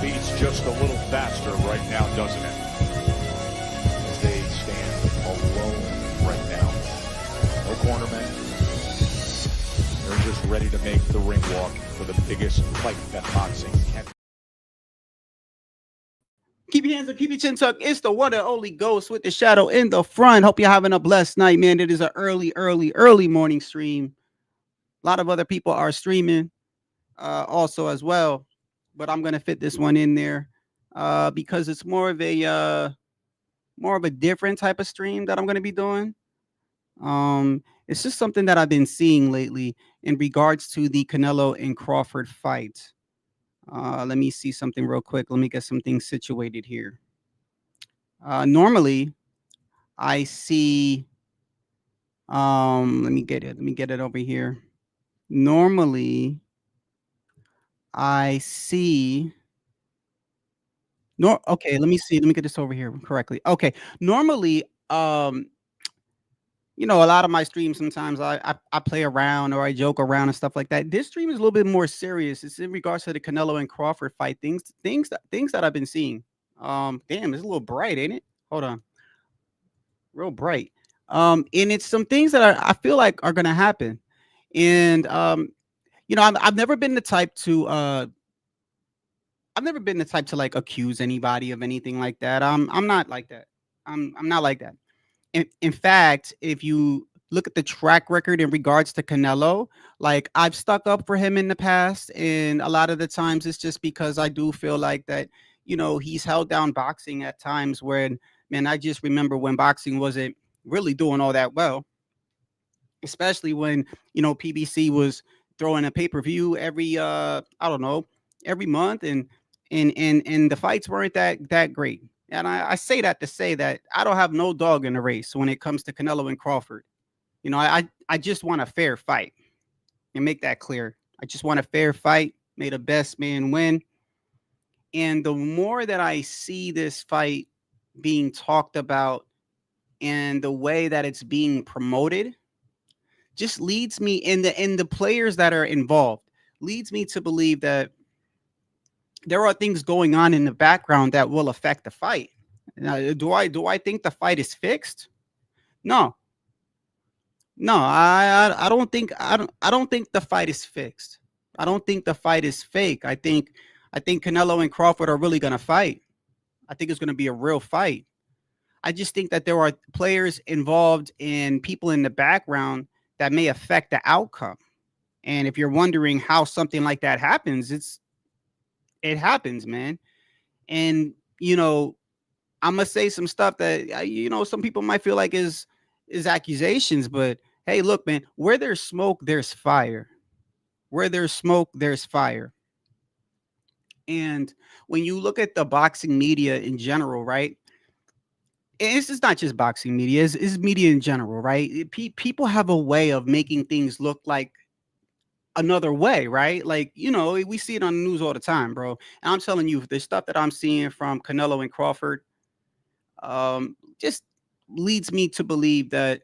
beats just a little faster right now, doesn't it? As they stand alone right now. No cornermen. They're just ready to make the ring walk for the biggest fight that boxing can. Keep your hands up, keep your chin tucked. It's the one and only Ghost with the shadow in the front. Hope you're having a blessed night, man. It is an early morning stream. A lot of other people are streaming also as well, but I'm gonna fit this one in there because it's more of a different type of stream that I'm gonna be doing. It's just something that I've been seeing lately in regards to the Canelo and Crawford fight. Let me see something real quick. Let me get something situated here. Normally, I see. Let me get it. Let me get it over here. Normally, I see. No, okay. Let me see. Let me get this over here correctly. Okay. Normally, a lot of my streams sometimes I play around or I joke around and stuff like that. This stream is a little bit more serious. It's in regards to the Canelo and Crawford fight. Things that I've been seeing. Damn, it's a little bright, ain't it? Hold on, real bright. And it's some things that I feel like are gonna happen. And I've never been the type to like accuse anybody of anything like that. I'm not like that. I'm not like that. In fact, if you look at the track record in regards to Canelo, like I've stuck up for him in the past, and a lot of the times it's just because I do feel like that, he's held down boxing at times when, man, I just remember when boxing wasn't really doing all that well, especially when, PBC was throwing a pay-per-view every I don't know, every month, and the fights weren't that great. And I say that to say that I don't have no dog in the race when it comes to Canelo and Crawford. I just want a fair fight and make that clear. I just want a fair fight. May the best man win. And the more that I see this fight being talked about and the way that it's being promoted, just leads me in the players that are involved leads me to believe that there are things going on in the background that will affect the fight. Now, do I think the fight is fixed? No, no, I don't think the fight is fixed. I don't think the fight is fake. I think Canelo and Crawford are really gonna fight. I think it's gonna be a real fight. I just think that there are players involved and people in the background that may affect the outcome. And if you're wondering how something like that happens, it happens, man. And I'm gonna say some stuff that some people might feel like is accusations, but hey, look, man, where there's smoke, there's fire. Where there's smoke, there's fire. And when you look at the boxing media in general, right? It's just not just boxing media, it's media in general, right? People have a way of making things look like another way, right? Like, we see it on the news all the time, bro. And I'm telling you, the stuff that I'm seeing from Canelo and Crawford just leads me to believe that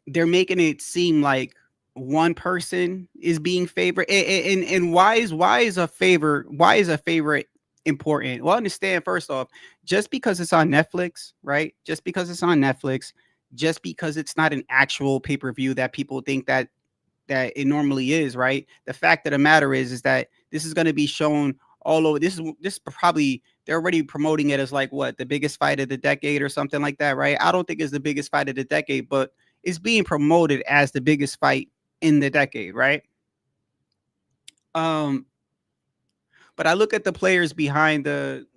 they're making it seem like one person is being favored. And why is a favor important? Well, understand first off, just because it's on Netflix, right? Just because it's on Netflix, just because it's not an actual pay-per-view that people think that it normally is, right? The fact of the matter is that this is going to be shown all over. This is probably, they're already promoting it as like what, the biggest fight of the decade or something like that, right? I don't think it's the biggest fight of the decade, but it's being promoted as the biggest fight in the decade, right? Um, but I look at the players behind the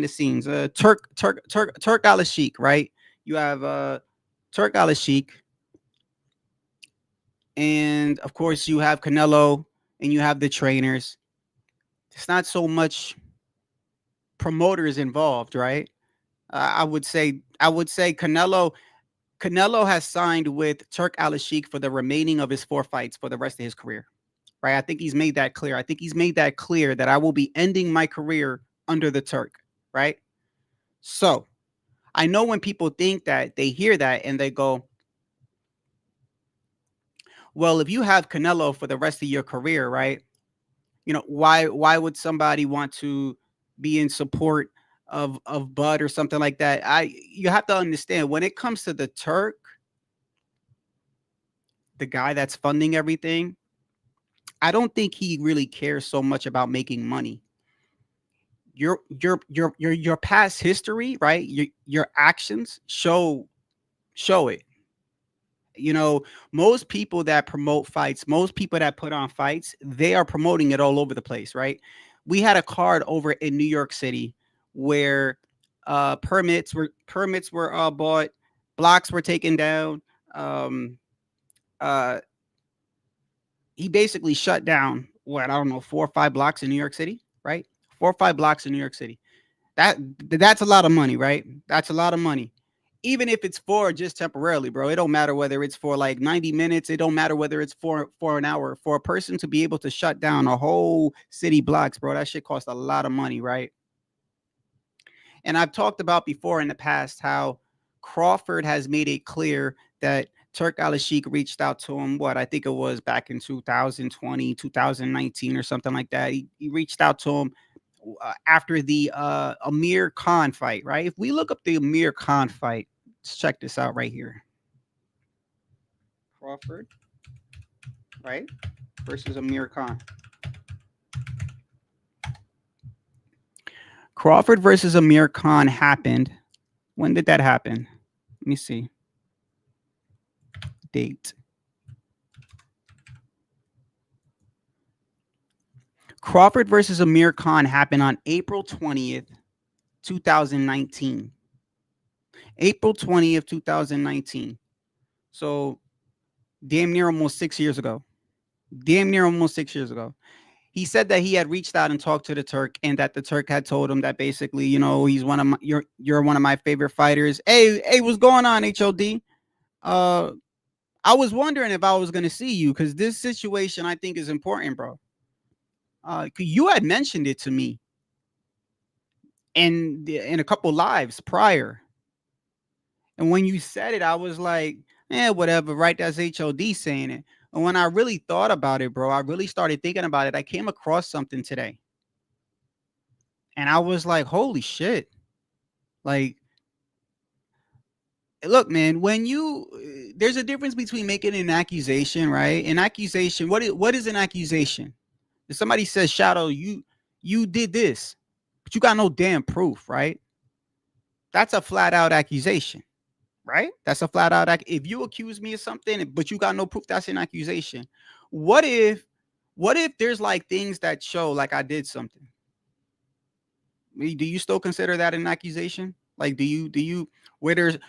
scenes. Turk Al Sheik, right? You have Turk Al Sheik, and of course you have Canelo, and you have the trainers. It's not so much promoters involved, right? I would say Canelo has signed with Turk Al Sheik for the remaining of his 4 fights for the rest of his career, right? I think he's made that clear. I think he's made that clear that I will be ending my career under the Turk, right? So I know when people think that, they hear that and they go, well, if you have Canelo for the rest of your career, right? why would somebody want to be in support of Bud or something like that? You have to understand, when it comes to the Turk, the guy that's funding everything, I don't think he really cares so much about making money. Your past history, right? Your actions show it. You know, most people that promote fights, most people that put on fights, they are promoting it all over the place, right? We had a card over in New York City where permits were bought, blocks were taken down. Um, uh, he basically shut down what, I don't know, 4 or 5 blocks in New York City, right? 4 or 5 blocks in New York City. That's a lot of money, right? That's a lot of money. Even if it's for just temporarily, bro, it don't matter whether it's for like 90 minutes. It don't matter whether it's for an hour. For a person to be able to shut down a whole city blocks, bro, that shit costs a lot of money, right? And I've talked about before in the past how Crawford has made it clear that Turk Al Sheikh reached out to him. What, I think it was back in 2020, 2019, or something like that. He reached out to him after the Amir Khan fight, right? If we look up the Amir Khan fight, let's check this out right here. Crawford, right? Versus Amir Khan. Crawford versus Amir Khan happened. When did that happen? Let me see. Date. Crawford versus Amir Khan happened on April 20th, 2019. April 20th, 2019. So damn near almost 6 years ago. Damn near almost 6 years ago. He said that he had reached out and talked to the Turk, and that the Turk had told him that basically, he's one of my, you're one of my favorite fighters. Hey, what's going on, HOD? I was wondering if I was gonna see you, because this situation I think is important, bro. You had mentioned it to me in a couple lives prior, and when you said it, I was like, whatever, right? That's HOD saying it. And when I really thought about it, bro, I really started thinking about it. I came across something today, and I was like, holy shit! Like, look, man, there's a difference between making an accusation, right? An accusation. What is an accusation? If somebody says, Shadow, you did this, but you got no damn proof, right? That's a flat out accusation, right? That's a flat out if you accuse me of something, but you got no proof, that's an accusation. What if there's like things that show like I did something? Do you still consider that an accusation? Like, do you where there's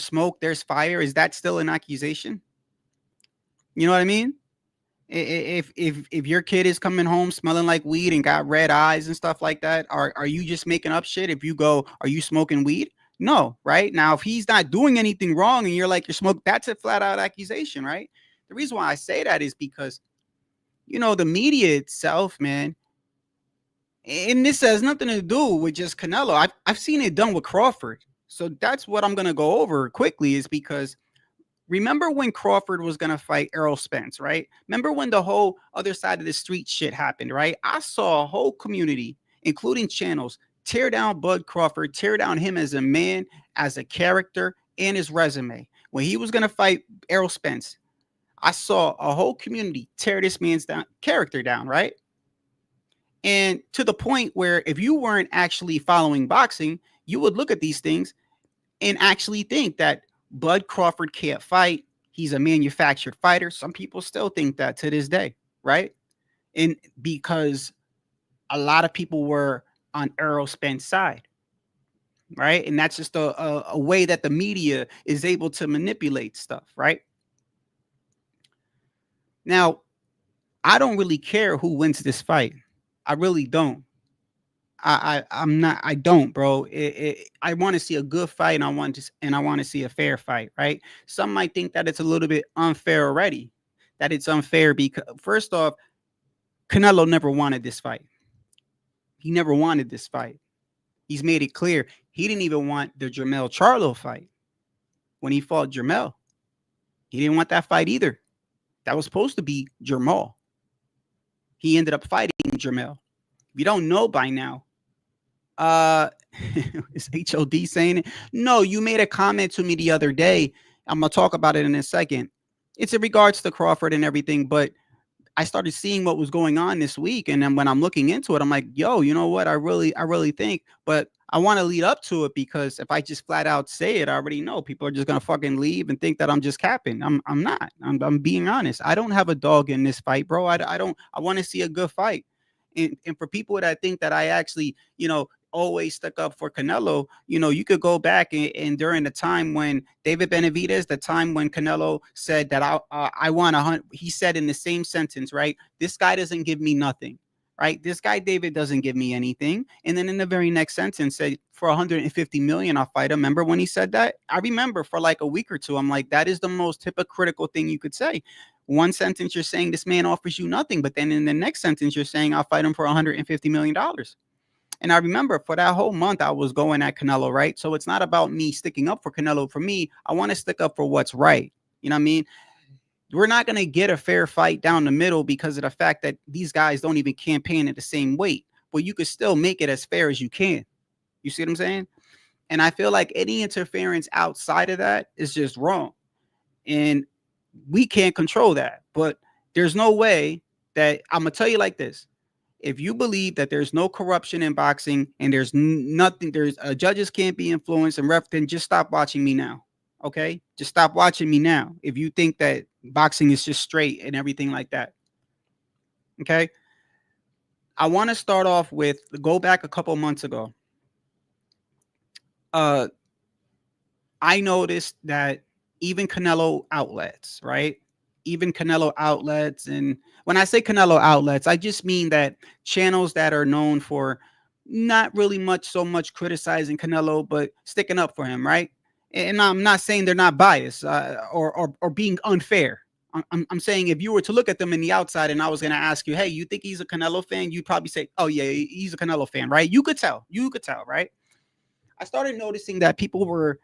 smoke, there's fire? Is that still an accusation? You know what I mean? If your kid is coming home smelling like weed and got red eyes and stuff like that, are you just making up shit? If you go, are you smoking weed? No, right? Now, if he's not doing anything wrong and you're like, you're smoking, that's a flat out accusation, right? The reason why I say that is because, the media itself, man, and this has nothing to do with just Canelo. I've seen it done with Crawford. So that's what I'm going to go over quickly, is because remember when Crawford was going to fight Errol Spence, right? Remember when the whole other side of the street shit happened, right? I saw a whole community, including channels, tear down Bud Crawford, tear down him as a man, as a character, and his resume. When he was going to fight Errol Spence, I saw a whole community tear this man's character down, right? And to the point where if you weren't actually following boxing, you would look at these things and actually think that Bud Crawford can't fight. He's a manufactured fighter. Some people still think that to this day, right? And because a lot of people were on Errol Spence's side, right? And that's just a way that the media is able to manipulate stuff, right? Now, I don't really care who wins this fight. I really don't. I don't, bro. I want to see a good fight, and I want to see a fair fight, right? Some might think that it's a little bit unfair already. That it's unfair because, first off, Canelo never wanted this fight. He never wanted this fight. He's made it clear he didn't even want the Jermell Charlo fight when he fought Jermell. He didn't want that fight either. That was supposed to be Jermall. he ended up fighting Jermel. If you don't know by now, uh, is HOD saying it? No, you made a comment to me the other day. I'm gonna talk about it in a second. It's in regards to Crawford and everything, but I started seeing what was going on this week, and then when I'm looking into it, I'm like, yo, you know what? I really think, but I want to lead up to it because if I just flat out say it, I already know people are just gonna fucking leave and think that I'm just capping. I'm not. I'm being honest. I don't have a dog in this fight, bro. I don't. I want to see a good fight, and for people that think that I actually, always stuck up for Canelo, you could go back and during the time when David Benavidez, the time when Canelo said that I want to hunt, he said in the same sentence, right? This guy doesn't give me nothing, right? This guy David doesn't give me anything. And then in the very next sentence said for 150 million, I'll fight him. Remember when he said that? I remember for like a week or two, I'm like, that is the most hypocritical thing you could say. One sentence you're saying this man offers you nothing, but then in the next sentence you're saying I'll fight him for 150 million dollars. And I remember for that whole month, I was going at Canelo, right? So it's not about me sticking up for Canelo. For me, I want to stick up for what's right. You know what I mean? We're not going to get a fair fight down the middle because of the fact that these guys don't even campaign at the same weight. But you could still make it as fair as you can. You see what I'm saying? And I feel like any interference outside of that is just wrong. And we can't control that. But there's no way that I'm going to tell you like this. If you believe that there's no corruption in boxing and there's nothing, there's judges can't be influenced and then just stop watching me now. Okay. Just stop watching me now. If you think that boxing is just straight and everything like that. Okay. I want to start off with go back a couple months ago. I noticed that even Canelo outlets, right? Even Canelo outlets. And when I say Canelo outlets, I just mean that channels that are known for not really so much criticizing Canelo, but sticking up for him, right? And I'm not saying they're not biased or being unfair. I'm saying if you were to look at them in the outside and I was going to ask you, hey, you think he's a Canelo fan? You'd probably say, oh, yeah, he's a Canelo fan, right? You could tell, right? I started noticing that people were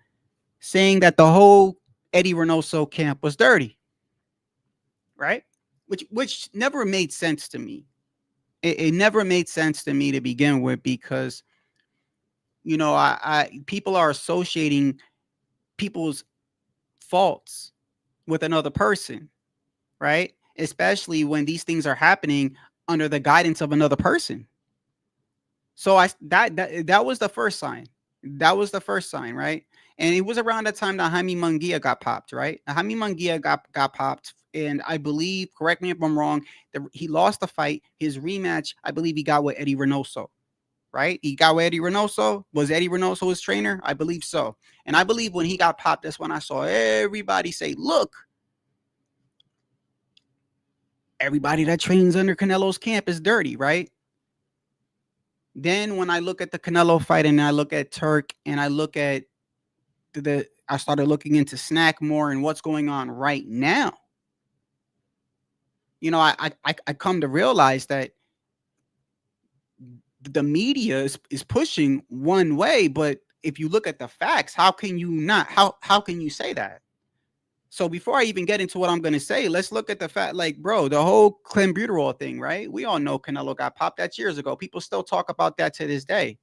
saying that the whole Eddie Reynoso camp was dirty. Right? Which never made sense to me. It never made sense to me to begin with because, people are associating people's faults with another person, right? Especially when these things are happening under the guidance of another person. So that was the first sign. That was the first sign, right? And it was around the time that Jaime Munguia got popped, right? Jaime Munguia got popped. And I believe, correct me if I'm wrong, he lost the fight. His rematch, I believe he got with Eddie Reynoso, right? He got with Eddie Reynoso. Was Eddie Reynoso his trainer? I believe so. And I believe when he got popped, that's when I saw everybody say, look, everybody that trains under Canelo's camp is dirty, right? Then when I look at the Canelo fight and I look at Turk and I look at I started looking into Snack more and what's going on right now. I come to realize that the media is pushing one way, but if you look at the facts, how can you say that? So before I even get into what I'm going to say, let's look at the fact, like, bro, the whole clenbuterol thing, right? We all know Canelo got popped. That's years ago. People still talk about that to this day.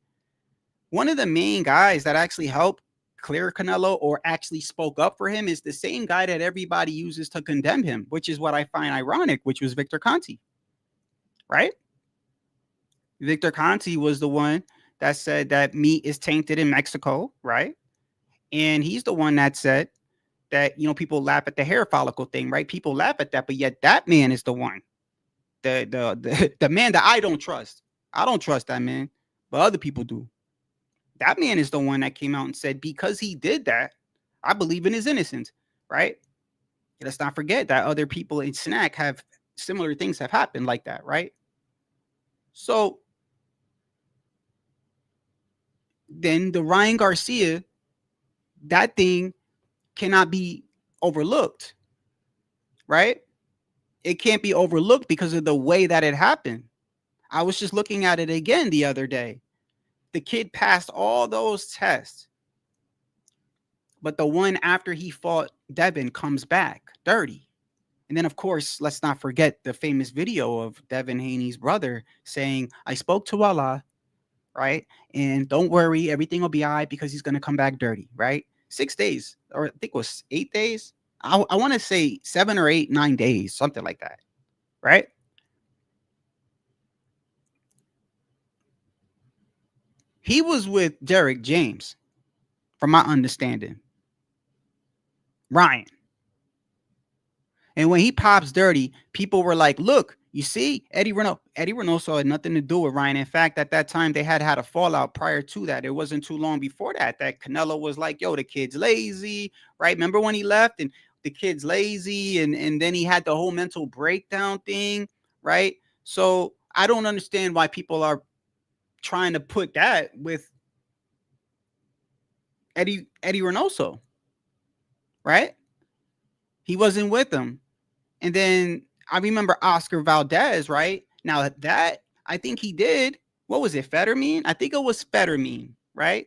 One of the main guys that actually helped clear Canelo or actually spoke up for him is the same guy that everybody uses to condemn him, which is what I find ironic, which was Victor Conti, right? Victor Conti was the one that said that meat is tainted in Mexico, right? And he's the one that said that, people laugh at the hair follicle thing, right? People laugh at that, but yet that man is the one, the man that I don't trust. I don't trust that man, but other people do. That man is the one that came out and said, because he did that, I believe in his innocence, right? Let's not forget that other people in Snack have similar things have happened like that, right? So then the Ryan Garcia, that thing cannot be overlooked, right? It can't be overlooked because of the way that it happened. I was just looking at it again the other day. The kid passed all those tests, but the one after he fought Devin comes back dirty. And then, of course, let's not forget the famous video of Devin Haney's brother saying, I spoke to Allah, right? And don't worry, everything will be all right because he's going to come back dirty, right? 6 days, or I think it was 8 days. I want to say 7 or 8, 9 days, something like that, right? He was with Derek James, from my understanding. Ryan. And when he pops dirty, people were like, look, you see, Eddie Reynoso had nothing to do with Ryan. In fact, at that time, they had a fallout prior to that. It wasn't too long before that Canelo was like, yo, the kid's lazy, right? Remember when he left and the kid's lazy, and then he had the whole mental breakdown thing, right? So I don't understand why people are trying to put that with Eddie Reynoso, right? He wasn't with them. And then I remember Oscar Valdez, right? Now that I think he did, what was it, Fettermine? I think it was Fettermine, right?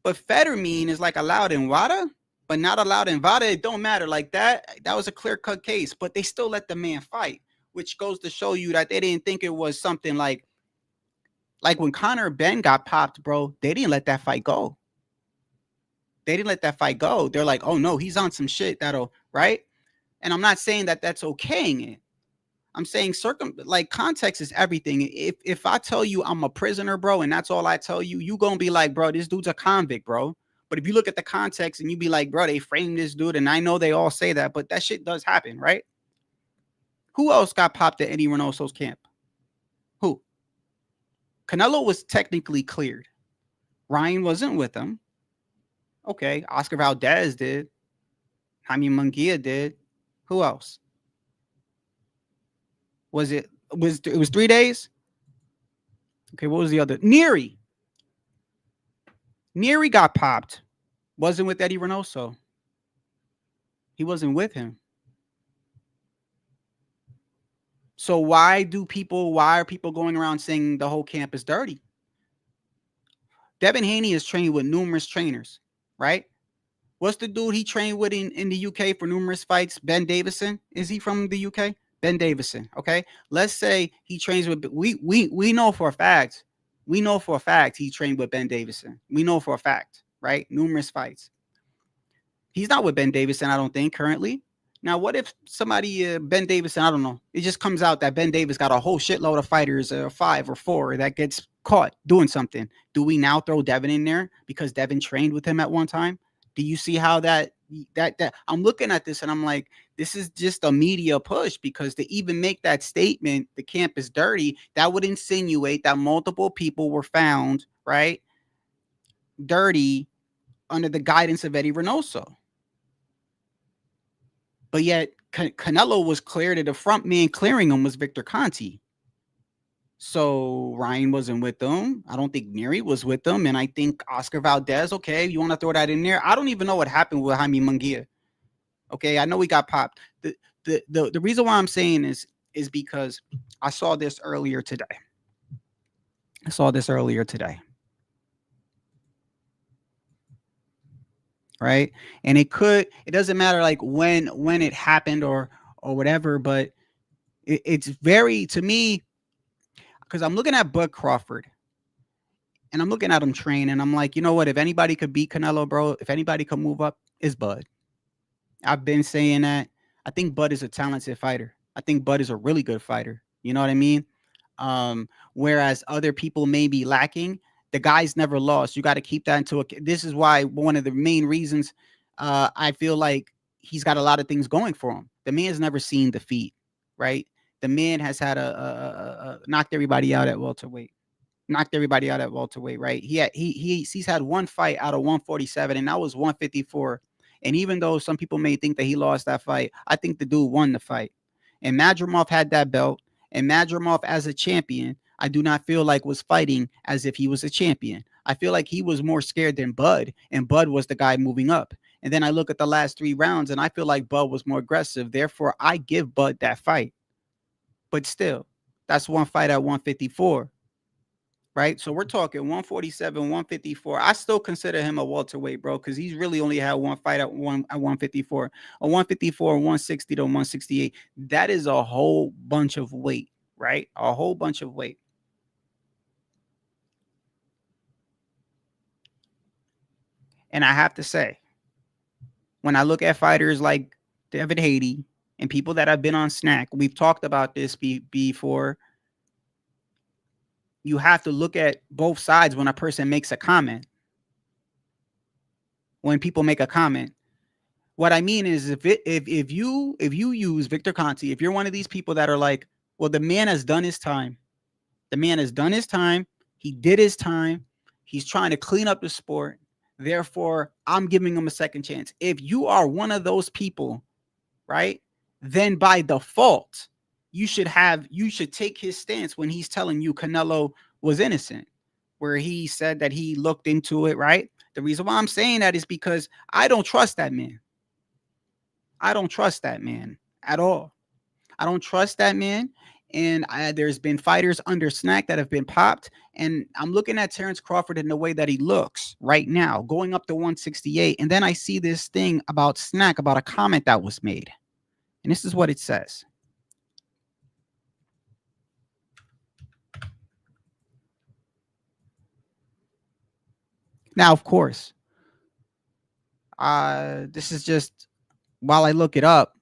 But Fettermine is like allowed in WADA, but not allowed in VADA. It don't matter. Like that was a clear-cut case, but they still let the man fight, which goes to show you that they didn't think it was something like when Conor Ben got popped, bro, they didn't let that fight go. They didn't let that fight go. They're like, oh no, he's on some shit that'll, right? And I'm not saying that that's okaying it. I'm saying context is everything. If I tell you I'm a prisoner, bro, and that's all I tell you, you gonna be like, bro, this dude's a convict, bro. But if you look at the context and you be like, bro, they framed this dude, and I know they all say that, but that shit does happen, right? Who else got popped at Eddie Reynoso's camp? Who? Canelo was technically cleared. Ryan wasn't with him. Okay, Oscar Valdez did. Jaime Munguia did. Who else? It was 3 days? Okay, what was the other? Neary got popped. Wasn't with Eddie Reynoso. He wasn't with him. So why are people going around saying the whole camp is dirty? Devin Haney is trained with numerous trainers, right? What's the dude he trained with in the UK for numerous fights? Ben Davison? Is he from the UK? Ben Davison. Okay. Let's say he trains with, we know for a fact. We know for a fact he trained with Ben Davison. We know for a fact, right? Numerous fights. He's not with Ben Davison, I don't think, currently. Now, what if somebody, Ben Davison, I don't know. It just comes out that Ben Davis got a whole shitload of fighters, 5 or 4, that gets caught doing something. Do we now throw Devin in there because Devin trained with him at one time? Do you see how that I'm looking at this and I'm like, this is just a media push, because to even make that statement, the camp is dirty, that would insinuate that multiple people were found, right, dirty under the guidance of Eddie Reynoso. But yet Canelo was cleared, and the front man clearing him was Victor Conti. So Ryan wasn't with them. I don't think Neary was with them. And I think Oscar Valdez, okay, you want to throw that in there? I don't even know what happened with Jaime Munguia. Okay, I know we got popped. The reason why I'm saying is because I saw this earlier today. Right? And it doesn't matter like when it happened or whatever, but it's very, to me, because I'm looking at Bud Crawford and I'm looking at him train, and I'm like, you know what? If anybody could beat Canelo, bro, if anybody could move up, it's Bud. I've been saying that. I think Bud is a talented fighter. I think Bud is a really good fighter. You know what I mean? Whereas other people may be lacking, the guy's never lost. You got to keep that into account. This is why one of the main reasons I feel like he's got a lot of things going for him. The man's never seen defeat, right? The man has had knocked everybody out at welterweight. Right? He's had one fight out of 147, and that was 154. And even though some people may think that he lost that fight, I think the dude won the fight. And Madrimov had that belt, and Madrimov as a champion, I do not feel like was fighting as if he was a champion. I feel like he was more scared than Bud, and Bud was the guy moving up. And then I look at the last 3 rounds, and I feel like Bud was more aggressive. Therefore, I give Bud that fight. But still, that's one fight at 154. right? So we're talking 147, 154. I still consider him a welterweight, bro, because he's really only had one fight at 154. A 154, 160 to 168. That is a whole bunch of weight, right? A whole bunch of weight. And I have to say, when I look at fighters like David Haiti and people that have been on Snack, we've talked about this before. You have to look at both sides when a person makes a comment. When people make a comment, what I mean is, if you use Victor Conti, if you're one of these people that are like, well, the man has done his time. The man has done his time. He did his time. He's trying to clean up the sport. Therefore, I'm giving him a second chance. If you are one of those people, right, then by default, you should take his stance when he's telling you Canelo was innocent, where he said that he looked into it, right? The reason why I'm saying that is because I don't trust that man. I don't trust that man at all. I don't trust that man. And there's been fighters under Snack that have been popped. And I'm looking at Terrence Crawford in the way that he looks right now, going up to 168. And then I see this thing about Snack, about a comment that was made. And this is what it says. Now, of course, this is just, while I look it up,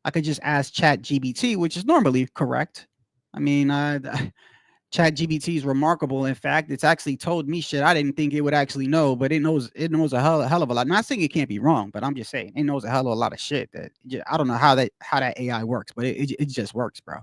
I could just ask ChatGPT, which is normally correct. I mean, ChatGPT is remarkable. In fact, it's actually told me shit I didn't think it would actually know, but it knows a hell of a lot. Not saying it can't be wrong, but I'm just saying it knows a hell of a lot of shit that I don't know how that AI works, but it just works, bro.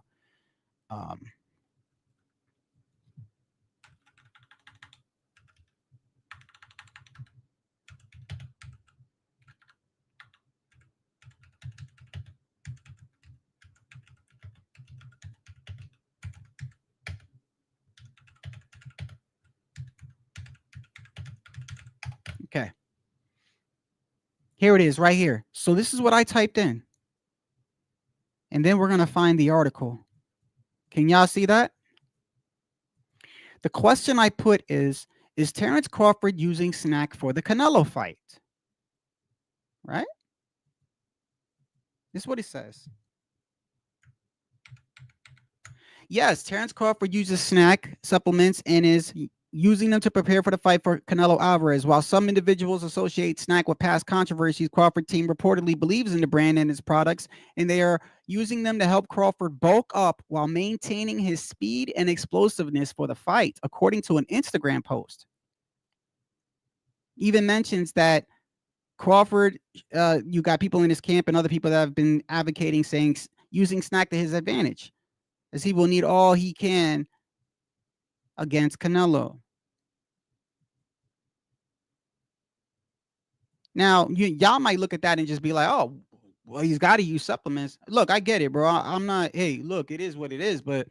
Okay. Here it is right here. So this is what I typed in. And then we're going to find the article. Can y'all see that? The question I put is Terrence Crawford using Snack for the Canelo fight? Right? This is what it says. Yes, Terrence Crawford uses Snack supplements and is using them to prepare for the fight for Canelo Alvarez. While some individuals associate Snack with past controversies, Crawford team reportedly believes in the brand and its products, and they are using them to help Crawford bulk up while maintaining his speed and explosiveness for the fight, according to an Instagram post. Even mentions that Crawford, you got people in his camp and other people that have been advocating, saying using Snack to his advantage, as he will need all he can against Canelo. Now, y'all might look at that and just be like, oh, well, he's got to use supplements. Look, I get it, bro. I'm not, hey, look, it is what it is. But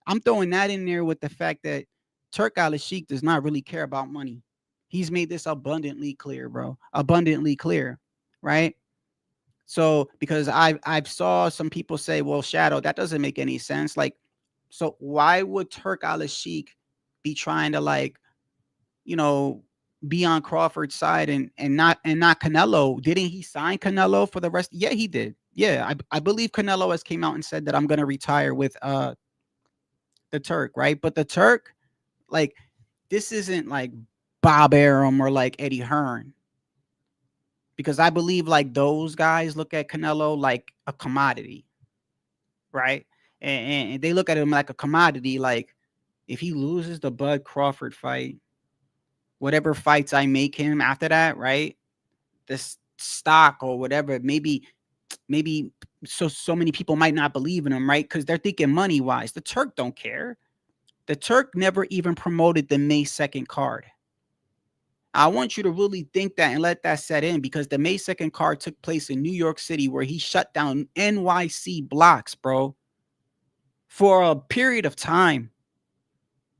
I'm throwing that in there with the fact that Turk Al-Sheikh does not really care about money. He's made this abundantly clear, bro. Abundantly clear, right? So, because I've saw some people say, well, Shadow, that doesn't make any sense. Like, so why would Turk Al-Sheikh be trying to, like, be on Crawford's side and not Canelo? Didn't he sign Canelo for the rest? Yeah, he did. Yeah, I believe Canelo has came out and said that I'm gonna retire with the Turk, right? But the Turk, like, this isn't like Bob Arum or like Eddie Hearn, because I believe like those guys look at Canelo like a commodity, right? And they look at him like a commodity. Like, if he loses the Bud Crawford fight, whatever fights I make him after that, right? This stock or whatever, maybe so many people might not believe in him, right? Because they're thinking money wise. The Turk don't care. The Turk never even promoted the May 2nd card. I want you to really think that and let that set in, because the May 2nd card took place in New York City, where he shut down NYC blocks, bro, for a period of time.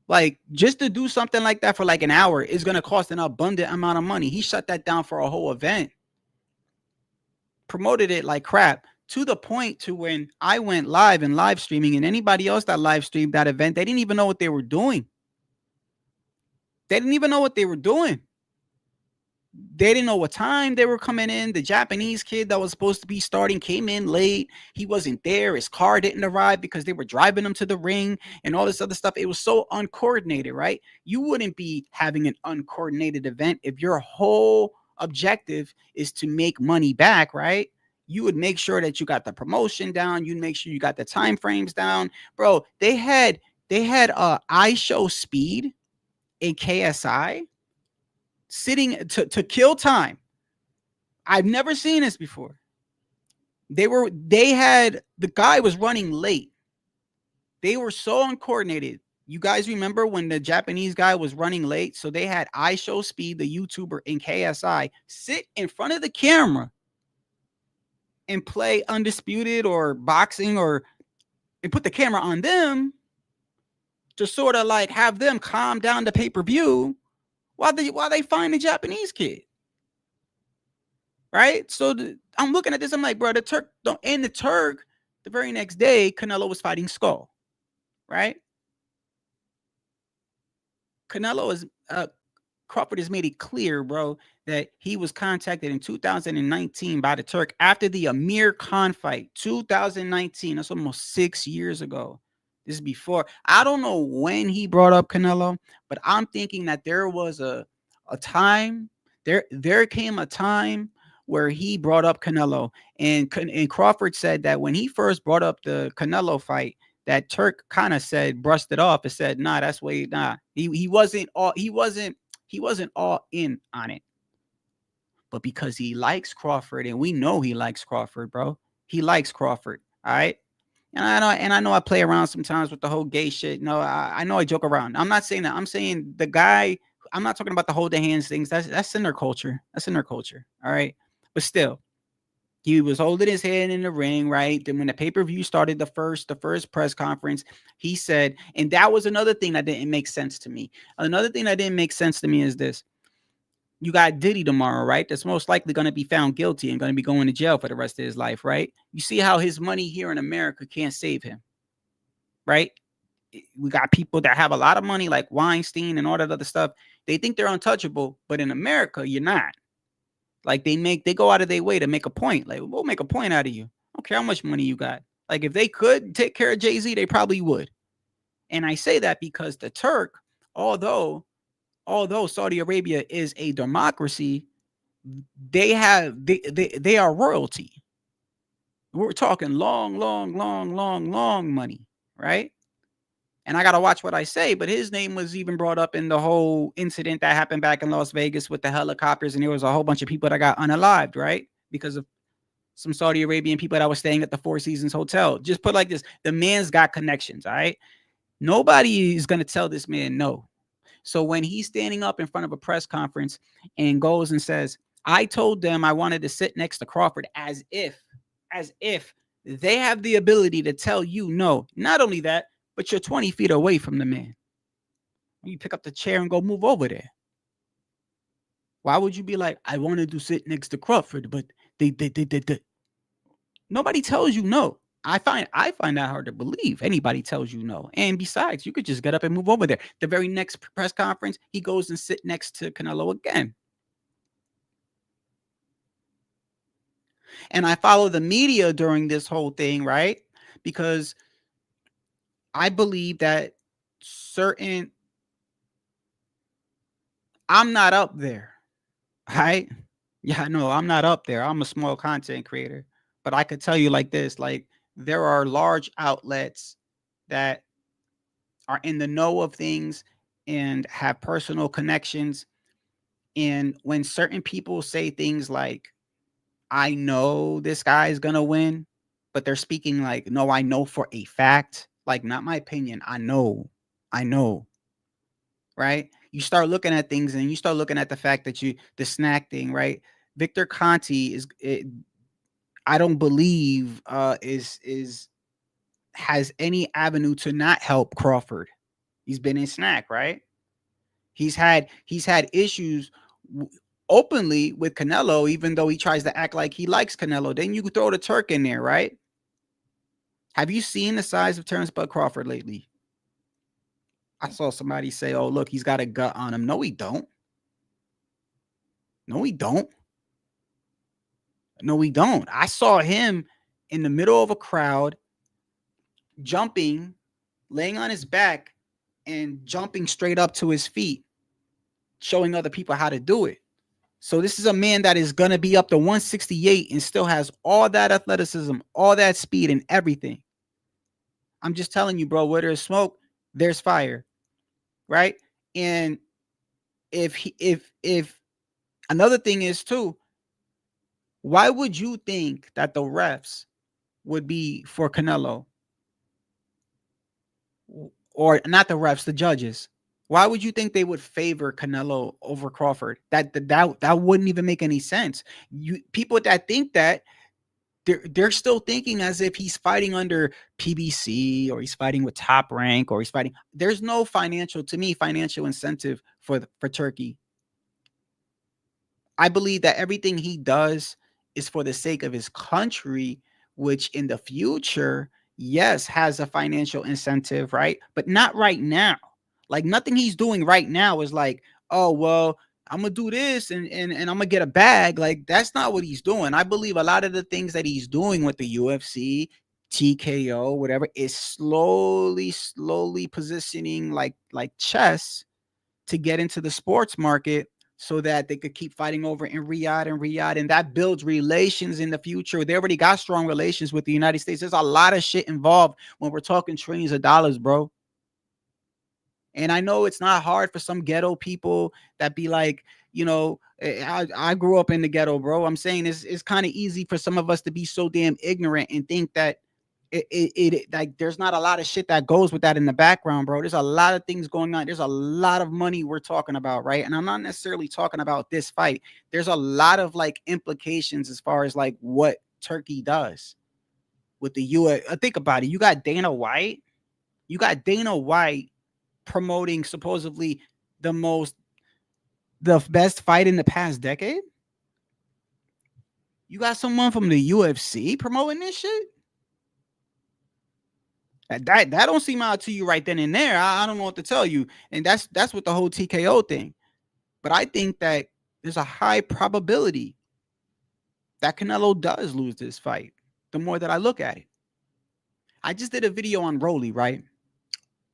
Like, just to do something like that for like an hour is going to cost an abundant amount of money. He shut that down for a whole event, promoted it like crap, to the point to when I went live and live streaming, and anybody else that live streamed that event, they didn't even know what they were doing. They didn't even know what they were doing. They didn't know what time they were coming in. The Japanese kid that was supposed to be starting came in late. He wasn't there. His car didn't arrive because they were driving him to the ring and all this other stuff. It was so uncoordinated, right? You wouldn't be having an uncoordinated event if your whole objective is to make money back, right? You would make sure that you got the promotion down. You'd make sure you got the time frames down. Bro, they had I Show Speed in KSI sitting to kill time. I've never seen this before. The guy was running late. They were so uncoordinated. You guys remember when the Japanese guy was running late? So they had I Show Speed, the YouTuber in KSI, sit in front of the camera and play Undisputed or boxing, or and put the camera on them to sort of like have them calm down the pay-per-view while they find the Japanese kid. Right? So I'm looking at this. I'm like, bro, the Turk don't end the Turk. The very next day, Canelo was fighting Skull. Right? Canelo is Crawford has made it clear, bro, that he was contacted in 2019 by the Turk after the Amir Khan fight. 2019. That's almost 6 years ago. This is before. I don't know when he brought up Canelo, but I'm thinking that there was a time. There came a time where he brought up Canelo, and Crawford said that when he first brought up the Canelo fight, that Turk kind of brushed it off and said, nah, that's way, nah. He wasn't all in on it. But because he likes Crawford, and we know he likes Crawford, bro. He likes Crawford. All right. And I know I play around sometimes with the whole gay shit. No, I know I joke around. I'm not saying that. I'm saying the guy, I'm not talking about the hold the hands things. That's in their culture. That's in their culture. All right. But still, he was holding his head in the ring, right? Then when the pay-per-view started, the first press conference, he said, and that was another thing that didn't make sense to me. Another thing that didn't make sense to me is this. You got Diddy tomorrow, right? That's most likely going to be found guilty and going to be going to jail for the rest of his life, right? You see how his money here in America can't save him, right? We got people that have a lot of money like Weinstein and all that other stuff. They think they're untouchable, but in America, you're not. Like they go out of their way to make a point. Like, we'll make a point out of you. I don't care how much money you got. Like if they could take care of Jay-Z, they probably would. And I say that because the Turk, although Saudi Arabia is a democracy, they are royalty. We're talking long money, right? And I got to watch what I say, but his name was even brought up in the whole incident that happened back in Las Vegas with the helicopters. And there was a whole bunch of people that got unalived, right? Because of some Saudi Arabian people that were staying at the Four Seasons Hotel. Just put like this, the man's got connections, all right? Nobody is going to tell this man no. So when he's standing up in front of a press conference and goes and says, I told them I wanted to sit next to Crawford, as if they have the ability to tell you no. Not only that, but you're 20 feet away from the man. You pick up the chair and go move over there. Why would you be like, I wanted to sit next to Crawford, but they. Nobody tells you no. I find that hard to believe. Anybody tells you no. And besides, you could just get up and move over there. The very next press conference, he goes and sit next to Canelo again. And I follow the media during this whole thing, right? Because I believe that I'm not up there, right? Yeah, no, I'm not up there. I'm a small content creator. But I could tell you like this, like there are large outlets that are in the know of things and have personal connections. And when certain people say things like, I know this guy is going to win, but they're speaking like, no, I know for a fact, like not my opinion. I know, right? You start looking at things and you start looking at the fact that the snack thing, right? Victor Conti I don't believe has any avenue to not help Crawford. He's been in snack, right? He's had issues openly with Canelo, even though he tries to act like he likes Canelo. Then you throw the Turk in there, right? Have you seen the size of Terrence Bud Crawford lately? I saw somebody say, "Oh, look, he's got a gut on him." No, he don't. No, he don't. No, he don't. I saw him in the middle of a crowd, jumping, laying on his back, and jumping straight up to his feet, showing other people how to do it. So this is a man that is going to be up to 168 and still has all that athleticism, all that speed and everything. I'm just telling you, bro, where there's smoke, there's fire, right? And if another thing is too, why would you think that the refs would be for Canelo? Or not the refs, the judges. Why would you think they would favor Canelo over Crawford? That wouldn't even make any sense. You people that think that, they're still thinking as if he's fighting under PBC, or he's fighting with Top Rank, or he's fighting. There's no financial incentive for Turkey. I believe that everything he does is for the sake of his country, which in the future, yes, has a financial incentive, right? But not right now. Like nothing he's doing right now is like, oh, well, I'm gonna do this and I'm gonna get a bag. Like that's not what he's doing. I believe a lot of the things that he's doing with the UFC, TKO, whatever, is slowly positioning like chess to get into the sports market so that they could keep fighting over in Riyadh, and that builds relations in the future. They already got strong relations with the United States. There's a lot of shit involved when we're talking trillions of dollars, bro. And I know it's not hard for some ghetto people that be like, I grew up in the ghetto, bro. I'm saying it's kind of easy for some of us to be so damn ignorant and think that it like there's not a lot of shit that goes with that in the background, bro. There's a lot of things going on. There's a lot of money we're talking about, right? And I'm not necessarily talking about this fight. There's a lot of like implications as far as like what Turkey does with the U.S. Think about it. You got Dana White promoting supposedly the best fight in the past decade. You got someone from the UFC promoting this shit. That don't seem out to you right then and there. I don't know what to tell you. And that's with the whole TKO thing. But I think that there's a high probability that Canelo does lose this fight. The more that I look at it, I just did a video on Rolly, right?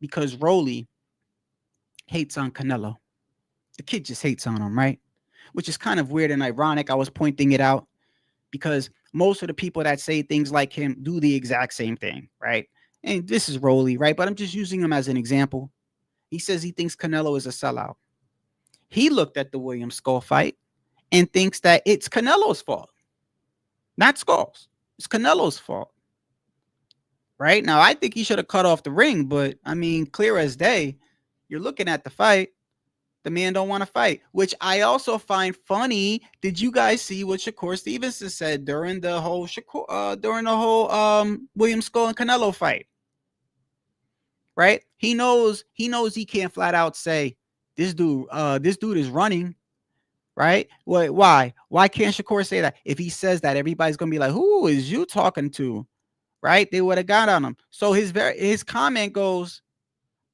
Because Rolly hates on Canelo. The kid just hates on him, right? Which is kind of weird and ironic. I was pointing it out because most of the people that say things like him do the exact same thing, right? And this is Rolly, right? But I'm just using him as an example. He says he thinks Canelo is a sellout. He looked at the William Skull fight and thinks that it's Canelo's fault, not Skull's. It's Canelo's fault. Right? Now, I think he should have cut off the ring, but I mean, clear as day, you're looking at the fight. The man don't want to fight, which I also find funny. Did you guys see what Shakur Stevenson said during the whole William Skull and Canelo fight? Right? He knows he can't flat out say this dude is running. Right? Why can't Shakur say that? If he says that, everybody's gonna be like, who is you talking to? Right? They would have got on him. So his comment goes,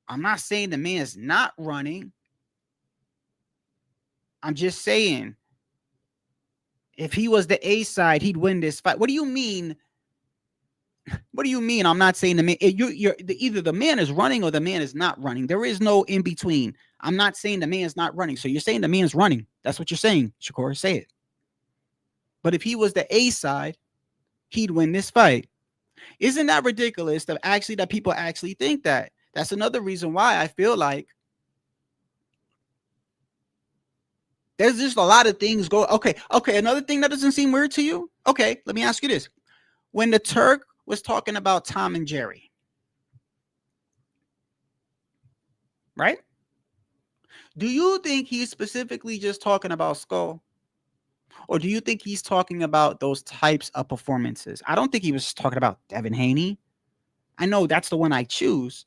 I'm not saying the man's not running. I'm just saying, if he was the A side, he'd win this fight. What do you mean? What do you mean? I'm not saying the man. You're either the man is running or the man is not running. There is no in between. I'm not saying the man's not running. So you're saying the man's running. That's what you're saying, Shakur. Say it. But if he was the A side, he'd win this fight. Isn't that ridiculous that people actually think that? That's another reason why I feel like there's just a lot of things go. Okay. Another thing that doesn't seem weird to you. Okay. Let me ask you this. When the Turk was talking about Tom and Jerry, right? Do you think he's specifically just talking about Skull? Or do you think he's talking about those types of performances? I don't think he was talking about Devin Haney. I know that's the one I choose.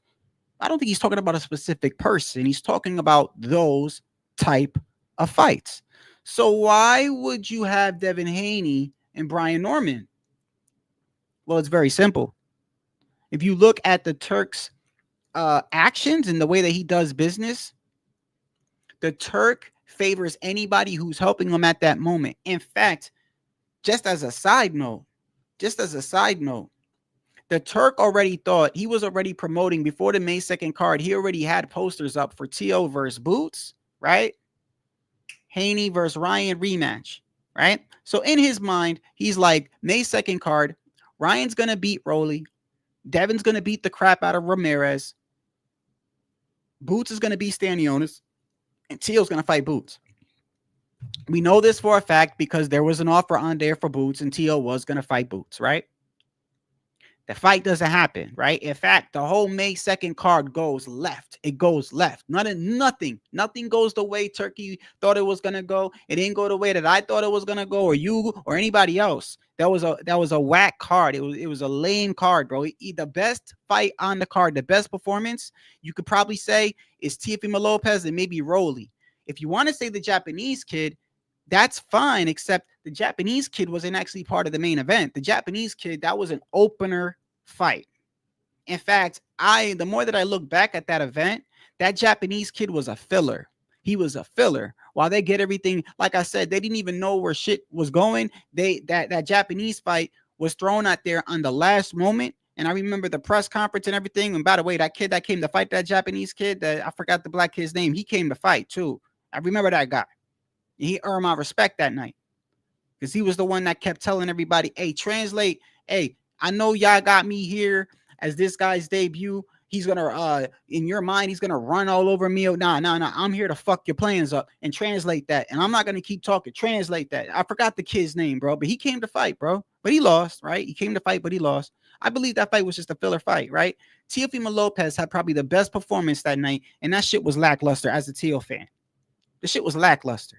I don't think he's talking about a specific person. He's talking about those type of fights. So why would you have Devin Haney and Brian Norman? Well, it's very simple. If you look at the Turk's actions and the way that he does business, the Turk favors anybody who's helping him at that moment. In fact, just as a side note, the Turk already thought he was already promoting before the May 2nd card. He already had posters up for T.O. versus Boots, right? Haney versus Ryan rematch, right? So in his mind, he's like, May 2nd card, Ryan's going to beat Rolly. Devin's going to beat the crap out of Ramirez. Boots is going to beat Stanionis. And T.O.'s going to fight Boots. We know this for a fact because there was an offer on there for Boots and T.O. was going to fight Boots, right? The fight doesn't happen, right? In fact, the whole May 2nd card goes left. It goes left. Nothing goes the way Turkey thought it was going to go. It didn't go the way that I thought it was going to go, or you or anybody else. That was a whack card. It was a lame card, bro. The best fight on the card, the best performance, you could probably say, is Teofimo Lopez and maybe Rolly. If you want to say the Japanese kid, that's fine, except the Japanese kid wasn't actually part of the main event. The Japanese kid, that was an opener fight. In fact, the more that I look back at that event, that Japanese kid was a filler. He was a filler. While they get everything, like I said, they didn't even know where shit was going. That Japanese fight was thrown out there on the last moment. And I remember the press conference and everything. And by the way, that kid that came to fight, that Japanese kid, I forgot the black kid's name. He came to fight too. I remember that guy. He earned my respect that night because he was the one that kept telling everybody, hey, translate. Hey, I know y'all got me here as this guy's debut. He's going to, in your mind, he's going to run all over me. Nah. I'm here to fuck your plans up and translate that. And I'm not going to keep talking. Translate that. I forgot the kid's name, bro, but he came to fight, bro. But he lost, right? He came to fight, but he lost. I believe that fight was just a filler fight, right? Teofimo Lopez had probably the best performance that night, and that shit was lackluster as a T.O. fan. The shit was lackluster.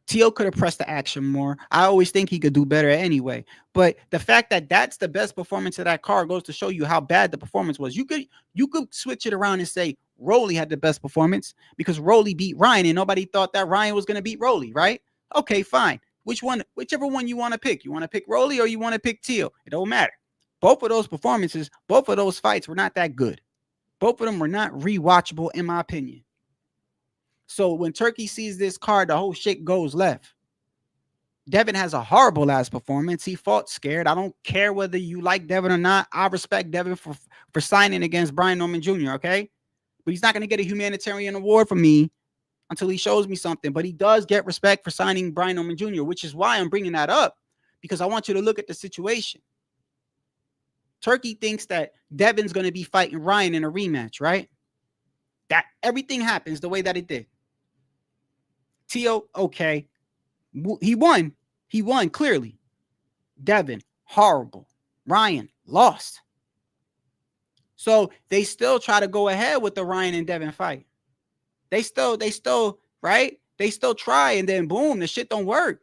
T.O. could have pressed the action more. I always think he could do better anyway. But the fact that that's the best performance of that card goes to show you how bad the performance was. You could switch it around and say Rolly had the best performance because Rolly beat Ryan and nobody thought that Ryan was going to beat Rolly, right? Okay, fine. Whichever one you want to pick. You want to pick Rolly or you want to pick T.O. It don't matter. Both of those performances, both of those fights were not that good. Both of them were not rewatchable in my opinion. So when Turkey sees this card, the whole shit goes left. Devin has a horrible last performance. He fought scared. I don't care whether you like Devin or not. I respect Devin for signing against Brian Norman Jr., okay? But he's not going to get a humanitarian award from me until he shows me something. But he does get respect for signing Brian Norman Jr., which is why I'm bringing that up, because I want you to look at the situation. Turkey thinks that Devin's going to be fighting Ryan in a rematch, right? That everything happens the way that it did. T.O., okay. He won. He won clearly. Devin, horrible. Ryan, lost. So they still try to go ahead with the Ryan and Devin fight. They still, right? They still try, and then boom, the shit don't work.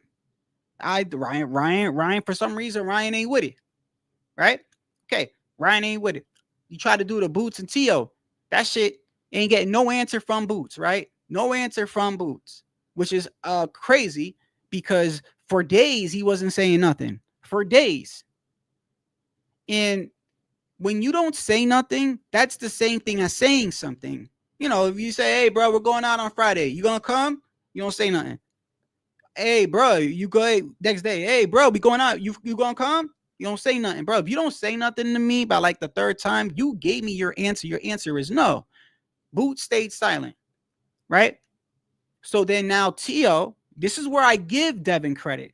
Ryan, for some reason, Ryan ain't with it. Right? Okay, Ryan ain't with it. You try to do the Boots and T.O. That shit ain't getting no answer from Boots, right? No answer from Boots. Which is crazy because for days he wasn't saying nothing. For days. And when you don't say nothing, that's the same thing as saying something. You know, if you say, hey, bro, we're going out on Friday. You going to come? You don't say nothing. Hey, bro, you go next day. Hey, bro, we going out. You going to come? You don't say nothing. Bro, if you don't say nothing to me by like the third time, you gave me your answer. Your answer is no. Boots stayed silent. Right? So then now T.O., this is where I give Devin credit.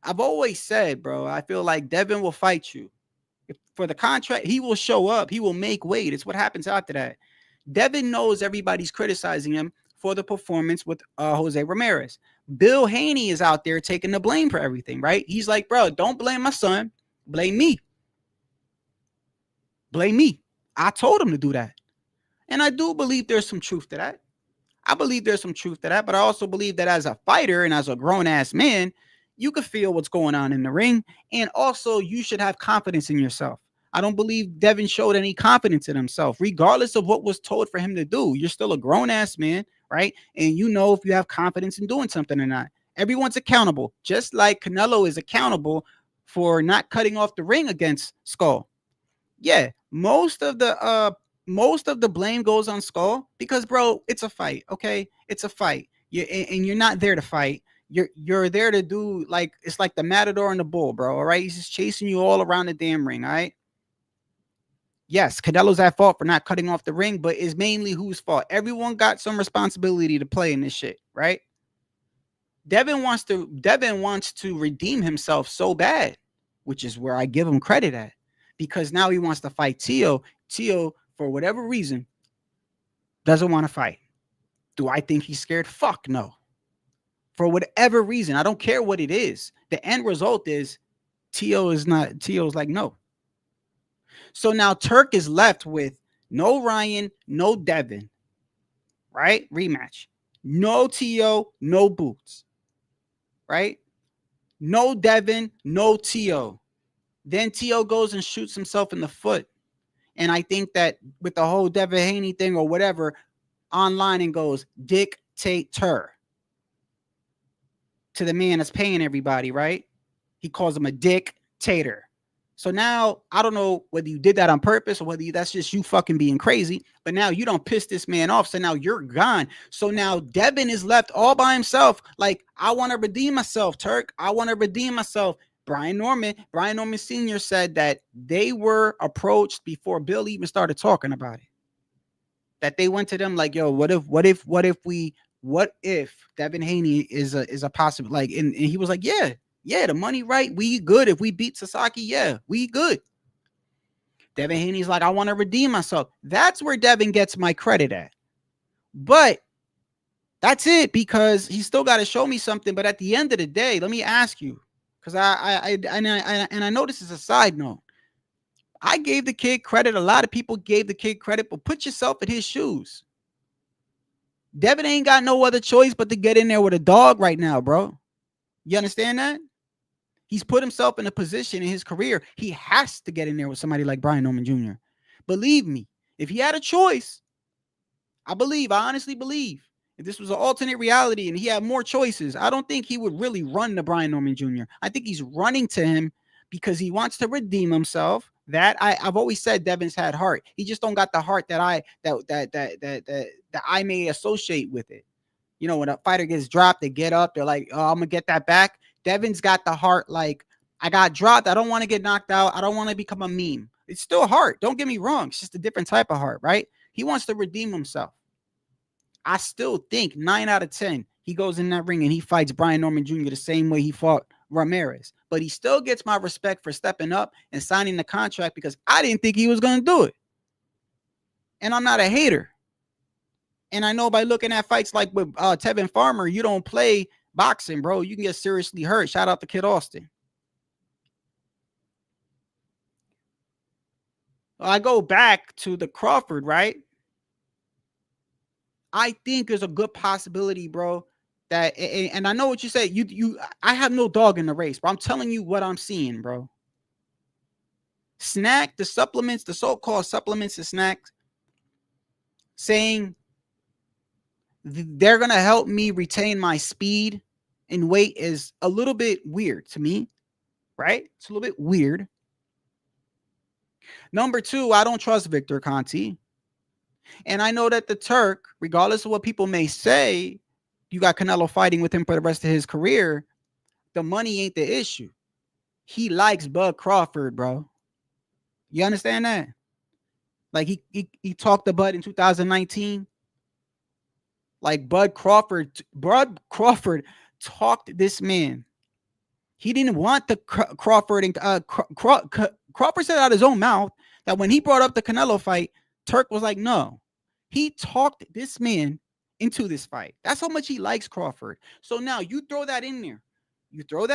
I've always said, bro, I feel like Devin will fight you. If for the contract, he will show up. He will make weight. It's what happens after that. Devin knows everybody's criticizing him for the performance with Jose Ramirez. Bill Haney is out there taking the blame for everything, right? He's like, bro, don't blame my son. Blame me. Blame me. I told him to do that. And I do believe there's some truth to that. But I also believe that as a fighter and as a grown-ass man, you could feel what's going on in the ring. And also, you should have confidence in yourself. I don't believe Devin showed any confidence in himself, regardless of what was told for him to do. You're still a grown-ass man, right? And you know if you have confidence in doing something or not. Everyone's accountable, just like Canelo is accountable for not cutting off the ring against Skull. Yeah, most of the most of the blame goes on Skull because, bro, it's a fight. Okay, it's a fight. And you're not there to fight. You're there to do, like, it's like the matador and the bull, bro. All right, he's just chasing you all around the damn ring. All right. Yes, Canelo's at fault for not cutting off the ring, but it's mainly whose fault? Everyone got some responsibility to play in this shit, right? Devin wants to redeem himself so bad, which is where I give him credit at, because now he wants to fight Tio. Tio, for whatever reason, doesn't want to fight. Do I think he's scared? Fuck no. For whatever reason, I don't care what it is. The end result is Tio's like, no. So now Turk is left with no Ryan, no Devin, right? Rematch. No Tio, no Boots, right? No Devin, no Tio. Then Tio goes and shoots himself in the foot. And I think that with the whole Devin Haney thing or whatever, online and goes, dictator to the man that's paying everybody, right? He calls him a dictator. So now, I don't know whether you did that on purpose or whether that's just you fucking being crazy, but now you don't piss this man off. So now you're gone. So now Devin is left all by himself. Like, I want to redeem myself, Turk. I want to redeem myself. Brian Norman Sr. said that they were approached before Bill even started talking about it. That they went to them like, yo, what if Devin Haney is a possible, like, and he was like, yeah, the money right. We good. If we beat Sasaki, yeah, we good. Devin Haney's like, I want to redeem myself. That's where Devin gets my credit at. But that's it, because he still got to show me something. But at the end of the day, let me ask you, because I know this is a side note. I gave the kid credit. A lot of people gave the kid credit, but put yourself in his shoes. Devin ain't got no other choice but to get in there with a dog right now, bro. You understand that? He's put himself in a position in his career. He has to get in there with somebody like Brian Norman Jr. Believe me, if he had a choice, I honestly believe, if this was an alternate reality and he had more choices, I don't think he would really run to Brian Norman Jr. I think he's running to him because he wants to redeem himself. That I've always said Devin's had heart. He just don't got the heart that I may associate with it. You know, when a fighter gets dropped, they get up, they're like, oh, I'm gonna get that back. Devin's got the heart like, I got dropped. I don't want to get knocked out. I don't want to become a meme. It's still heart. Don't get me wrong. It's just a different type of heart, right? He wants to redeem himself. I still think 9 out of 10, he goes in that ring and he fights Brian Norman Jr. the same way he fought Ramirez. But he still gets my respect for stepping up and signing the contract, because I didn't think he was going to do it. And I'm not a hater. And I know by looking at fights like with Tevin Farmer, you don't play boxing, bro. You can get seriously hurt. Shout out to Kid Austin. I go back to the Crawford, right? I think there's a good possibility, bro, that, and I know what you say. I have no dog in the race, but I'm telling you what I'm seeing, bro. Snack, the supplements, the so-called supplements and snacks, saying they're going to help me retain my speed and weight is a little bit weird to me, right? It's a little bit weird. Number two, I don't trust Victor Conti. And I know that the Turk, regardless of what people may say, you got Canelo fighting with him for the rest of his career. The money ain't the issue. He likes Bud Crawford, bro. You understand that? Like he talked to Bud in 2019. Like Bud Crawford talked this man. He didn't want the Crawford and Crawford said out his own mouth that when he brought up the Canelo fight, Turk was like, no. He talked this man into this fight. That's how much he likes Crawford. So now you throw that in there. You throw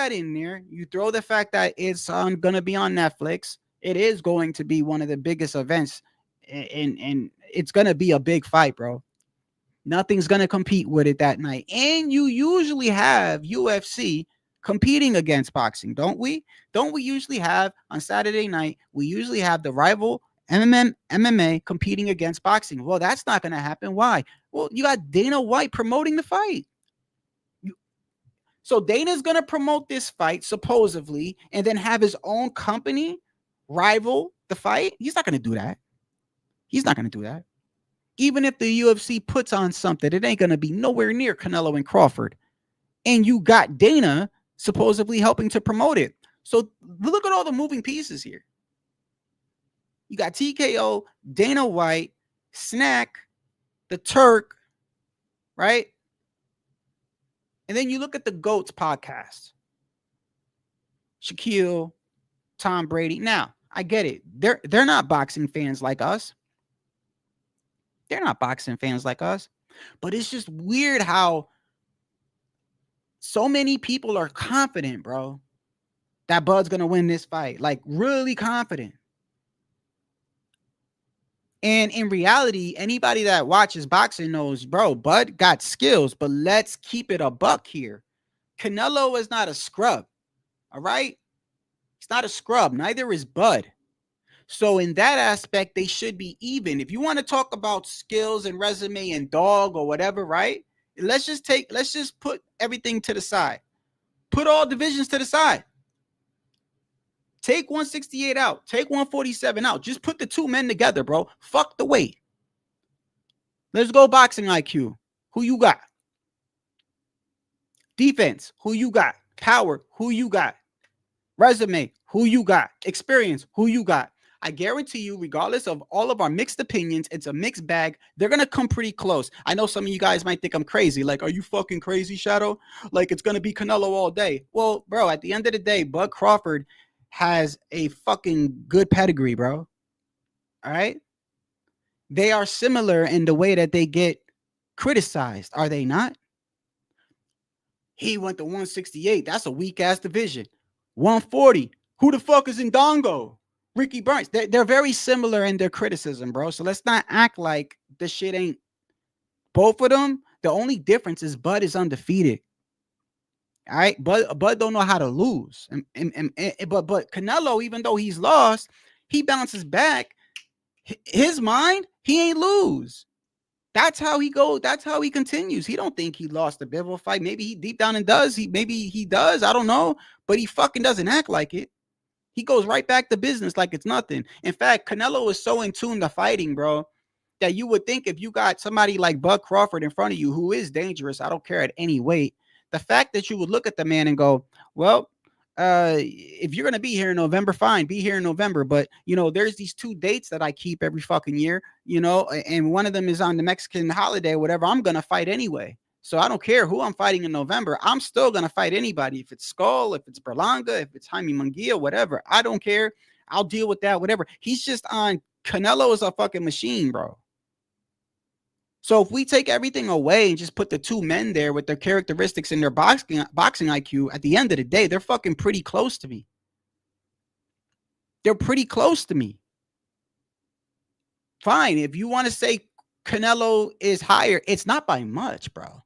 the fact that it's going to be on Netflix. It is going to be one of the biggest events, and it's going to be a big fight, bro. Nothing's going to compete with it that night. And you usually have UFC competing against boxing, don't we? Don't we usually have on Saturday night, we usually have the rival MMA competing against boxing? Well, that's not going to happen. Why? Well, you got Dana White promoting the fight. So Dana's going to promote this fight, supposedly, and then have his own company rival the fight. He's not going to do that. He's not going to do that. Even if the UFC puts on something, it ain't going to be nowhere near Canelo and Crawford. And you got Dana supposedly helping to promote it. So look at all the moving pieces here. You got TKO, Dana White, Snack, the Turk, right? And then you look at the GOATS podcast. Shaquille, Tom Brady. Now, I get it. They're not boxing fans like us. They're not boxing fans like us. But it's just weird how so many people are confident, bro, that Bud's going to win this fight. Like, really confident. And in reality, anybody that watches boxing knows, bro, Bud got skills, but let's keep it a buck here. Canelo is not a scrub, all right? He's not a scrub. Neither is Bud. So in that aspect, they should be even. If you want to talk about skills and resume and dog or whatever, right? Let's just put everything to the side. Put all divisions to the side. Take 168 out. Take 147 out. Just put the two men together, bro. Fuck the weight. Let's go boxing IQ. Who you got? Defense. Who you got? Power. Who you got? Resume. Who you got? Experience. Who you got? I guarantee you, regardless of all of our mixed opinions, it's a mixed bag. They're going to come pretty close. I know some of you guys might think I'm crazy. Like, are you fucking crazy, Shadow? Like, it's going to be Canelo all day. Well, bro, at the end of the day, Bud Crawford has a fucking good pedigree, bro. All right? They are similar in the way that they get criticized, are they not? He went to 168. That's a weak-ass division. 140. Who the fuck is in Dongo? Ricky Burns. They're very similar in their criticism, bro. So let's not act like this shit ain't. Both of them, the only difference is Bud is undefeated. All right, Bud don't know how to lose, but Canelo, even though he's lost, he bounces back. His mind, he ain't lose. That's how he goes. That's how he continues. He don't think he lost the Bivol fight. Maybe he deep down and does. Maybe he does. I don't know, but he fucking doesn't act like it. He goes right back to business like it's nothing. In fact, Canelo is so in tune to fighting, bro, that you would think if you got somebody like Bud Crawford in front of you who is dangerous, I don't care at any weight, the fact that you would look at the man and go, well, if you're going to be here in November, fine, be here in November. But, you know, there's these 2 dates that I keep every fucking year, you know, and one of them is on the Mexican holiday or whatever. I'm going to fight anyway. So I don't care who I'm fighting in November. I'm still going to fight anybody. If it's Skull, if it's Berlanga, if it's Jaime Munguia, whatever. I don't care. I'll deal with that, whatever. He's just on. Canelo is a fucking machine, bro. So if we take everything away and just put the 2 men there with their characteristics and their boxing IQ, at the end of the day, they're fucking pretty close to me. They're pretty close to me. Fine. If you want to say Canelo is higher, it's not by much, bro.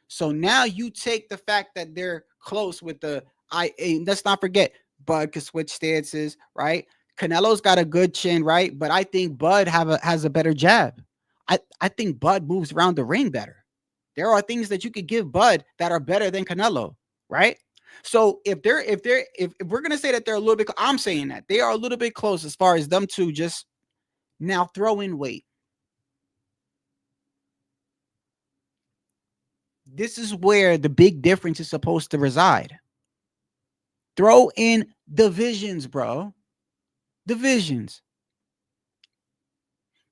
So now you take the fact that they're close with let's not forget, Bud can switch stances, right? Canelo's got a good chin, right? But I think Bud has a better jab. I think Bud moves around the ring better. There are things that you could give Bud that are better than Canelo, right? So if we're gonna say that they're a little bit, I'm saying that they are a little bit close as far as them two. Just now throw in weight. This is where the big difference is supposed to reside. Throw in divisions, bro. Divisions.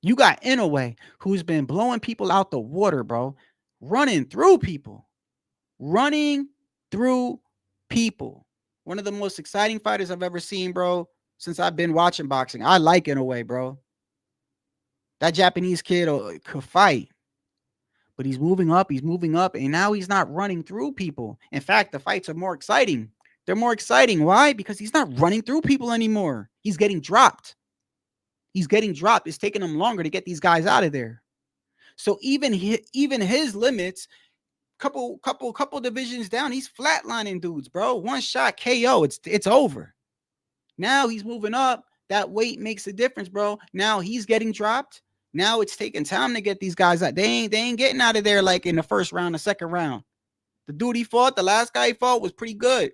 You got Inoue, who's been blowing people out the water, bro. Running through people. Running through people. One of the most exciting fighters I've ever seen, bro, since I've been watching boxing. I like Inoue, bro. That Japanese kid could fight. But he's moving up, and now he's not running through people. In fact, the fights are more exciting. They're more exciting. Why? Because he's not running through people anymore. He's getting dropped. He's getting dropped. It's taking him longer to get these guys out of there. So even his limits, couple divisions down, he's flatlining dudes, bro. One shot KO. It's over. Now he's moving up. That weight makes a difference, bro. Now he's getting dropped. Now it's taking time to get these guys out. They ain't getting out of there like in the first round, the second round. The dude he fought, the last guy he fought was pretty good.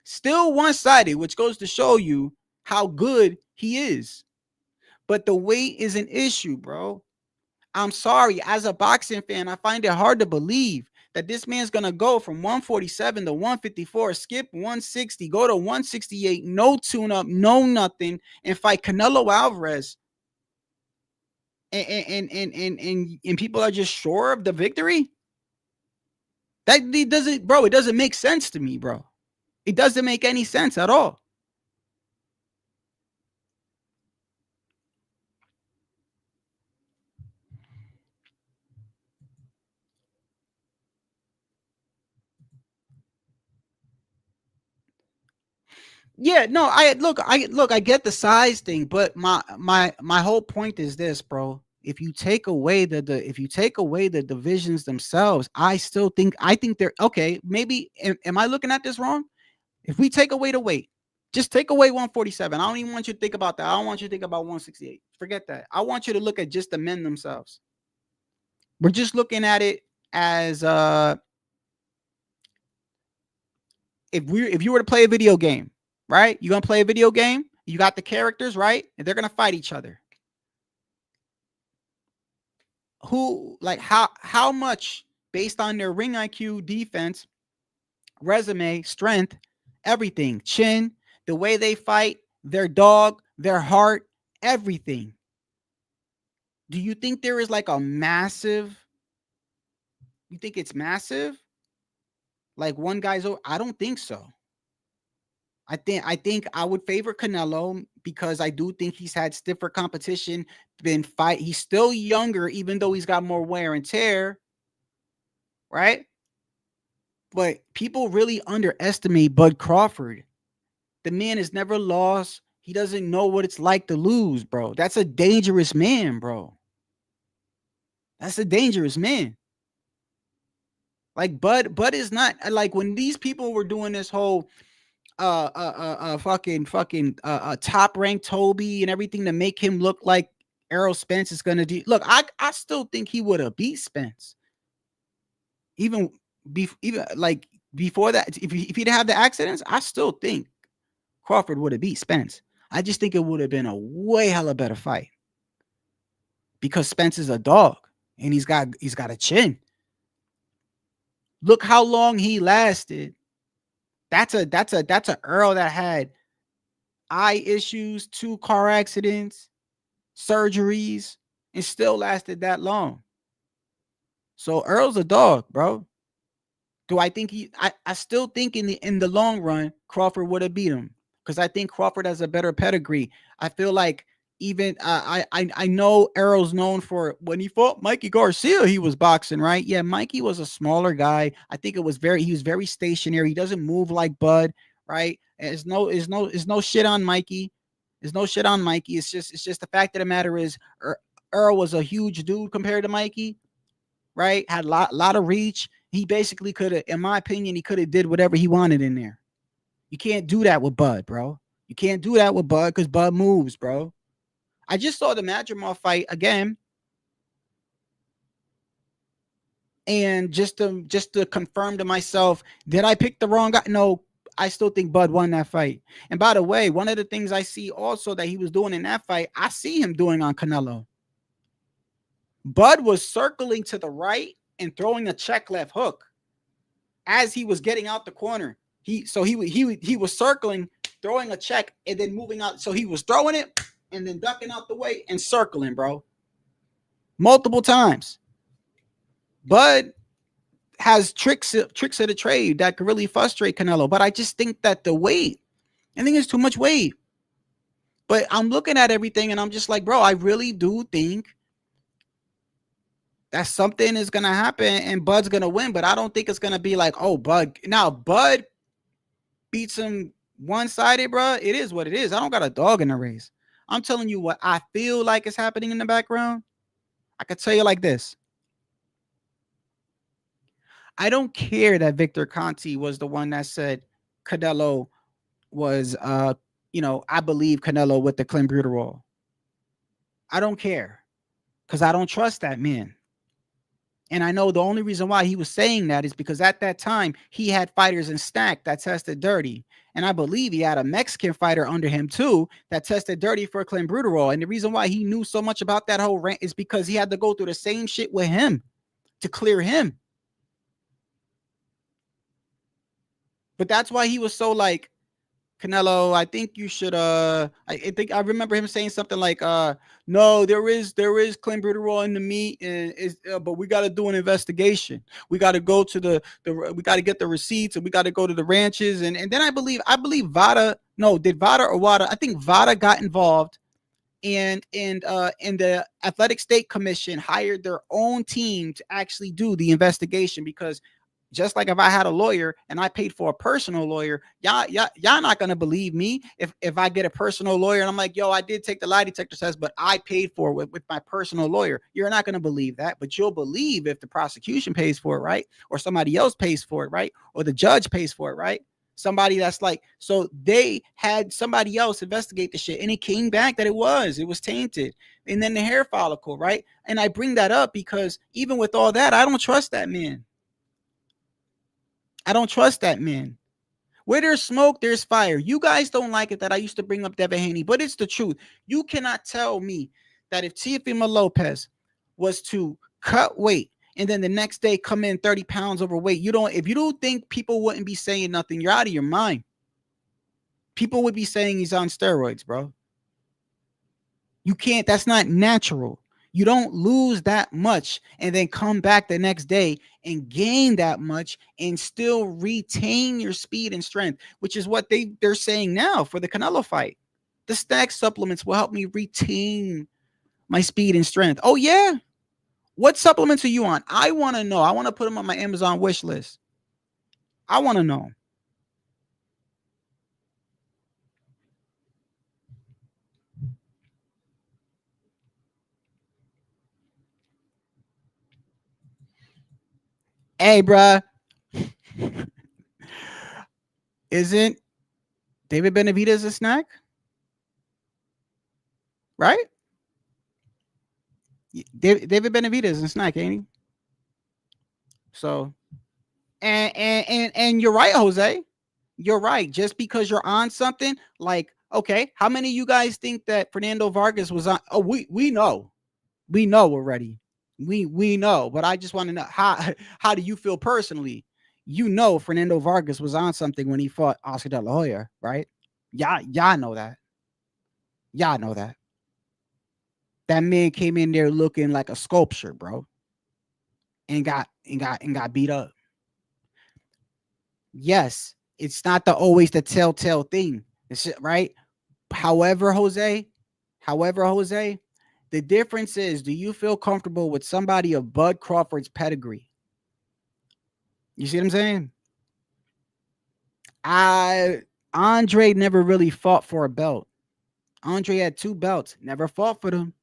Still one-sided, which goes to show you how good he is. but the weight is an issue, bro. I'm sorry. As a boxing fan, I find it hard to believe that this man's going to go from 147 to 154, skip 160, go to 168, no tune-up, no nothing, and fight Canelo Alvarez. And people are just sure of the victory. That doesn't, bro, it doesn't make sense to me, bro. It doesn't make any sense at all. Yeah, no, I get the size thing, but my whole point is this, bro. If you take away if you take away the divisions themselves, I think they're okay. Maybe am I looking at this wrong? If we take away the weight, just take away 147. I don't even want you to think about that. I don't want you to think about 168. Forget that. I want you to look at just the men themselves. We're just looking at it as if you were to play a video game, right? You're gonna play a video game, you got the characters, right? And they're gonna fight each other. Who, like, how much based on their ring IQ, defense, resume, strength, everything, chin, the way they fight, their dog, their heart, everything. Do you think there is like a massive? You think it's massive? Like one guy's over? I don't think so. I think I would favor Canelo because I do think he's had stiffer competition, been fight. He's still younger, even though he's got more wear and tear, right? But people really underestimate Bud Crawford. The man has never lost. He doesn't know what it's like to lose, bro. That's a dangerous man, bro. That's a dangerous man. Like Bud is not like when these people were doing this whole fucking top ranked Toby and everything to make him look like Errol Spence is gonna do. Look, I still think he would have beat Spence. Even like before that, if he didn't have the accidents, I still think Crawford would have beat Spence. I just think it would have been a way hella better fight because Spence is a dog and he's got a chin. Look how long he lasted. That's a Earl that had eye issues, 2 car accidents, surgeries, and still lasted that long. So Earl's a dog, bro. Do I think I still think in the long run, Crawford would have beat him because I think Crawford has a better pedigree. I feel like even I know Errol's known for when he fought Mikey Garcia, he was boxing, right? Yeah, Mikey was a smaller guy. I think he was very stationary. He doesn't move like Bud, right? There's no shit on Mikey. There's no shit on Mikey. It's just the fact of the matter is Earl was a huge dude compared to Mikey, right? Had a lot of reach. He basically could have, in my opinion, he could have did whatever he wanted in there. You can't do that with Bud, bro. You can't do that with Bud because Bud moves, bro. I just saw the Madrimov fight again. And just to confirm to myself, did I pick the wrong guy? No, I still think Bud won that fight. And by the way, one of the things I see also that he was doing in that fight, I see him doing on Canelo. Bud was circling to the right and throwing a check left hook as he was getting out the corner. He was circling, throwing a check, and then moving out. So he was throwing it and then ducking out the way and circling, bro. Multiple times. Bud has tricks of the trade that could really frustrate Canelo. But I just think that the weight, I think it's too much weight. But I'm looking at everything and I'm just like, bro, I really do think that something is going to happen and Bud's going to win. But I don't think it's going to be like, oh, Bud. Now, Bud beats him one-sided, bro. It is what it is. I don't got a dog in the race. I'm telling you what I feel like is happening in the background. I could tell you like this. I don't care that Victor Conti was the one that said Canelo was, I believe Canelo with the clenbuterol. I don't care because I don't trust that man. And I know the only reason why he was saying that is because at that time he had fighters in stack that tested dirty. And I believe he had a Mexican fighter under him too that tested dirty for clenbuterol. And the reason why he knew so much about that whole rant is because he had to go through the same shit with him to clear him. But that's why he was so like, Canelo, I think you should I think I remember him saying something like no, there is clenbuterol in the meat, and is but we got to do an investigation. We got to go to the we got to get the receipts, and we got to go to the ranches, and then I believe Vada, no, did Vada or Wada, I think Vada got involved, and the Athletic State Commission hired their own team to actually do the investigation, because just like if I had a lawyer and I paid for a personal lawyer, y'all not gonna believe me if I get a personal lawyer and I'm like, yo, I did take the lie detector test, but I paid for it with my personal lawyer. You're not gonna believe that, but you'll believe if the prosecution pays for it, right? Or somebody else pays for it, right? Or the judge pays for it, right? Somebody that's like, so they had somebody else investigate the shit, and it came back that it was tainted. And then the hair follicle, right? And I bring that up because even with all that, I don't trust that man. I don't trust that man. Where there's smoke, there's fire. You guys don't like it that I used to bring up Devin Haney, but it's the truth. You cannot tell me that if Teofimo Lopez was to cut weight and then the next day come in 30 pounds overweight, if you don't think people wouldn't be saying nothing, you're out of your mind. People would be saying he's on steroids, bro. You can't, that's not natural. You don't lose that much and then come back the next day and gain that much and still retain your speed and strength, which is what they're saying now for the Canelo fight. The stack supplements will help me retain my speed and strength. Oh, yeah? What supplements are you on? I want to know. I want to put them on my Amazon wish list. I want to know. Hey, bruh. Isn't David Benavidez a snack? Right? David Benavidez is a snack, ain't he? So, and you're right, Jose. You're right. Just because you're on something, like, okay, how many of you guys think that Fernando Vargas was on? Oh, we know. We know already. We know, but I just want to know how do you feel personally? You know Fernando Vargas was on something when he fought Oscar De La Hoya, right? Y'all know that. Y'all know that. That man came in there looking like a sculpture, bro, and got beat up. Yes, it's not always the telltale thing, right? However, Jose, the difference is, do you feel comfortable with somebody of Bud Crawford's pedigree? You see what I'm saying? Andre never really fought for a belt. Andre had 2 belts, never fought for them.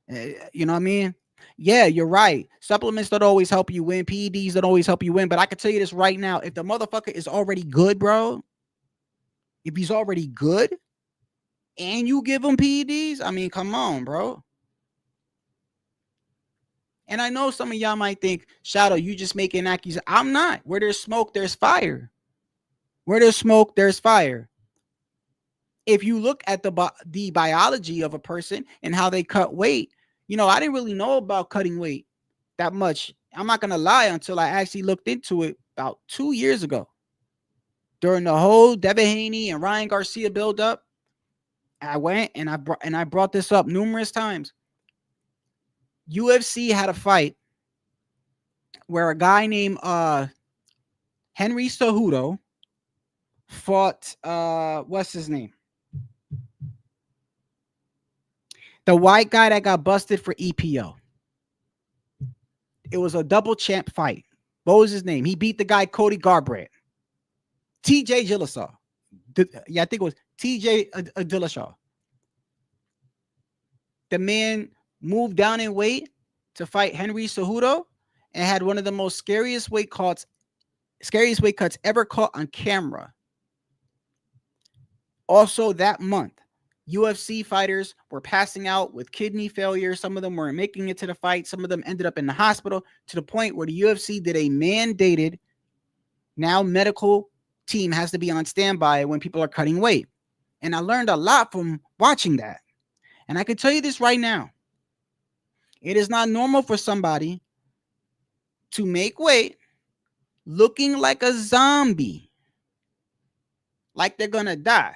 You know what I mean? Yeah, you're right. Supplements don't always help you win. PEDs don't always help you win. But I can tell you this right now. If the motherfucker is already good, bro, if he's already good and you give him PEDs, I mean, come on, bro. And I know some of y'all might think, Shadow, you just making accusations. I'm not. Where there's smoke, there's fire. Where there's smoke, there's fire. If you look at the biology of a person and how they cut weight, you know, I didn't really know about cutting weight that much. I'm not going to lie, until I actually looked into it about 2 years ago. During the whole Devin Haney and Ryan Garcia buildup, I went and I brought this up numerous times. UFC had a fight where a guy named Henry Cejudo fought what's his name? The white guy that got busted for EPO. It was a double champ fight. What was his name? He beat the guy Cody Garbrandt. TJ Dillashaw. Yeah, I think it was TJ Dillashaw. The man moved down in weight to fight Henry Cejudo and had one of the most scariest weight cuts ever caught on camera. Also that month, UFC fighters were passing out with kidney failure. Some of them weren't making it to the fight. Some of them ended up in the hospital, to the point where the UFC did a mandated, now medical team has to be on standby when people are cutting weight. And I learned a lot from watching that. And I can tell you this right now. It is not normal for somebody to make weight looking like a zombie, like they're going to die,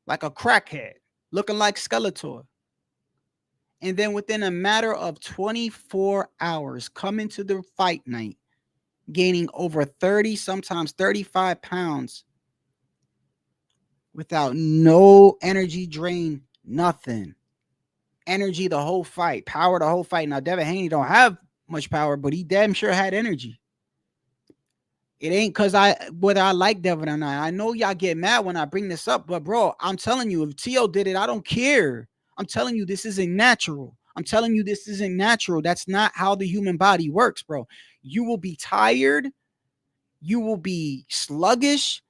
like a crackhead, looking like Skeletor. And then within a matter of 24 hours, come into the fight night, gaining over 30, sometimes 35 pounds without no energy drain, nothing. Energy the whole fight, power the whole fight. Now, Devin Haney don't have much power, but he damn sure had energy. It ain't because whether I like Devin or not. I know y'all get mad when I bring this up, but bro, I'm telling you, if T.O. did it, I don't care. I'm telling you, this isn't natural. I'm telling you, this isn't natural. That's not how the human body works, bro. You will be tired. You will be sluggish.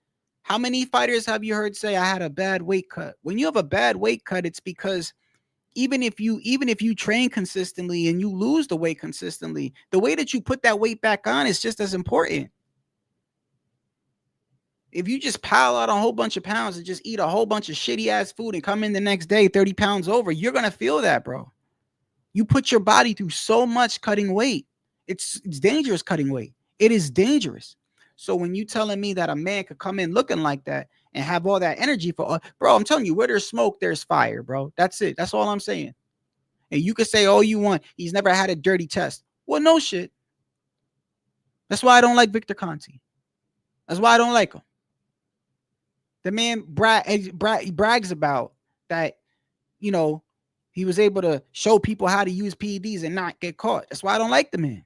How many fighters have you heard say, I had a bad weight cut? When you have a bad weight cut, it's because even if you train consistently and you lose the weight consistently, the way that you put that weight back on is just as important. If you just pile out a whole bunch of pounds and just eat a whole bunch of shitty ass food and come in the next day 30 pounds over, you're going to feel that, bro. You put your body through so much cutting weight. It's dangerous cutting weight. It is dangerous. So when you telling me that a man could come in looking like that and have all that energy for, bro, I'm telling you, where there's smoke, there's fire, bro. That's it. That's all I'm saying. And you could say all you want. He's never had a dirty test. Well, no shit. That's why I don't like Victor Conti. That's why I don't like him. The man brags about that, you know, he was able to show people how to use PEDs and not get caught. That's why I don't like the man.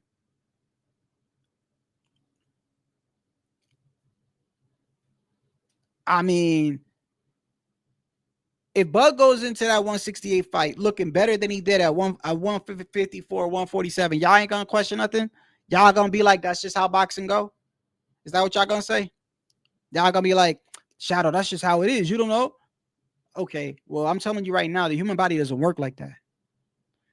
I mean, if Bud goes into that 168 fight looking better than he did at 154, 147, y'all ain't gonna question nothing. Y'all gonna be like, that's just how boxing go. Is that what y'all gonna say? Y'all gonna be like, Shadow, that's just how it is. You don't know? Okay, well, I'm telling you right now, the human body doesn't work like that.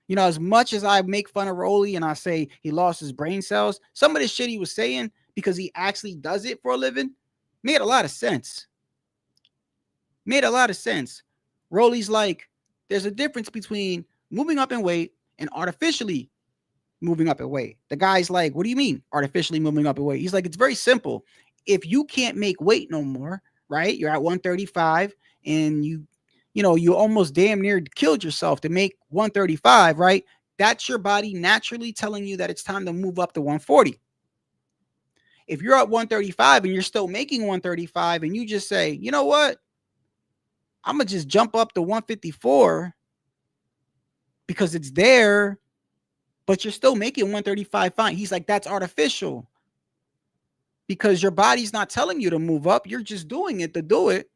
You know, as much as I make fun of Rolly and I say he lost his brain cells, some of the shit he was saying, because he actually does it for a living, made a lot of sense. Made a lot of sense. Rolly's like, there's a difference between moving up in weight and artificially moving up in weight. The guy's like, what do you mean artificially moving up in weight? He's like, it's very simple. If you can't make weight no more, right? You're at 135 and you almost damn near killed yourself to make 135, right? That's your body naturally telling you that it's time to move up to 140. If you're at 135 and you're still making 135 and you just say, you know what? I'm going to just jump up to 154 because it's there, but you're still making 135 fine. He's like, that's artificial because your body's not telling you to move up. You're just doing it to do it.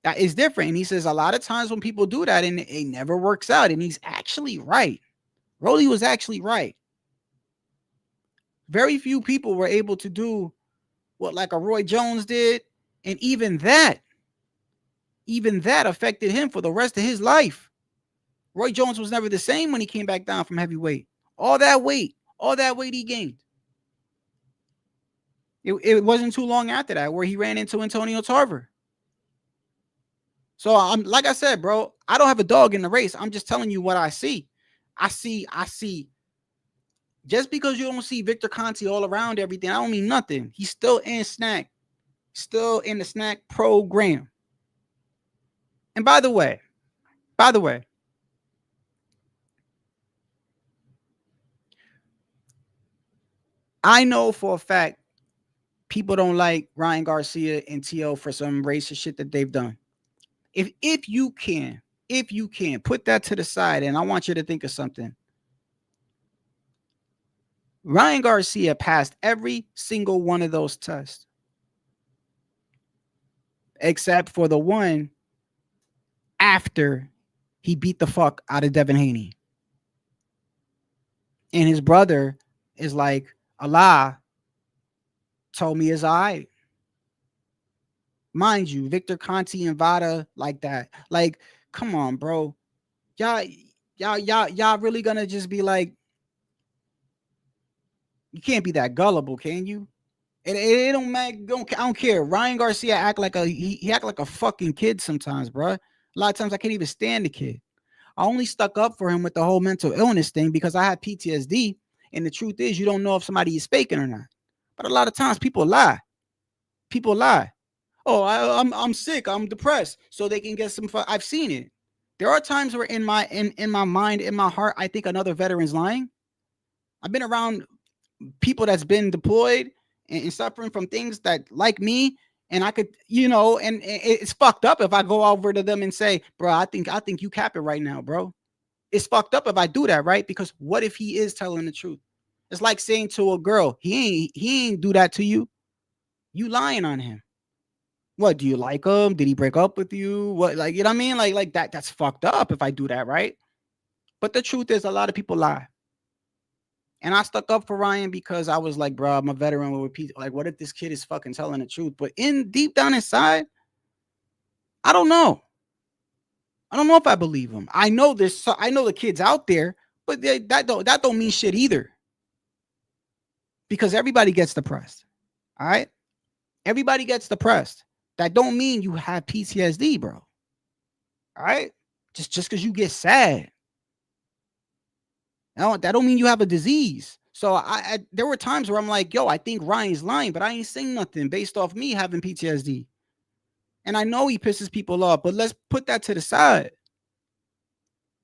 That is different. And he says a lot of times when people do that and it never works out, and he's actually right. Rolly was actually right. Very few people were able to do what like a Roy Jones did. And even that affected him for the rest of his life. Roy Jones was never the same when he came back down from heavyweight. All that weight he gained. It wasn't too long after that where he ran into Antonio Tarver. So I'm like I said, bro, I don't have a dog in the race. I'm just telling you what I see. I see. Just because you don't see Victor Conti all around everything, I don't mean nothing. He's still in the snack program. And by the way, I know for a fact people don't like Ryan Garcia and T.O. for some racist shit that they've done. If you can put that to the side, and I want you to think of something. Ryan Garcia passed every single one of those tests, except for the one after he beat the fuck out of Devin Haney. And his brother is like, Allah told me it's all right. Mind you, Victor Conti and Vada like that. Like, come on, bro. Y'all, y'all really gonna just be like, you can't be that gullible, can you? It don't matter. I don't care. Ryan Garcia act like he act like a fucking kid sometimes, bro. A lot of times I can't even stand the kid. I only stuck up for him with the whole mental illness thing because I had PTSD, and the truth is, you don't know if somebody is faking or not. But a lot of times people lie. People lie. Oh, I'm sick. I'm depressed, so they can get some. I've seen it. There are times where in my mind, in my heart, I think another veteran's lying. I've been around people that's been deployed and suffering from things that like me, and I could, and it's fucked up if I go over to them and say, bro, I think you cap it right now, bro. It's fucked up if I do that, right? Because what if he is telling the truth? It's like saying to a girl, he ain't do that to you. You lying on him. What, do you like him? Did he break up with you? What, like, you know what I mean? Like that's fucked up if I do that, right? But the truth is, a lot of people lie. And I stuck up for Ryan because I was like, bro, I'm a veteran with people. Like, what if this kid is fucking telling the truth? But deep down inside, I don't know. I don't know if I believe him. I know this. I know the kid's out there, but that don't mean shit either. Because everybody gets depressed. All right, everybody gets depressed. That don't mean you have PTSD, bro. All right, just because you get sad. That don't mean you have a disease. So there were times where I'm like, yo, I think Ryan's lying, but I ain't saying nothing based off me having PTSD. And I know he pisses people off, but let's put that to the side.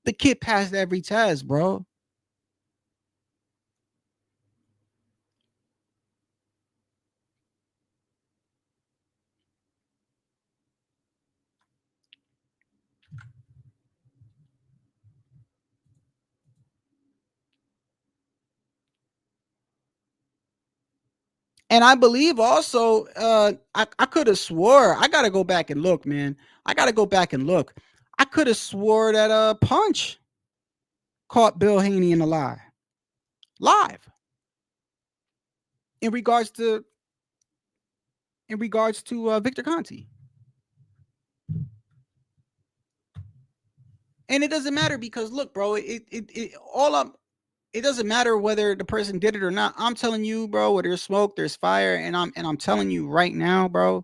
The kid passed every test, bro. And I believe also, I could have swore, I got to go back and look, man. I got to go back and look. I could have swore that Punch caught Bill Haney in a lie. Live. In regards to Victor Conti. And it doesn't matter because look, bro, it doesn't matter whether the person did it or not. I'm telling you, bro, where there's smoke, there's fire, and I'm telling you right now, bro.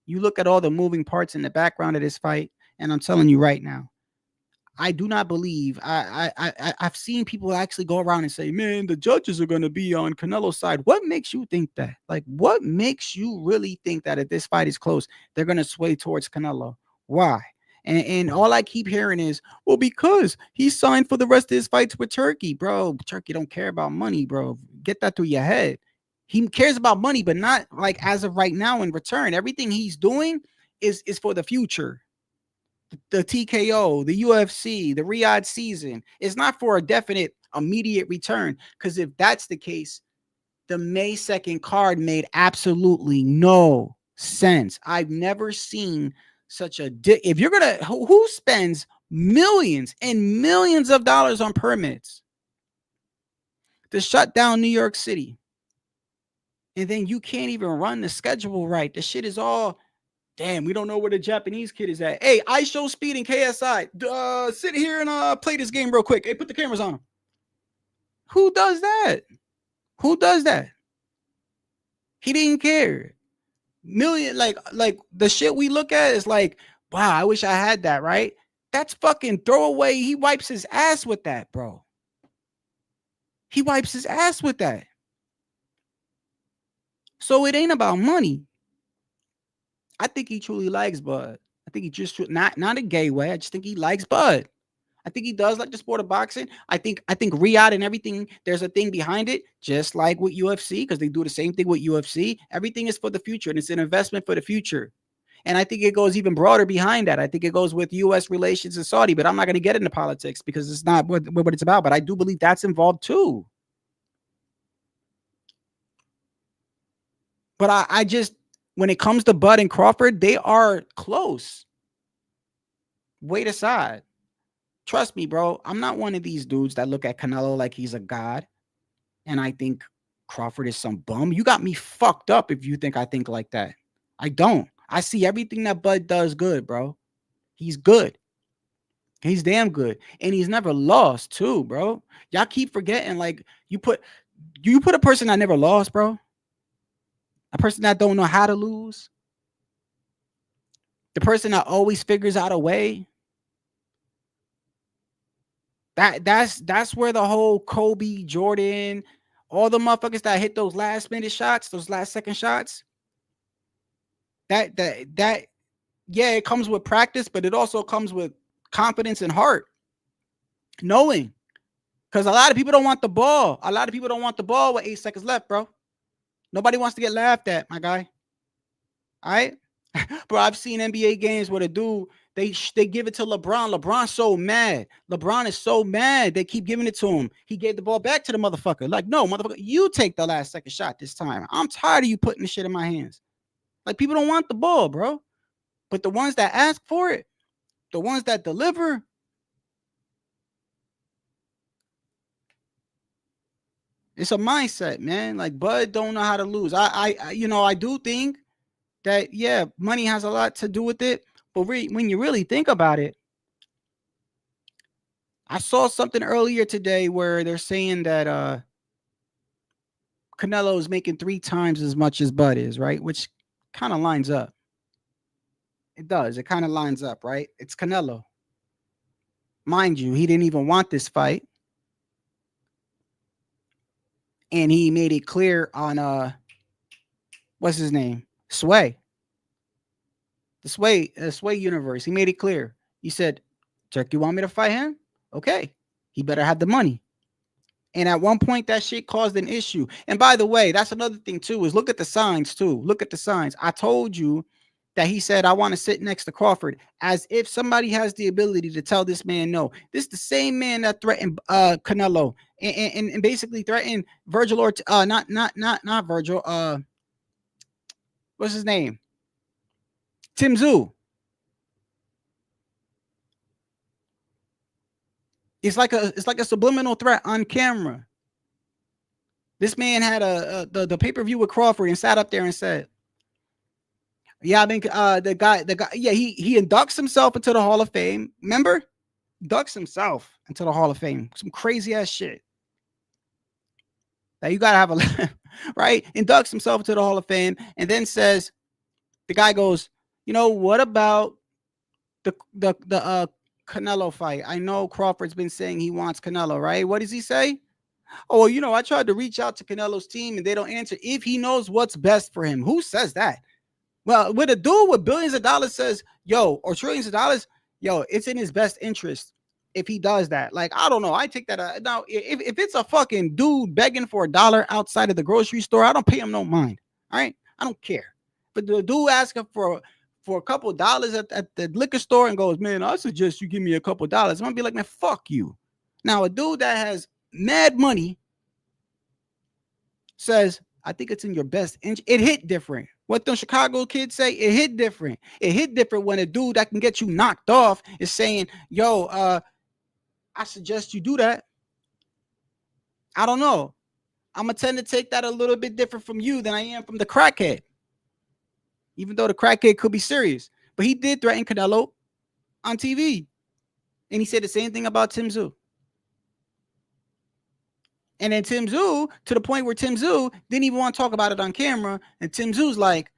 You look at all the moving parts in the background of this fight, and I'm telling you right now, I do not believe. I've seen people actually go around and say, "Man, the judges are going to be on Canelo's side." What makes you think that? Like, what makes you really think that if this fight is close, they're going to sway towards Canelo? Why? And all I keep hearing is, well, because he signed for the rest of his fights with Turkey, bro. Turkey don't care about money, bro. Get that through your head. He cares about money, but not like as of right now in return. Everything he's doing is for the future. The TKO, the UFC, the Riyadh season. It's not for a definite immediate return. Because if that's the case, the May 2nd card made absolutely no sense. I've never seen such a if you're gonna who spends millions and millions of dollars on permits to shut down New York City, and then you can't even run the schedule right. The shit is all, damn, we don't know where the Japanese kid is at. Hey, I show speed in KSI. Sit here and play this game real quick. Hey, put the cameras on him. Who does that? Who does that? He didn't care. Million, like the shit we look at is like, wow, I wish I had that, right? That's fucking throwaway. He wipes his ass with that, bro. He wipes his ass with that. So it ain't about money. I think he truly likes Bud. I think he just not a gay way. I just think he likes Bud. I think he does like the sport of boxing. I think Riyadh and everything, there's a thing behind it, just like with UFC, because they do the same thing with UFC. Everything is for the future, and it's an investment for the future. And I think it goes even broader behind that. I think it goes with U.S. relations and Saudi, but I'm not going to get into politics because it's not what it's about. But I do believe that's involved too. But I just, when it comes to Bud and Crawford, they are close. Wait aside. Trust me, bro. I'm not one of these dudes that look at Canelo like he's a god. And I think Crawford is some bum. You got me fucked up if you think I think like that. I don't. I see everything that Bud does good, bro. He's good. He's damn good. And he's never lost too, bro. Y'all keep forgetting, like, you put a person that never lost, bro. A person that don't know how to lose. The person that always figures out a way. That's where the whole Kobe, Jordan, all the motherfuckers that hit those last minute shots, those last second shots. That yeah, it comes with practice, but it also comes with confidence and heart. Knowing. Because a lot of people don't want the ball. A lot of people don't want the ball with 8 seconds left, bro. Nobody wants to get laughed at, my guy. All right? Bro, I've seen NBA games where the dude, they give it to LeBron. LeBron's so mad. LeBron is so mad. They keep giving it to him. He gave the ball back to the motherfucker. Like, no, motherfucker, you take the last second shot this time. I'm tired of you putting the shit in my hands. Like, people don't want the ball, bro. But the ones that ask for it, the ones that deliver, it's a mindset, man. Like, Bud don't know how to lose. I do think that, yeah, money has a lot to do with it. But when you really think about it, I saw something earlier today where they're saying that Canelo is making 3 times as much as Bud is, right? Which kind of lines up. It does. It kind of lines up, right? It's Canelo. Mind you, he didn't even want this fight. And he made it clear on what's his name? Sway. The Sway universe. He made it clear. He said, Turk, you want me to fight him? Okay. He better have the money. And at one point, that shit caused an issue. And by the way, that's another thing too, is look at the signs too. Look at the signs. I told you that he said, I want to sit next to Crawford, as if somebody has the ability to tell this man no. This is the same man that threatened Canelo and basically threatened Virgil, or not Virgil. What's his name? Tim Tszyu. It's like a subliminal threat on camera. This man had the pay-per-view with Crawford and sat up there and said, yeah, I think the guy, yeah, he inducts himself into the Hall of Fame. Remember? Inducts himself into the Hall of Fame. Some crazy ass shit. That you gotta have a right? Inducts himself into the Hall of Fame and then says, the guy goes, you know, what about the Canelo fight? I know Crawford's been saying he wants Canelo, right? What does he say? Oh, well, you know, I tried to reach out to Canelo's team and they don't answer if he knows what's best for him. Who says that? Well, with a dude with billions of dollars says, yo, or trillions of dollars, yo, it's in his best interest if he does that. Like, I don't know. I take that. Now, if it's a fucking dude begging for $1 outside of the grocery store, I don't pay him no mind. All right. I don't care. But the dude asking for a couple of dollars at the liquor store and goes, man, I suggest you give me a couple of dollars. I'm going to be like, man, fuck you. Now, a dude that has mad money says, I think it's in your best interest. It hit different. What the Chicago kids say, it hit different. It hit different when a dude that can get you knocked off is saying, yo, I suggest you do that. I don't know. I'm going to tend to take that a little bit different from you than I am from the crackhead. Even though the crackhead could be serious. But he did threaten Canelo on TV. And he said the same thing about Tim Tszyu. And then Tim Tszyu, to the point where Tim Tszyu didn't even want to talk about it on camera. And Tim Tszyu's like,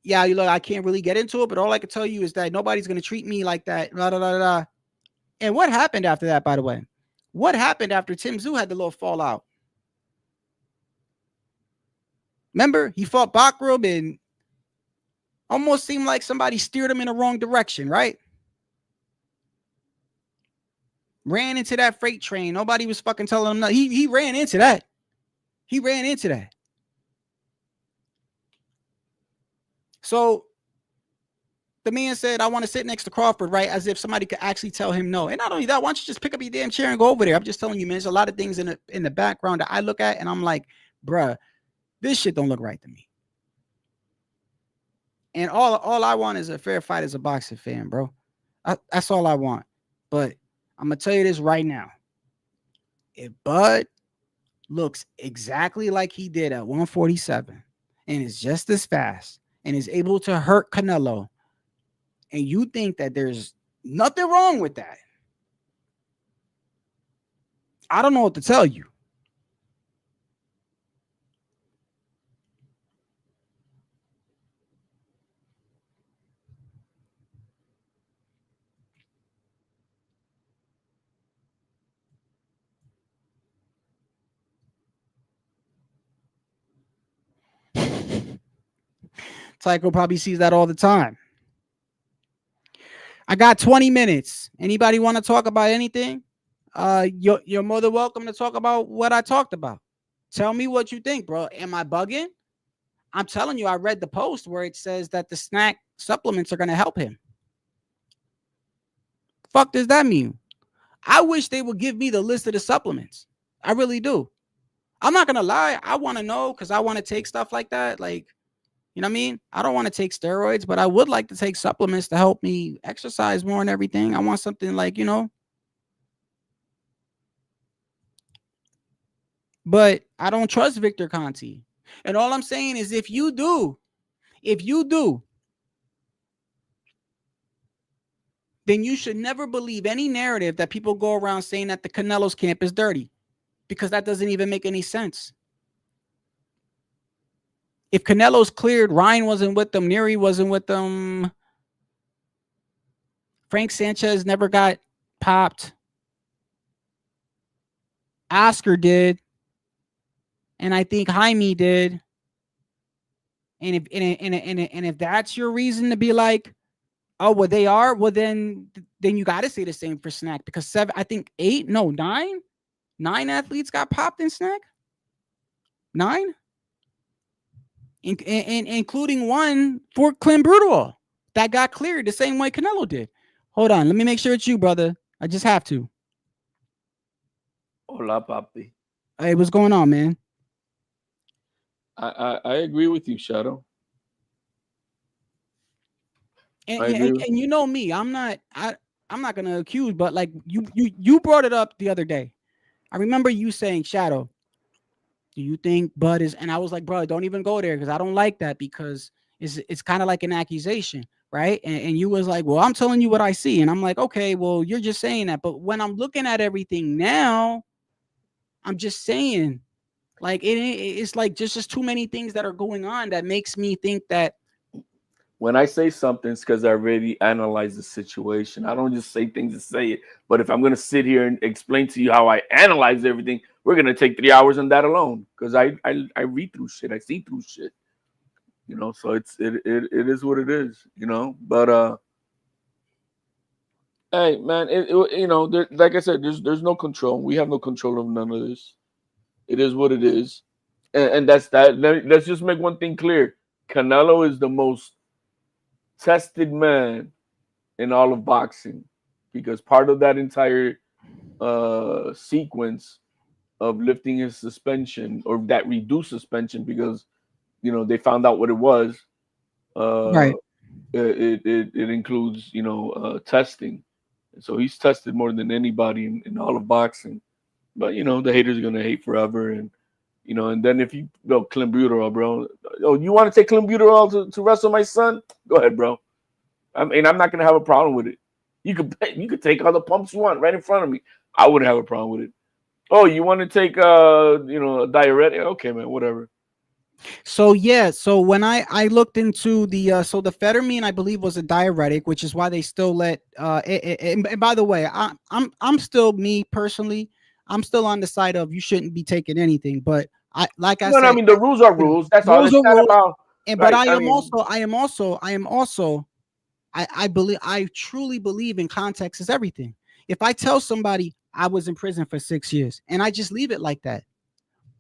yeah, you look, I can't really get into it, but all I can tell you is that nobody's going to treat me like that. Blah, blah, blah, blah. And what happened after that, by the way? What happened after Tim Tszyu had the little fallout? Remember, he fought Bakrum and almost seemed like somebody steered him in the wrong direction, right? Ran into that freight train. Nobody was fucking telling him nothing. He ran into that. He ran into that. So the man said, I want to sit next to Crawford, right? As if somebody could actually tell him no. And not only that, why don't you just pick up your damn chair and go over there? I'm just telling you, man, there's a lot of things in the background that I look at and I'm like, bruh, this shit don't look right to me. And all I want is a fair fight as a boxing fan, bro. That's all I want. But I'm going to tell you this right now. If Bud looks exactly like he did at 147 and is just as fast and is able to hurt Canelo, and you think that there's nothing wrong with that, I don't know what to tell you. Tycho probably sees that all the time. I got 20 minutes. Anybody want to talk about anything? You're more than welcome to talk about what I talked about. Tell me what you think, bro. Am I bugging? I'm telling you, I read the post where it says that the snack supplements are going to help him. Fuck does that mean? I wish they would give me the list of the supplements. I really do. I'm not going to lie. I want to know because I want to take stuff like that. Like, you know what I mean? I don't want to take steroids, but I would like to take supplements to help me exercise more and everything. I want something like, you know. But I don't trust Victor Conti. And all I'm saying is if you do, then you should never believe any narrative that people go around saying that the Canelo's camp is dirty, because that doesn't even make any sense. If Canelo's cleared, Ryan wasn't with them, Neary wasn't with them, Frank Sanchez never got popped, Oscar did, and I think Jaime did. And if that's your reason to be like, oh, well, they are, well, then you got to say the same for Snack, because nine athletes got popped in Snack. 9, including one for clenbuterol that got cleared the same way Canelo did. Hold on, let me make sure it's you, brother. I just have to. Hola, papi. Hey, what's going on, man? I agree with you, Shadow. And you know me, I'm not gonna accuse, but like you brought it up the other day. I remember you saying, Shadow, do you think Bud is? And I was like, bro, don't even go there because I don't like that, because it's kind of like an accusation, right? And you was like, well, I'm telling you what I see, and I'm like, okay, well, you're just saying that, but when I'm looking at everything now, I'm just saying, like it's like just too many things that are going on that makes me think that. When I say something, it's because I really analyze the situation. I don't just say things to say it. But if I'm going to sit here and explain to you how I analyze everything, we're going to take 3 hours on that alone. Because I read through shit. I see through shit. You know, so it is what it is, you know. But, hey, man, you know, like I said, there's no control. We have no control of none of this. It is what it is. And that's that. Let's just make one thing clear. Canelo is the most tested man in all of boxing, because part of that entire sequence of lifting his suspension, or that reduced suspension, because you know they found out what it was, Right. It includes, you know, testing. So he's tested more than anybody in all of boxing. But you know the haters are gonna hate forever, and you know, and then if you go clenbuterol, bro, oh, you want to take clenbuterol to wrestle my son? Go ahead, bro. I mean, I'm not gonna have a problem with it. You could take all the pumps you want right in front of me. I wouldn't have a problem with it. Oh, you want to take you know, a diuretic? Okay, man, whatever. So yeah, so when I looked into the so the phetamine, I believe, was a diuretic, which is why they still let and by the way, I'm still, me personally, I'm still on the side of you shouldn't be taking anything, but I No, I said, mean the rules are rules. That's all. rules It's are not rules. about. And Right, but I mean, I am also I believe, I truly believe in context is everything. If I tell somebody I was in prison for 6 years and I just leave it like that,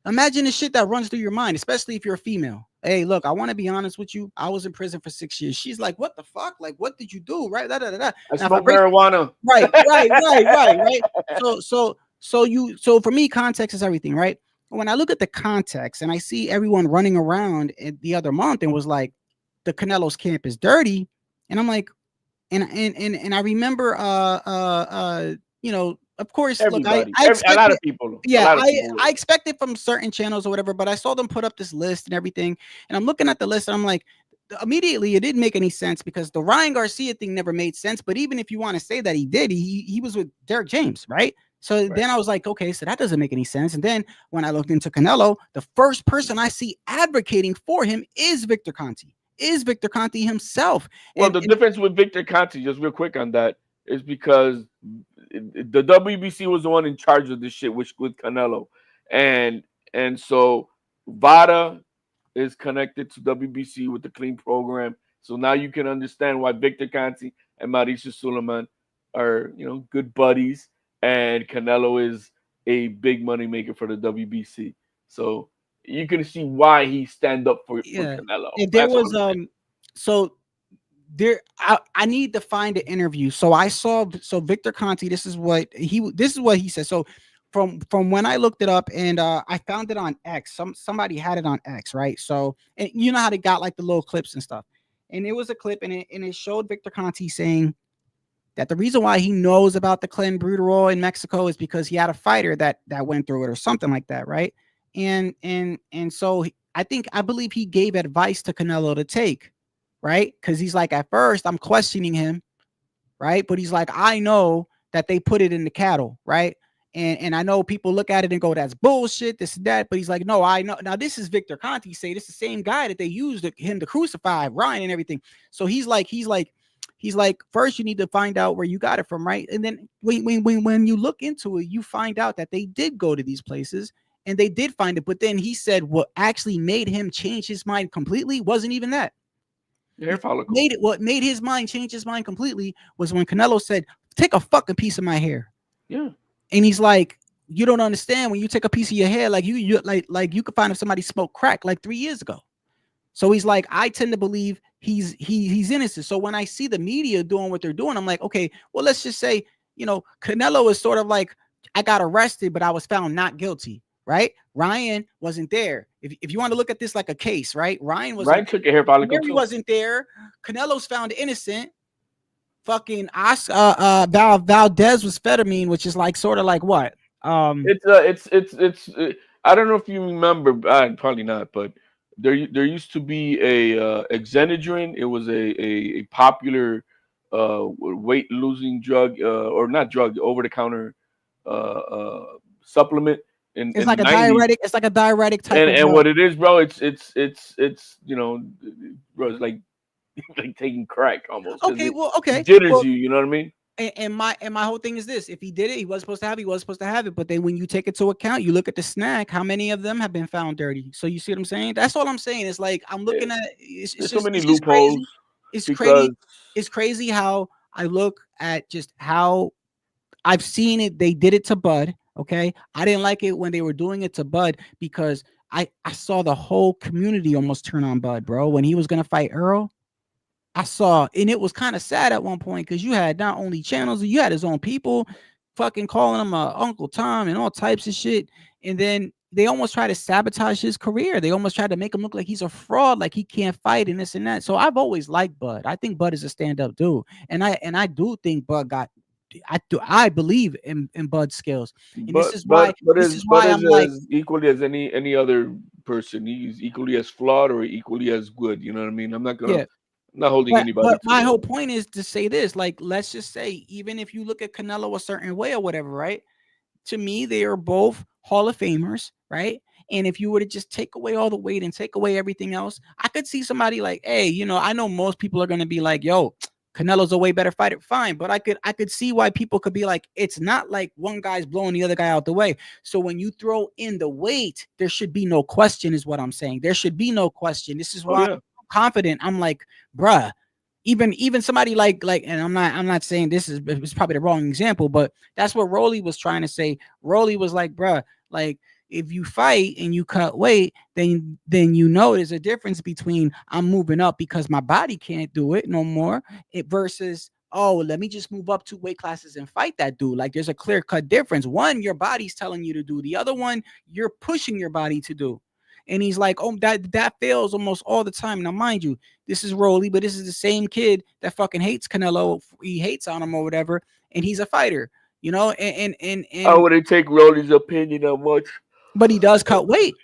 imagine the shit that runs through your mind, especially if you're a female. Hey, look, I want to be honest with you. I was in prison for 6 years. She's like, what the fuck? Like, what did you do? Right? Da, da, da, da. I Now, if I smoke break, marijuana. right. So for me, context is everything, right? When I look at the context and I see everyone running around the other month and was like, the Canelo's camp is dirty, and I'm like, and I remember, you know, of course, look, I Everybody, a lot expected, of people, a yeah, lot of people. I expected from certain channels or whatever, but I saw them put up this list and everything, and I'm looking at the list and I'm like, immediately it didn't make any sense because the Ryan Garcia thing never made sense. But even if you want to say that he did, he was with Derek James, right? So then I was like, okay, so that doesn't make any sense. And then when I looked into Canelo, the first person I see advocating for him is Victor Conti. Is Victor Conti himself. Well, the difference with Victor Conti, just real quick on that, is because the WBC was the one in charge of this shit, which with Canelo, and so Vada is connected to WBC with the clean program. So now you can understand why Victor Conti and Mauricio Suleiman are, good buddies, and Canelo is a big money maker for the WBC. So you can see why he stand up for Canelo. If there was so there I need to find an interview. So I saw Victor Conti, this is what he said. So from when I looked it up, and I found it on X. Somebody had it on X, right? So, and you know how they got like the little clips and stuff. And it was a clip, and it showed Victor Conti saying that the reason why he knows about the clenbuterol in Mexico is because he had a fighter that went through it or something like that, right? And so I believe he gave advice to Canelo to take, right? Because he's like, at first I'm questioning him, right? But he's like, I know that they put it in the cattle, right? And I know people look at it and go, that's bullshit, this and that. But he's like, no, I know. Now, this is Victor Conti say this is the same guy that they used him to crucify Ryan and everything. So he's like, first you need to find out where you got it from, right? And then when you look into it, you find out that they did go to these places and they did find it. But then he said what actually made him change his mind completely wasn't even that. Hair follicle. What made his mind change his mind completely was when Canelo said, take a fucking piece of my hair. Yeah. And he's like, you don't understand, when you take a piece of your hair, like you could find if somebody smoked crack like 3 years ago. So he's like, I tend to believe he's innocent. So when I see the media doing what they're doing, I'm like, okay, well, let's just say, Canelo is sort of like, I got arrested, but I was found not guilty, right? Ryan wasn't there. If you want to look at this like a case, right? Ryan took a hair follicle. He wasn't there. Canelo's found innocent. Fucking Valdez was amphetamine, which is like sort of like what? It's I don't know if you remember, probably not, but there used to be a Xenadrine. It was a popular weight losing drug, or not drug, over the counter supplement. It's like a diuretic. It's like a diuretic type. And what it is, bro, it's bro, it's like taking crack almost. Okay, well, okay. It jitters you know what I mean? And my whole thing is this: if he did it, he was supposed to have it. But then when you take it to account, you look at the snack. How many of them have been found dirty? So you see what I'm saying? That's all I'm saying. It's like I'm looking at it's There's just, so many it's just loopholes. crazy. It's crazy. It's crazy how I look at just how I've seen it. They did it to Bud. Okay, I didn't like it when they were doing it to Bud because I saw the whole community almost turn on Bud, bro, when he was gonna fight Earl. I saw, and it was kind of sad at one point because you had not only channels, you had his own people fucking calling him Uncle Tom and all types of shit. And then they almost tried to sabotage his career. They almost tried to make him look like he's a fraud, like he can't fight and this and that. So I've always liked Bud. I think Bud is a stand-up dude. And I do think Bud got, I believe in Bud's skills. And this is why I'm like, equally as any other person. He's equally as flawed or equally as good. You know what I mean? I'm not gonna. Yeah. Not holding anybody. But my whole point is to say this: like, let's just say, even if you look at Canelo a certain way or whatever, right? To me, they are both Hall of Famers, right? And if you were to just take away all the weight and take away everything else, I could see somebody like, hey, I know most people are gonna be like, yo, Canelo's a way better fighter. Fine, but I could see why people could be like, it's not like one guy's blowing the other guy out the way. So when you throw in the weight, there should be no question, is what I'm saying. There should be no question. This is why I'm confident. I'm like, bruh, even somebody like, and I'm not saying this is, it's probably the wrong example, but that's what Rolly was trying to say. Rolly was like, bruh, like, if you fight and you cut weight, then there's a difference between I'm moving up because my body can't do it no more, versus, oh, let me just move up 2 weight classes and fight that dude. Like, there's a clear-cut difference. One, your body's telling you to do. The other one, you're pushing your body to do. And he's like, oh, that fails almost all the time. Now, mind you, this is Rolly, but this is the same kid that fucking hates Canelo. He hates on him or whatever, and he's a fighter, and I wouldn't take Rolly's opinion on much. But he does cut weight.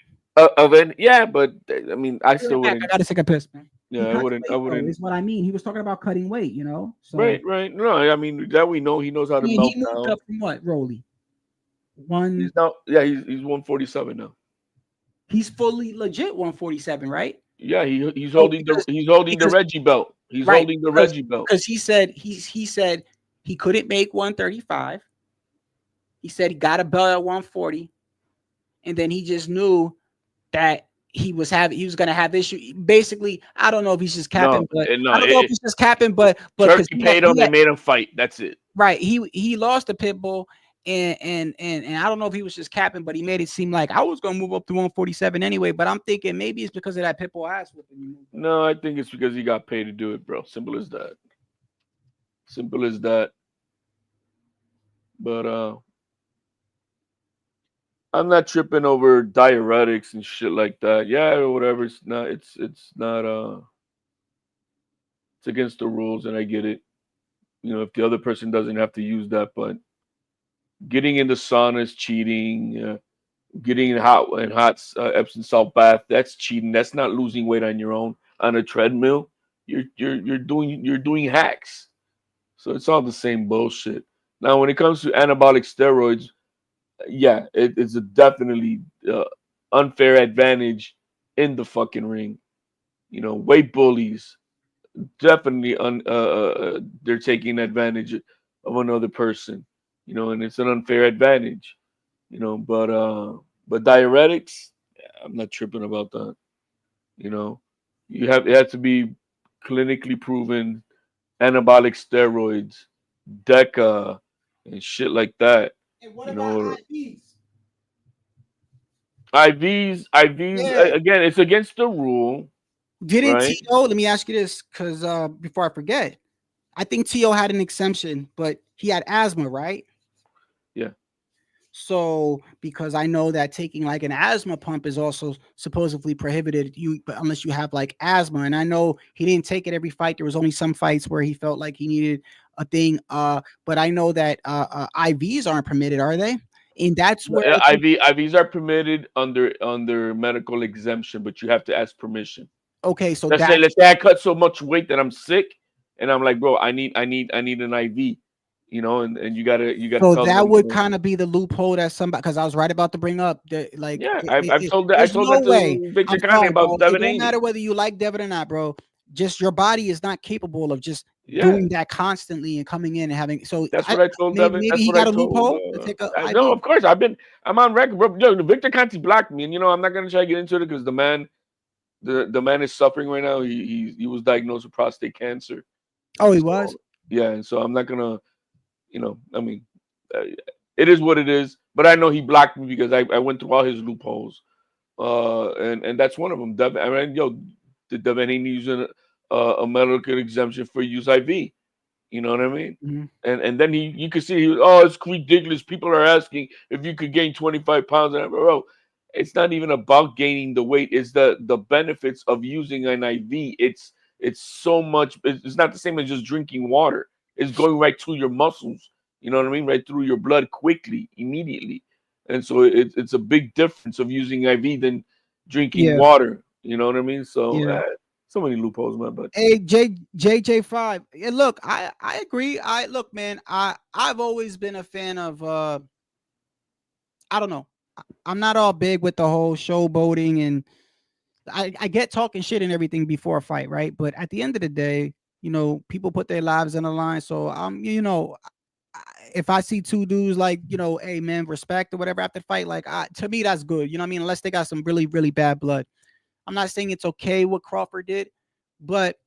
Yeah, but I mean, I still wouldn't. I gotta take a piss, man. Yeah, I cuts wouldn't. I weight though, wouldn't. is what I mean. He was talking about cutting weight, So Right, right. No, I mean that we know he knows how I to mean, he melt moved down. up from what, Rolly? He's One. now, yeah, he's 147 now. He's fully legit 147, right? Yeah, he's Oh, holding the because Reggie belt. He's right, holding the Reggie belt. because he said he couldn't make 135. He said he got a belt at 140, and then he just knew that he was gonna have issue. Basically, I don't know if he's just No, capping, but no. I don't know if he's just capping, but because Turkey paid him and made him fight. That's it. right, he lost the pit bull, and I don't know if he was just capping, but he made it seem like I was gonna move up to 147 anyway. But I'm thinking maybe it's because of that pit bull ass whooping. No, I think it's because he got paid to do it, bro. Simple as that. Simple as that. But I'm not tripping over diuretics and shit like that. Yeah, or whatever. It's not it's against the rules, and I get it. If the other person doesn't have to use that, but getting in the sauna is cheating. Getting in hot Epsom salt bath, that's cheating. That's not losing weight on your own on a treadmill. You're doing hacks. So it's all the same bullshit. Now, when it comes to anabolic steroids, yeah, it's a definitely unfair advantage in the fucking ring. Weight bullies definitely they're taking advantage of another person. And it's an unfair advantage. But diuretics, yeah, I'm not tripping about that. You know, it has to be clinically proven anabolic steroids, DECA, and shit like that. And what You about know, IVs? IVs Yeah. again, it's against the rule, Didn't right? T.O. Let me ask you this, because before I forget, I think T.O. had an exemption, but he had asthma, right? Yeah. So because I know that taking like an asthma pump is also supposedly prohibited, but unless you have like asthma. And I know he didn't take it every fight. There was only some fights where he felt like he needed a thing. But I know that IVs aren't permitted, are they? And that's where I think, IVs are permitted under medical exemption, but you have to ask permission. okay, so Let's say that's let's say I cut so much weight that I'm sick, and I'm like, bro, I need an IV, and you gotta so tell that them. would kind of be the loophole that somebody, because I was right about to bring up that like Yeah, I've told that I there's told no that way. to Victor I'm Conte sorry, about bro. It Devin don't matter Haney. whether you like Devin or not, bro. Just your body is not capable of just Yeah, doing that constantly and coming in and having. So that's what I told Devin. maybe That's he what I got a told. loophole to take a I know, IV. of course, I'm on record, bro. Yo, Victor Conte blocked me, and I'm not gonna try to get into it because the man is suffering right now. He was diagnosed with prostate cancer, Oh, and he so was. yeah, and so I'm not gonna, I mean, uh, it is what it is. But I know he blocked me because I went through all his loopholes, and that's one of them. Devin, I mean, did Devin Haney use a medical exemption for use IV? You know what I mean? Mhm. And then you could see oh, it's ridiculous. People are asking if you could gain 25 pounds. And bro, it's not even about gaining the weight. It's the benefits of using an IV. It's so much. It's not the same as just drinking water. It's going right to your muscles. You know what I mean? Right through your blood quickly, immediately. And so it's a big difference of using IV than drinking Yeah, water. You know what I mean? So yeah. so many loopholes, man. But Hey, JJ5. Yeah, look, I agree. I look, man. I've always been a fan of. I don't know. I'm not all big with the whole showboating, and I get talking shit and everything before a fight, right? But at the end of the day, people put their lives on the line. So if I see two dudes like, hey man, respect or whatever after the fight, like to me that's good. You know what I mean? Unless they got some really, really bad blood. I'm not saying it's okay what Crawford did, but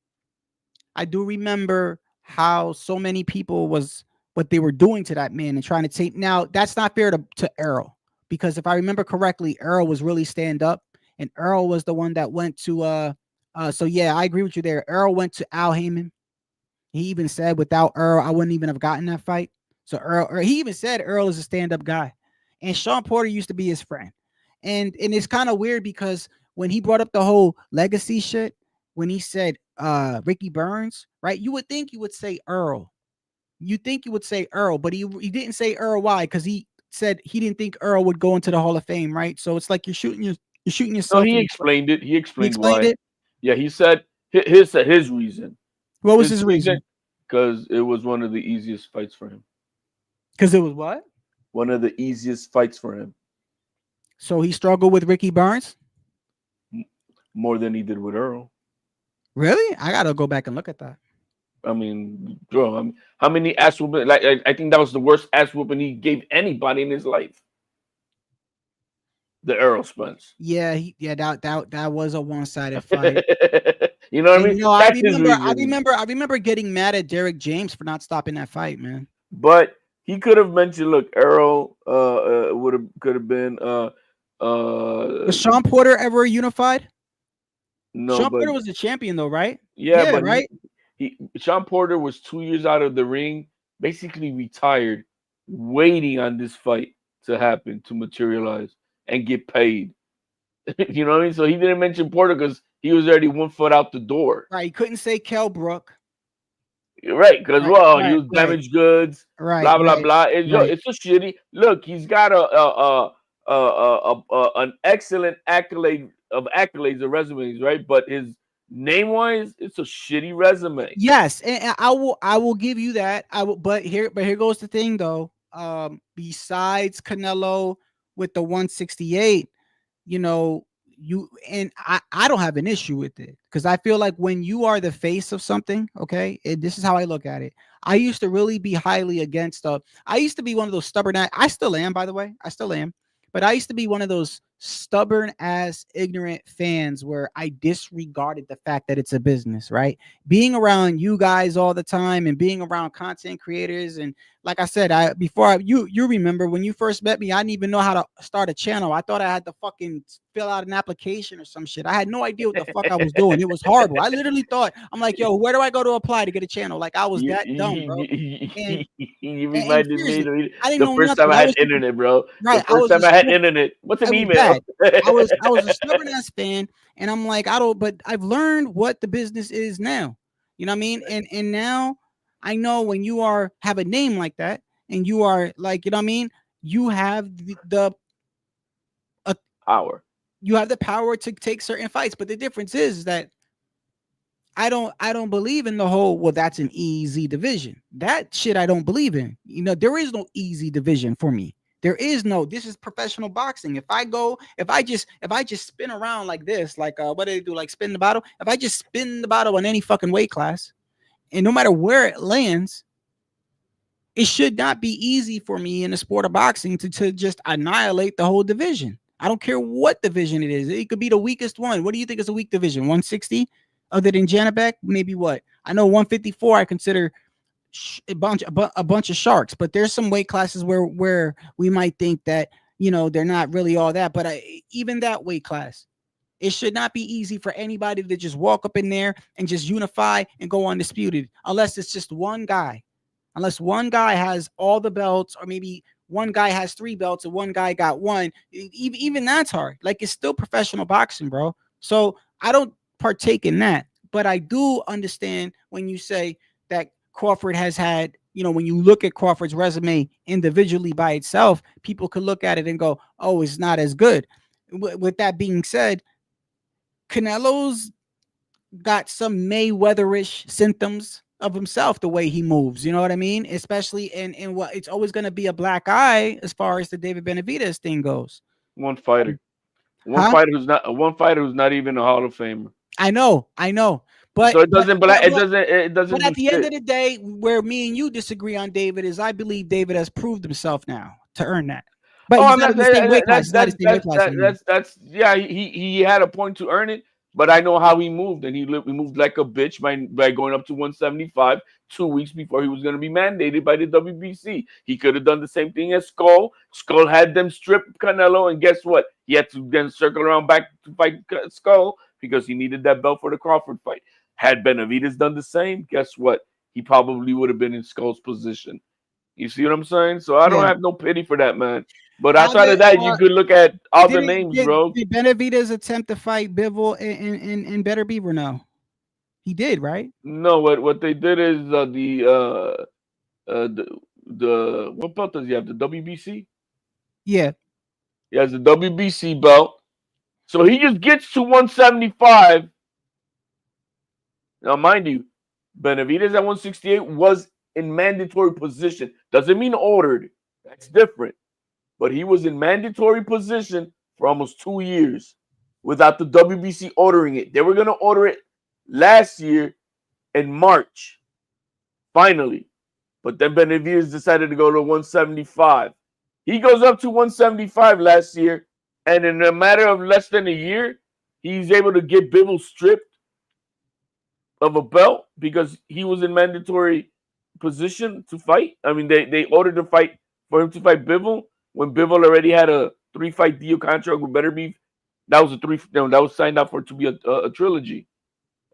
I do remember how so many people was what they were doing to that man and trying to take. Now that's not fair to Errol, because if I remember correctly, Errol was really stand up, and Errol was the one that went to so yeah, I agree with you there. Errol went to Al Heyman. He even said without Earl, I wouldn't even have gotten that fight. So he even said Earl is a stand-up guy, and Sean Porter used to be his friend, and it's kind of weird because when he brought up the whole legacy shit, when he said Ricky Burns, right? You would think you would say Earl. You think you would say Earl, but he didn't say Earl. Why? Because he said he didn't think Earl would go into the Hall of Fame, right? So it's like you're shooting no, yourself he in the foot. explained it. He He explained explained why. it. Yeah, he said His reason. What was his reason? Because it was one of the easiest fights for him. Because it was what? One of the easiest fights for him. So he struggled with Ricky Burns? More than he did with Earl. Really? I gotta go back and look at that. I mean, bro, how many ass whooping? Like, I think that was the worst ass whooping he gave anybody in his life. The Earl Spence. Yeah, that was a one-sided fight. You know what I mean? You know, That's his reason. I remember getting mad at Derek James for not stopping that fight, man. But he could have mentioned, look, Earl could have been Was Sean Porter ever unified? no, Sean but Porter was the champion though, right? yeah, but right. Sean Porter was 2 years out of the ring, basically retired, waiting on this fight to happen, to materialize, and get paid. You know what I mean? So he didn't mention Porter because he was already 1 foot out the door. Right. He couldn't say Kell Brook. Right, because he was damaged goods, Right. blah blah blah. It's a shitty look. He's got an excellent accolades of resumes, right? But his name wise, it's a shitty resume. Yes, and I will give you that. But here goes the thing though. Besides Canelo with the 168, you know, I don't have an issue with it because I feel like when you are the face of something, okay, this is how I look at it. I used to really be highly against I used to be one of those stubborn. I still am, by the way. I still am. But I used to be one of those stubborn ass ignorant fans where I disregarded the fact that it's a business, right? Being around you guys all the time and being around content creators, and like I said, you remember when you first met me, I didn't even know how to start a channel. I thought I had to fucking fill out an application or some shit. I had no idea what the fuck I was doing. It was horrible. I literally thought, I'm like, yo, where do I go to apply to get a channel? Like I was that dumb, bro. You reminded me the first time I had internet, bro. Right. The first time I had internet. What's an email? I was a stubborn ass fan, and I'm like, but I've learned what the business is now. You know what I mean? And now I know when you have a name like that, and you are like, you know what I mean, you have the power. You have the power to take certain fights. But the difference is that I don't believe in the whole, well, that's an easy division. That shit I don't believe in. You know, there is no easy division for me. There is no, this is professional boxing. If I just spin around like this, like what do they do? Like spin the bottle. If I just spin the bottle in any fucking weight class, and no matter where it lands, it should not be easy for me in the sport of boxing to just annihilate the whole division. I don't care what division it is. It could be the weakest one. What do you think is a weak division? 160? Other than Janabek, maybe what? I know 154 I consider a bunch of sharks, but there's some weight classes where we might think that, you know, they're not really all that, but even that weight class, it should not be easy for anybody to just walk up in there and just unify and go undisputed, unless it's just one guy. Unless one guy has all the belts, or maybe one guy has 3 belts and one guy got 1. Even that's hard. Like, it's still professional boxing, bro. So I don't partake in that, but I do understand when you say that Crawford has had, you know, when you look at Crawford's resume individually by itself, people could look at it and go, oh, it's not as good. With that being said, Canelo's got some Mayweather-ish symptoms of himself, the way he moves. You know what I mean? Especially in what it's always going to be a black eye as far as the David Benavidez thing goes. One fighter who's not even a Hall of Famer. I know. But so it doesn't. But at the end of the day, where me and you disagree on David is, I believe David has proved himself now to earn that. But he's not in the same weight class. That's he had a point to earn it. But I know how he moved, and he moved like a bitch by going up to 175 2 weeks before he was going to be mandated by the WBC. He could have done the same thing as Skull. Skull had them strip Canelo, and guess what? He had to then circle around back to fight Skull because he needed that belt for the Crawford fight. Had Benavidez done the same, guess what? He probably would have been in Skull's position. You see what I'm saying? So I don't have no pity for that man. But outside of that, you could look at other names, bro. Did Benavidez attempt to fight Bivol and Better Beaver? No, he did, right? No, what they did is the what belt does he have? The WBC? Yeah, he has the WBC belt. So he just gets to 175, Now, mind you, Benavidez at 168 was in mandatory position. Doesn't mean ordered. That's different. But he was in mandatory position for almost 2 years without the WBC ordering it. They were going to order it last year in March, finally. But then Benavidez decided to go to 175. He goes up to 175 last year, and in a matter of less than a year, he's able to get Bivol stripped of a belt because he was in mandatory position to fight. I mean, they ordered the fight for him to fight Bivol when Bivol already had a 3-fight deal contract with Better Beef. That was that was signed up for it to be a trilogy.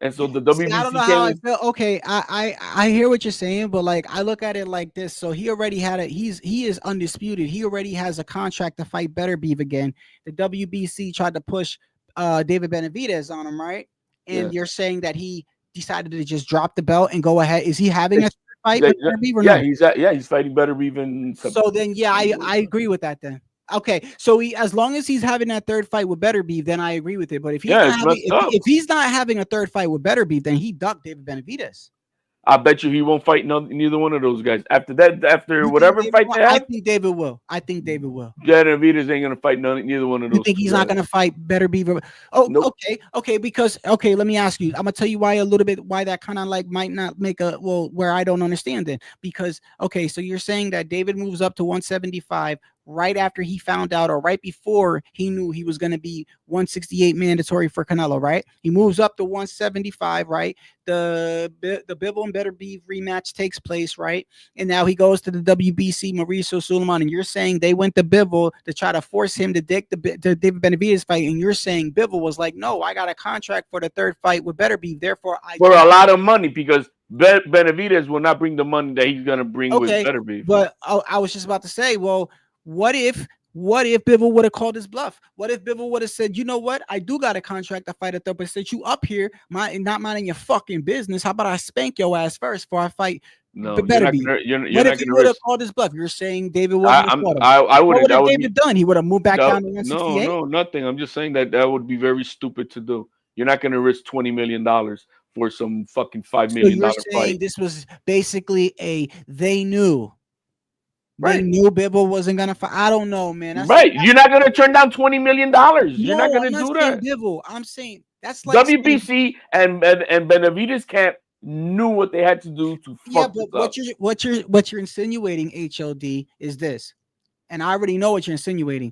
And so the WBC I don't know how I feel. Okay, I hear what you're saying, but like I look at it like this. So he already had he is undisputed. He already has a contract to fight Better Beef again. The WBC tried to push David Benavidez on him, right? And you're saying that he decided to just drop the belt and go ahead. Is he having a fight with Better Beef or no? He's fighting Better Beef in So then I agree with that then. Okay, so as long as he's having that third fight with Better Beef, then I agree with it. But if he's not having a third fight with Better Beef, then he ducked David Benavidez. I bet you he won't fight neither one of those guys. After whatever fight they have, I think David will. Benavidez ain't gonna fight neither one of those. You think he's not gonna fight Better Beef? Oh, nope. Okay. Because let me ask you. I'm gonna tell you why that kind of like might not make where I don't understand it. Because so you're saying that David moves up to 175 right after he found out, or right before he knew he was gonna be 168 mandatory for Canelo, right? He moves up to 175, right? The Bivol and Better Beef rematch takes place, right? And now he goes to the WBC, Mauricio Suleiman, and you're saying they went to Bivol to try to force him to take the David Benavidez fight, and you're saying Bivol was like, no, I got a contract for the third fight with Better Beef, therefore for a lot of money, because Benavidez will not bring the money that he's gonna bring with Better Beef. But I was just about to say, well, what if Bivol would have called his bluff? What if Bivol would have said, you know what? I do got a contract to fight at third, but since you up here, not minding your fucking business, how about I spank your ass first before I fight? No, Better Beef. What if he would have called his bluff? You're saying David wouldn't have I would. What would David done? He would have moved back down to 168? No, nothing. I'm just saying that would be very stupid to do. You're not going to risk $20 million for some fucking $5 million fight. So you're saying this was basically they knew. Right. They knew Bivol wasn't gonna fight. I don't know, man. You're not gonna turn down $20 million. You're not gonna do that. Bivol. I'm saying that's like WBC and Benavidez camp knew what they had to do to fuck this up. What you're insinuating, HLD, is this, and I already know what you're insinuating.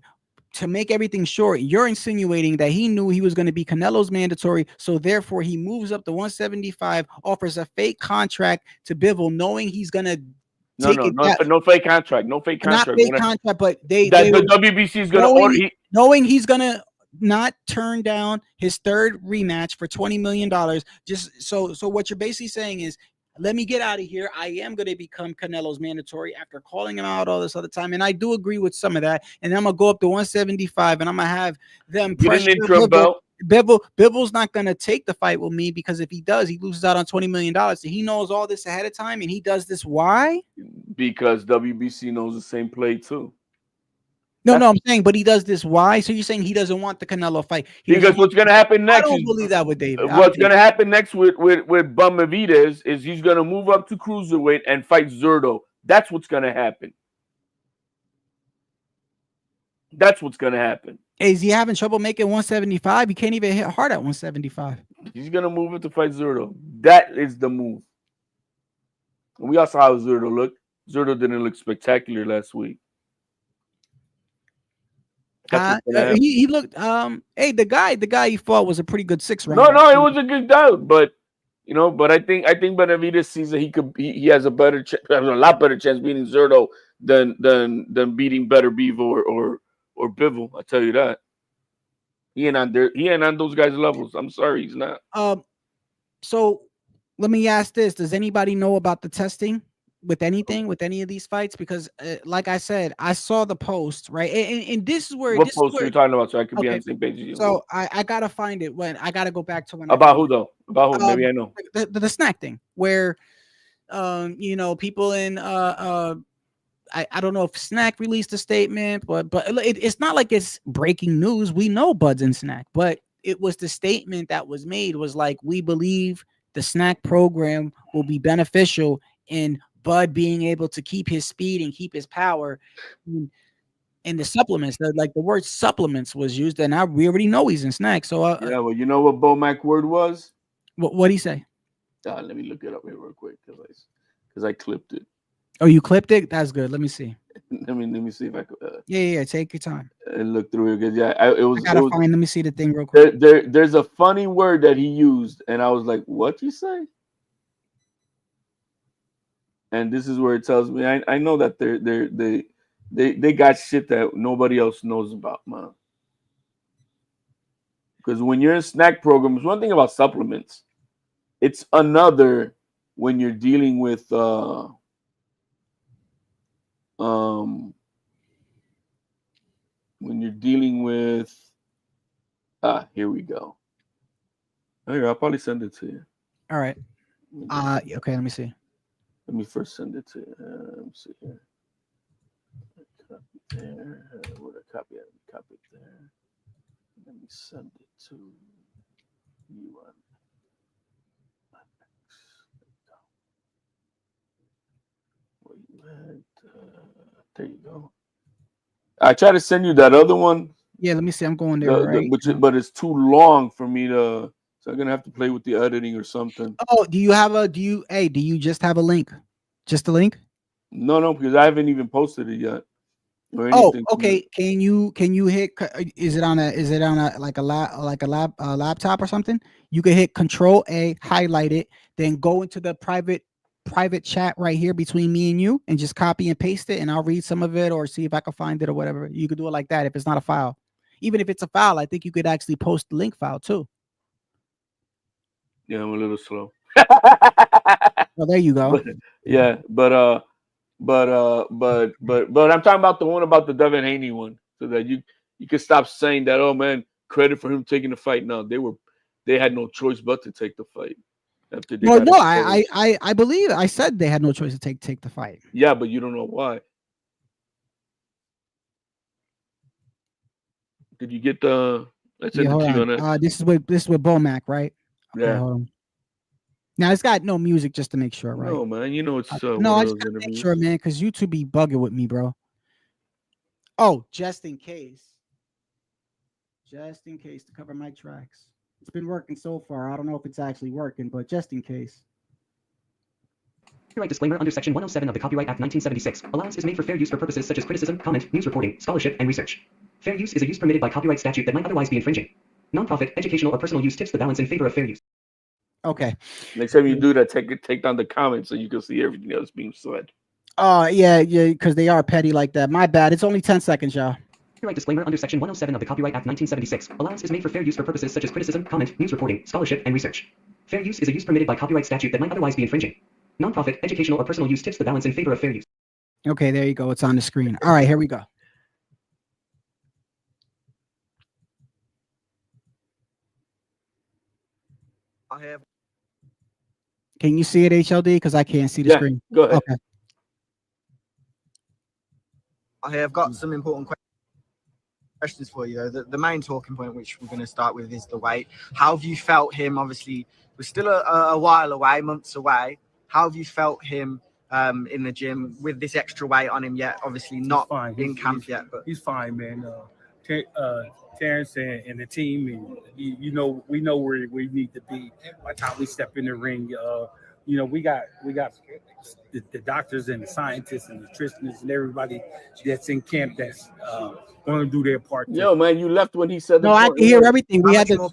To make everything short, you're insinuating that he knew he was going to be Canelo's mandatory, so therefore he moves up to 175, offers a fake contract to Bivol, knowing he's gonna. No fake contract. No fake contract. Not fake contract, but the WBC is going to order. Knowing he's going to not turn down his third rematch for $20 million. Just so what you're basically saying is, let me get out of here. I am going to become Canelo's mandatory after calling him out all this other time. And I do agree with some of that. And I'm going to go up to 175 and I'm going to have them pressure Bivol's not going to take the fight with me, because if he does, he loses out on $20 million. So he knows all this ahead of time, and he does this. Why? Because WBC knows the same play too. No, I'm saying, but he does this. Why? So you're saying he doesn't want the Canelo fight? Because what's going to happen next? I don't believe that with David. What's going to happen next with Benavidez is he's going to move up to cruiserweight and fight Zurdo. That's what's going to happen. That's what's going to happen. Is he having trouble making 175? He can't even hit hard at 175. He's going to move it to fight Zurdo. That is the move. And we also saw how Zurdo looked. Zurdo didn't look spectacular last week. He looked the guy he fought was a pretty good 6 round. No, it was a good bout, but I think Benavidez sees that he has a lot better chance beating Zurdo than beating Better Beef or Bivol. I tell you that. He ain't on those guys' levels. I'm sorry, he's not. So let me ask this: does anybody know about the testing with any of these fights? Because like I said, I saw the post, right? And this is where what post are you talking about, so I could be on the same page as you. So I gotta find it when I gotta go back to when about who though? About who? Maybe I know. The snack thing where people in I don't know if Snack released a statement, but it's not like it's breaking news. We know Bud's in Snack, but it was the statement that was made was like, we believe the snack program will be beneficial in Bud being able to keep his speed and keep his power. And the supplements, like the word supplements was used, and we already know he's in snacks. So yeah, well, you know what Bomac word was? What did he say? Let me look it up here real quick because I clipped it. Oh, you clipped it? That's good. Let me see. Let me see if I could. Yeah. Take your time. And look through it because I gotta find. Let me see the thing real quick. There's a funny word that he used, and I was like, "What you say?" And this is where it tells me I know that they got shit that nobody else knows about, man. Because when you're in snack programs, one thing about supplements, it's another when you're dealing with here we go. Here, I'll probably send it to you. All right. Okay, let me see. Let me first send it to you. Let me see here. Copy there. Where I copy it? Copy it there. Let me send it to you on. Where you at? There you go. I try to send you that other one. Yeah, let me see. I'm going there. But it's too long for me to. So I'm gonna have to play with the editing or something. Oh, do you just have a link? Just a link? No, because I haven't even posted it yet. Oh, okay. Can you hit? Is it on a laptop or something? You can hit Control A, highlight it, then go into the private chat right here between me and you, and just copy and paste it, and I'll read some of it or see if I can find it or whatever. You could do it like that if it's not a file. Even if it's a file, I think you could actually post the link file too. Yeah, I'm a little slow. Well, there you go. But I'm talking about the one about the Devin Haney one, so that you can stop saying that. Oh man, credit for him taking the fight. No, they had no choice but to take the fight. I believe I said they had no choice to take the fight. Yeah, but you don't know why. Did you get the? I sent it to you on it. This is with Bomac, right? Okay, Yeah. hold on. Now it's got no music, just to make sure, right? No, man. You know it's no. I just gotta make sure, man, because YouTube be bugging with me, bro. Oh, just in case to cover my tracks. It's been working so far. I don't know if it's actually working, but just in case. Copyright disclaimer under Section 107 of the Copyright Act 1976. Allowance is made for fair use for purposes such as criticism, comment, news reporting, scholarship, and research. Fair use is a use permitted by copyright statute that might otherwise be infringing. Non-profit, educational, or personal use tips the balance in favor of fair use. Okay. Next time you do that, take down the comments so you can see everything else being said. Oh, yeah, because they are petty like that. My bad. It's only 10 seconds, y'all. Copyright disclaimer under Section 107 of the Copyright Act 1976. Allowance is made for fair use for purposes such as criticism, comment, news reporting, scholarship, and research. Fair use is a use permitted by copyright statute that might otherwise be infringing. Non-profit, educational, or personal use tips the balance in favor of fair use. Okay, there you go. It's on the screen. All right, here we go. Can you see it, HLD? Because I can't see the screen. Go ahead. Okay. I have got some important questions for you. The main talking point, which we're going to start with, is the weight. How have you felt him? Obviously, we're still a while away, months away. How have you felt him in the gym with this extra weight on him yet? Obviously, not in camp yet, but he's fine, man. Terrence and the team, and we know where we need to be by the time we step in the ring. We got the doctors and the scientists and nutritionists and everybody that's in camp that's going to do their part. Yo, man, you left when he said. No, I can hear everything. We had the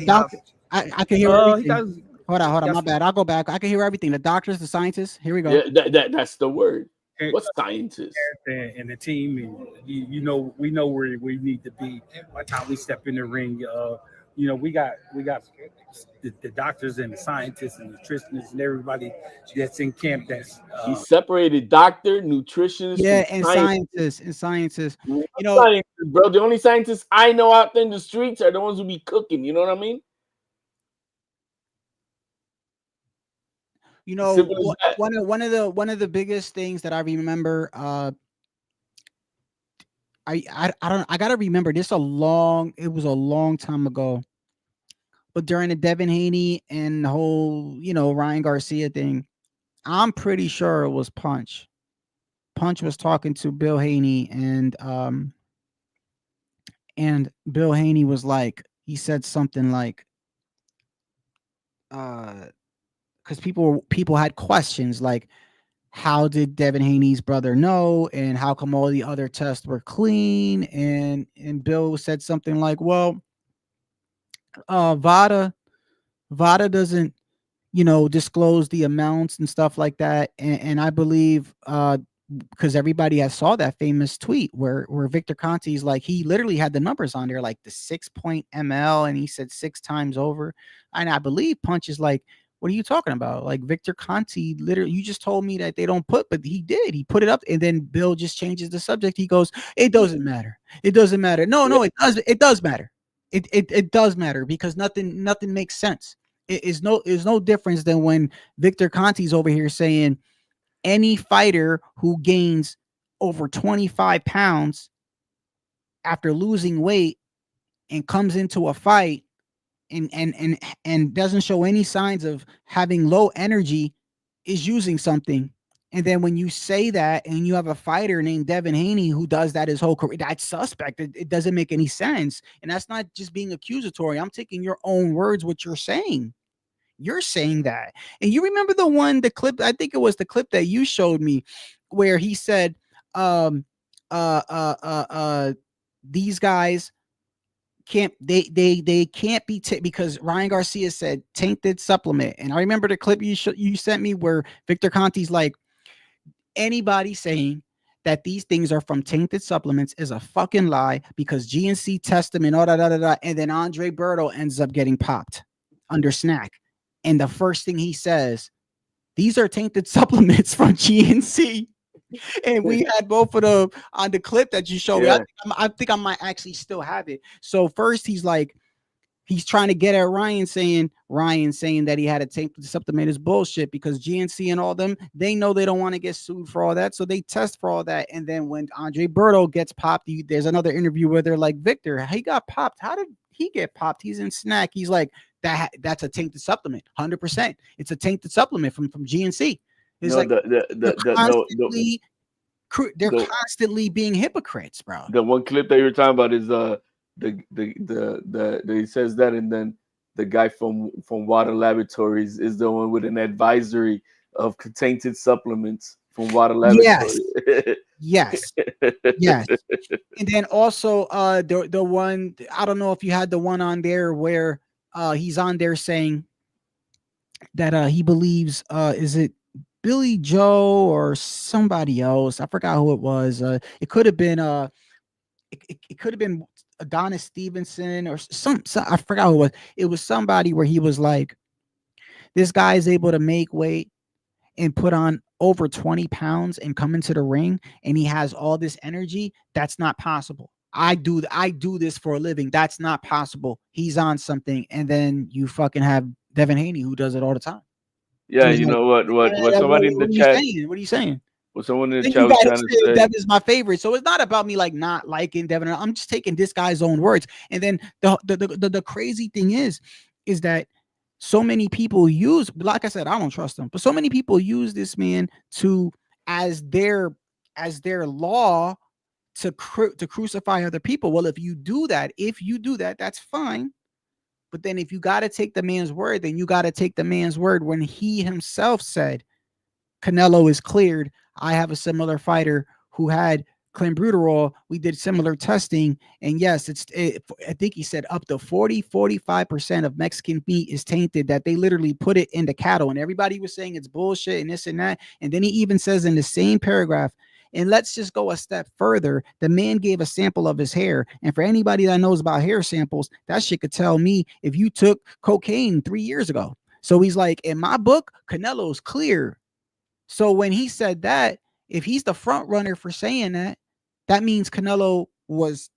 doctor. I can hear everything. Hold on. My bad. I'll go back. I can hear everything. The doctors, the scientists. Here we go. Yeah, that's the word. What scientists? And the team, and we know where we need to be by the time we step in the ring. We got the doctors and the scientists and nutritionists and everybody that's in camp that's he separated doctor, nutritionist, and scientists. Scientists, bro. The only scientists I know out there in the streets are the ones who be cooking. You know what I mean? One of the biggest things that I remember, I gotta remember this. It was a long time ago, But during the Devin Haney and the whole, Ryan Garcia thing, I'm pretty sure it was Punch. Punch was talking to Bill Haney, and Bill Haney was like, he said something like, because people had questions like, how did Devin Haney's brother know, and how come all the other tests were clean? And Bill said something like, well, VADA doesn't, disclose the amounts and stuff like that. And I believe, because everybody has saw that famous tweet where Victor Conti's like, he literally had the numbers on there, like the 6.ml, and he said 6 times over. And I believe Punch is like, what are you talking about? Like, Victor Conti, literally, you just told me that they don't put, but he did. He put it up, and then Bill just changes the subject. He goes, it doesn't matter. It doesn't matter. No, it does. It does matter. It does matter, because nothing makes sense. It is no difference than when Victor Conti's over here saying any fighter who gains over 25 pounds after losing weight and comes into a fight and doesn't show any signs of having low energy is using something. And then when you say that and you have a fighter named Devin Haney who does that his whole career, that's suspect. It doesn't make any sense. And that's not just being accusatory. I'm taking your own words, what you're saying. You're saying that. And you remember the clip, I think it was the clip that you showed me, where he said, these guys can't be because Ryan Garcia said tainted supplement. And I remember the clip you sent me where Victor Conti's like, anybody saying that these things are from tainted supplements is a fucking lie, because GNC test them and all that. And then Andre Berto ends up getting popped under snack. And the first thing he says, these are tainted supplements from GNC. And we had both of them on the clip that you showed me. I think I might actually still have it. So first he's like, he's trying to get at Ryan saying that he had a tainted supplement is bullshit, because GNC and all them, they know they don't want to get sued for all that. So they test for all that. And then when Andre Berto gets popped, there's another interview where they're like, Victor, he got popped. How did he get popped? He's in snack. He's like, that's a tainted supplement. 100%. It's a tainted supplement from GNC. It's they're constantly being hypocrites, bro. The one clip that you're talking about is he says that, and then the guy from Water Laboratories is the one with an advisory of tainted supplements from Water Laboratories. Yes. And then also the one, I don't know if you had the one on there where he's on there saying that he believes is it Billy Joe or somebody else? I forgot who it was. It could have been it could have been Adonis Stevenson or some I forgot who it was. It was somebody where he was like, this guy is able to make weight and put on over 20 pounds and come into the ring, and he has all this energy. That's not possible. I do this for a living. That's not possible. He's on something. And then you fucking have Devin Haney who does it all the time. Yeah, so you know what somebody in the chat. What are you saying? What someone in the chat was trying to say. Devin is my favorite. So it's not about me like not liking Devin. I'm just taking this guy's own words. And then the crazy thing is that so many people use, like I said, I don't trust them, but so many people use this man as their law to crucify other people. Well, if you do that, that's fine. But then if you got to take the man's word, then you got to take the man's word when he himself said, Canelo is cleared. I have a similar fighter who had clenbuterol. We did similar testing. And yes, I think he said up to 45% of Mexican meat is tainted, that they literally put it into cattle. And everybody was saying it's bullshit and this and that. And then he even says in the same paragraph, and let's just go a step further. The man gave a sample of his hair. And for anybody that knows about hair samples, that shit could tell me if you took cocaine 3 years ago. So he's like, in my book, Canelo's clear. So when he said that, if he's the front runner for saying that, that means Canelo was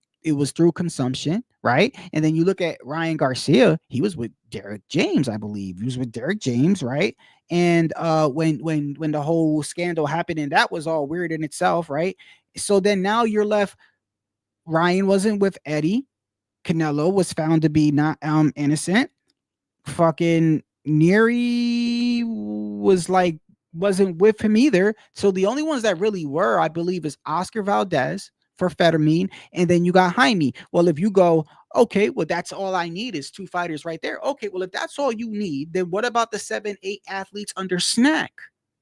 through consumption, right? And then you look at Ryan Garcia, he was with Derek James, I believe. He was with Derek James, right? And when the whole scandal happened, and that was all weird in itself, right? So then now you're left, Ryan wasn't with Eddie. Canelo was found to be not innocent. fucking Neri wasn't with him either. So the only ones that really were, I believe, is Oscar Valdez for Fetterman, and then you got Jaime. Well, if you go, okay, well, that's all I need is 2 fighters right there. Okay, well, if that's all you need, then what about the 7, 8 athletes under Snack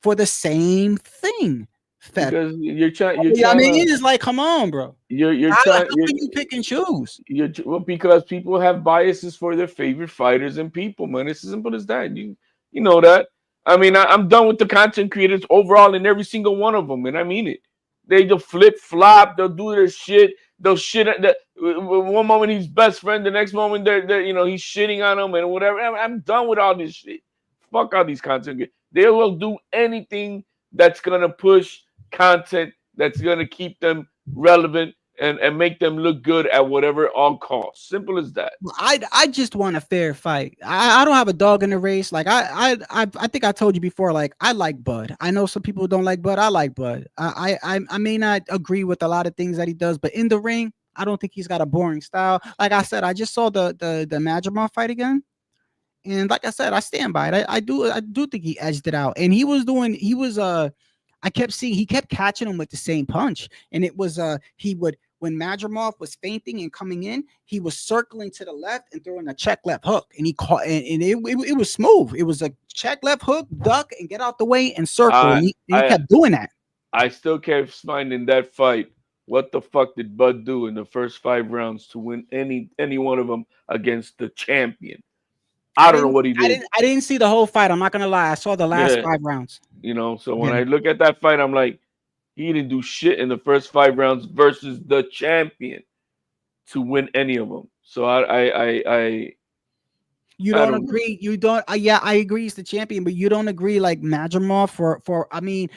for the same thing? Because you're trying. I mean, it's like, come on, bro. You're How trying. can you pick and choose? Well, because people have biases for their favorite fighters and people, man. It's as simple as that. You know that. I mean, I'm done with the content creators overall in every single one of them, and I mean it. They just flip flop. They'll do their shit. They'll shit at the one moment he's best friend, the next moment they're he's shitting on him and whatever. I'm done with all this shit. Fuck all these content creators. They will do anything that's gonna push content, that's gonna keep them relevant and make them look good at whatever all costs. Simple as that. I just want a fair fight. I don't have a dog in the race. Like I think I told you before. Like I like Bud. I know some people don't like Bud. I like Bud. I may not agree with a lot of things that he does, but in the ring, I don't think he's got a boring style. Like I said, I just saw the Madrimov fight again, and like I said, I stand by it. I do think he edged it out, and I kept seeing he kept catching him with the same punch, and it was when Madrimov was feinting and coming in, he was circling to the left and throwing a check left hook, and he caught, and it was smooth. It was a check left hook, duck, and get out the way and circle. And he kept doing that. I still kept finding that fight. What the fuck did Bud do in the first 5 rounds to win any one of them against the champion? I don't know what he did. I didn't see the whole fight. I'm not gonna lie. I saw the last 5 rounds. So when I look at that fight, I'm like, he didn't do shit in the first 5 rounds versus the champion to win any of them. So you don't agree. You don't. Yeah, I agree. He's the champion, but you don't agree like Madrimov for. I mean,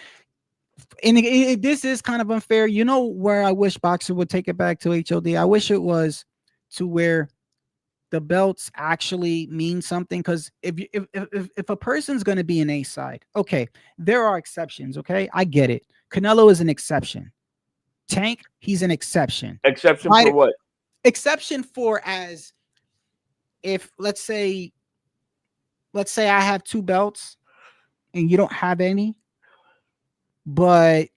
and this is kind of unfair. You know where I wish boxing would take it back to HOD. I wish it was to where the belts actually mean something, because if a person's going to be an A side, okay, there are exceptions. Okay, I get it. Canelo is an exception. Tank, he's an exception. Exception for what? Exception for as if let's say I have 2 belts and you don't have any, but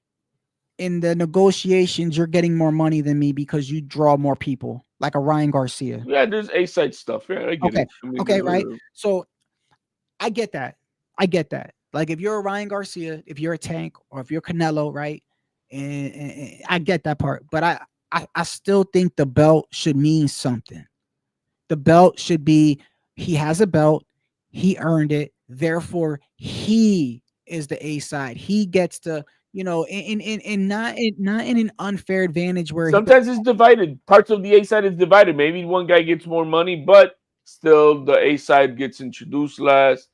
in the negotiations you're getting more money than me because you draw more people, like a Ryan Garcia. Yeah, there's A-side stuff. Yeah, I get it. I mean, okay, right. So I get that. Like if you're a Ryan Garcia, if you're a Tank, or if you're Canelo, right? And I get that part, but I still think the belt should mean something. The belt should be, he has a belt, he earned it, therefore he is the A side. He gets to, not in an unfair advantage where sometimes it's divided. Parts of the A side is divided. Maybe one guy gets more money, but still the A side gets introduced last.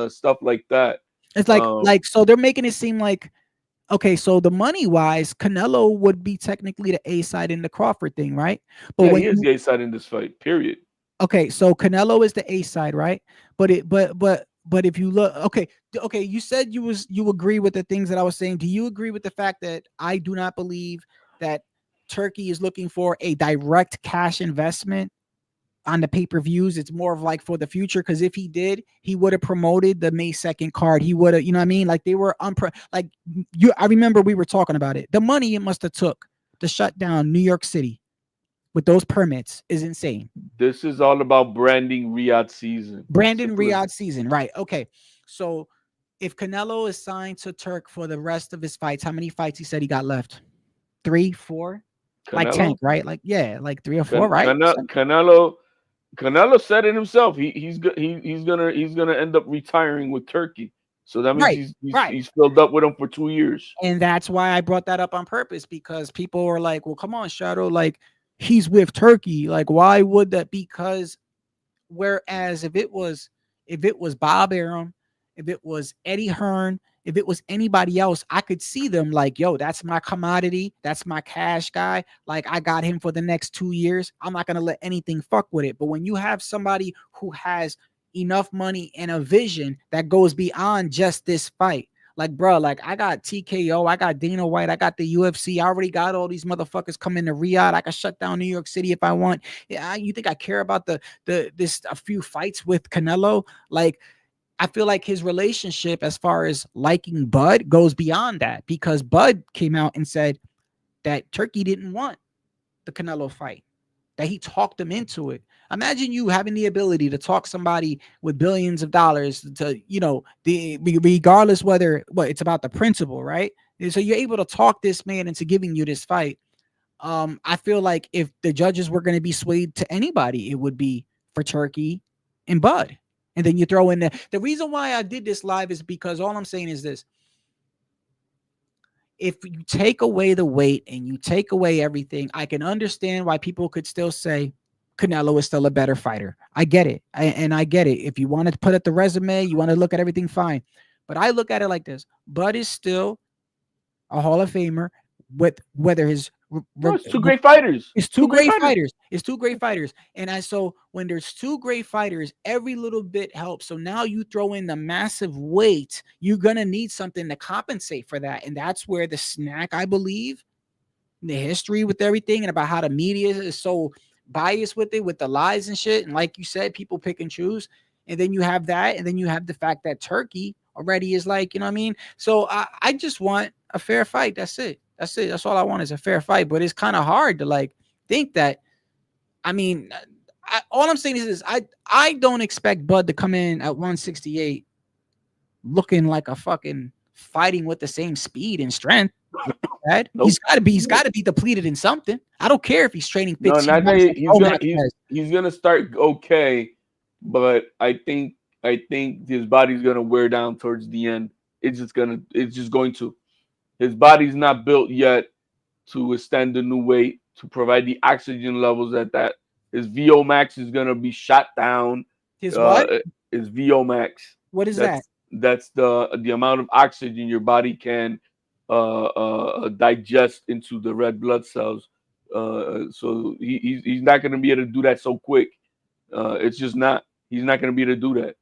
Stuff like that. It's like so they're making it seem like, okay, so the money wise, Canelo would be technically the A side in the Crawford thing, right? But he is the A side in this fight. Period. Okay, so Canelo is the A side, right? But if you look, okay, you said you agree with the things that I was saying. Do you agree with the fact that I do not believe that Turkey is looking for a direct cash investment on the pay-per-views? It's more of like for the future, because if he did, he would have promoted the May 2nd card. He would have, you know what I mean? Like they were I remember we were talking about it. The money it must have took to shut down New York City with those permits is insane. This is all about branding Riyadh season. Riyadh season, right? Okay, so if Canelo is signed to Turk for the rest of his fights, how many fights he said he got left? 3, 4? Canelo? Like Tank, right? Like, yeah, like 3 or 4, right? Canelo said it himself. He's gonna end up retiring with Turkey. So that means he's filled up with them for 2 years. And that's why I brought that up on purpose, because people were like, well, come on, Shadow, like he's with Turkey. Like, why would that? Because whereas if it was Bob Arum, if it was Eddie Hearn, if it was anybody else, I could see them like, yo, that's my commodity. That's my cash guy. Like, I got him for the next 2 years. I'm not going to let anything fuck with it. But when you have somebody who has enough money and a vision that goes beyond just this fight, Like, bro, like I got TKO, I got Dana White, I got the UFC, I already got all these motherfuckers coming to Riyadh. I can shut down New York City if I want. Yeah, you think I care about this a few fights with Canelo? Like, I feel like his relationship as far as liking Bud goes beyond that, because Bud came out and said that Turkey didn't want the Canelo fight, that he talked them into it. Imagine you having the ability to talk somebody with billions of dollars to, regardless whether it's about the principle, right? And so you're able to talk this man into giving you this fight. I feel like if the judges were going to be swayed to anybody, it would be for Turkey and Bud. And then you throw in the reason why I did this live is because all I'm saying is this. If you take away the weight and you take away everything, I can understand why people could still say Canelo is still a better fighter. I get it. I get it. If you want to put at the resume, you want to look at everything, fine. But I look at it like this. Bud is still a Hall of Famer with whether his it's two great fighters. It's two great fighters. It's two great fighters. And so when there's two great fighters, every little bit helps. So now you throw in the massive weight, you're going to need something to compensate for that. And that's where the snack, I believe, the history with everything and about how the media is so biased with it, with the lies and shit. And like you said, people pick and choose. And then you have that. And then you have the fact that Turkey already is like, you know what I mean? So I just want a fair fight. That's it. That's it. That's all I want is a fair fight. But it's kind of hard to like think that. I mean, all I'm saying is this. I don't expect Bud to come in at 168 looking like a fucking fighting with the same speed and strength. Right? Nope. He's got to be depleted in something. I don't care if he's training 15 he's gonna start okay, but I think his body's gonna wear down towards the end. It's just going to. His body's not built yet to withstand the new weight, to provide the oxygen levels that his VO max is gonna be shot down. His what? His VO max. What is that? That's the amount of oxygen your body can digest into the red blood cells. So he's not gonna be able to do that so quick. It's just not. He's not gonna be able to do that.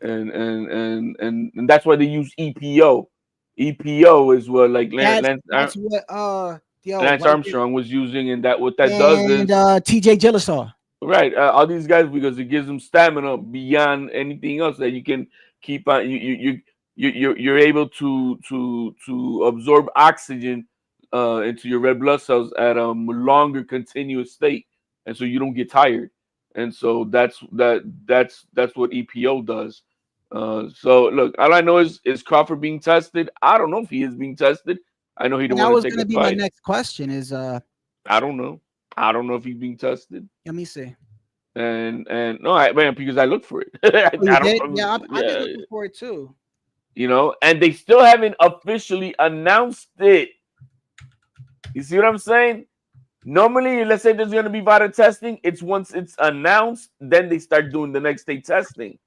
And that's why they use EPO. EPO is what like Lance Armstrong was using, and what that does is TJ Gillisaw. Right, all these guys, because it gives them stamina beyond anything else that you can keep on. You're able to absorb oxygen into your red blood cells at a longer continuous state, and so you don't get tired. And so that's what EPO does. So look, all I know is Crawford being tested? I don't know if he is being tested. I know he don't want to take a fight. That was going to be my next question. Is I don't know. I don't know if he's being tested. Let me see. And no, because I looked for it. I've been looking for it too. You know, and they still haven't officially announced it. You see what I'm saying? Normally, let's say there's going to be vital testing. It's once it's announced, then they start doing the next day testing.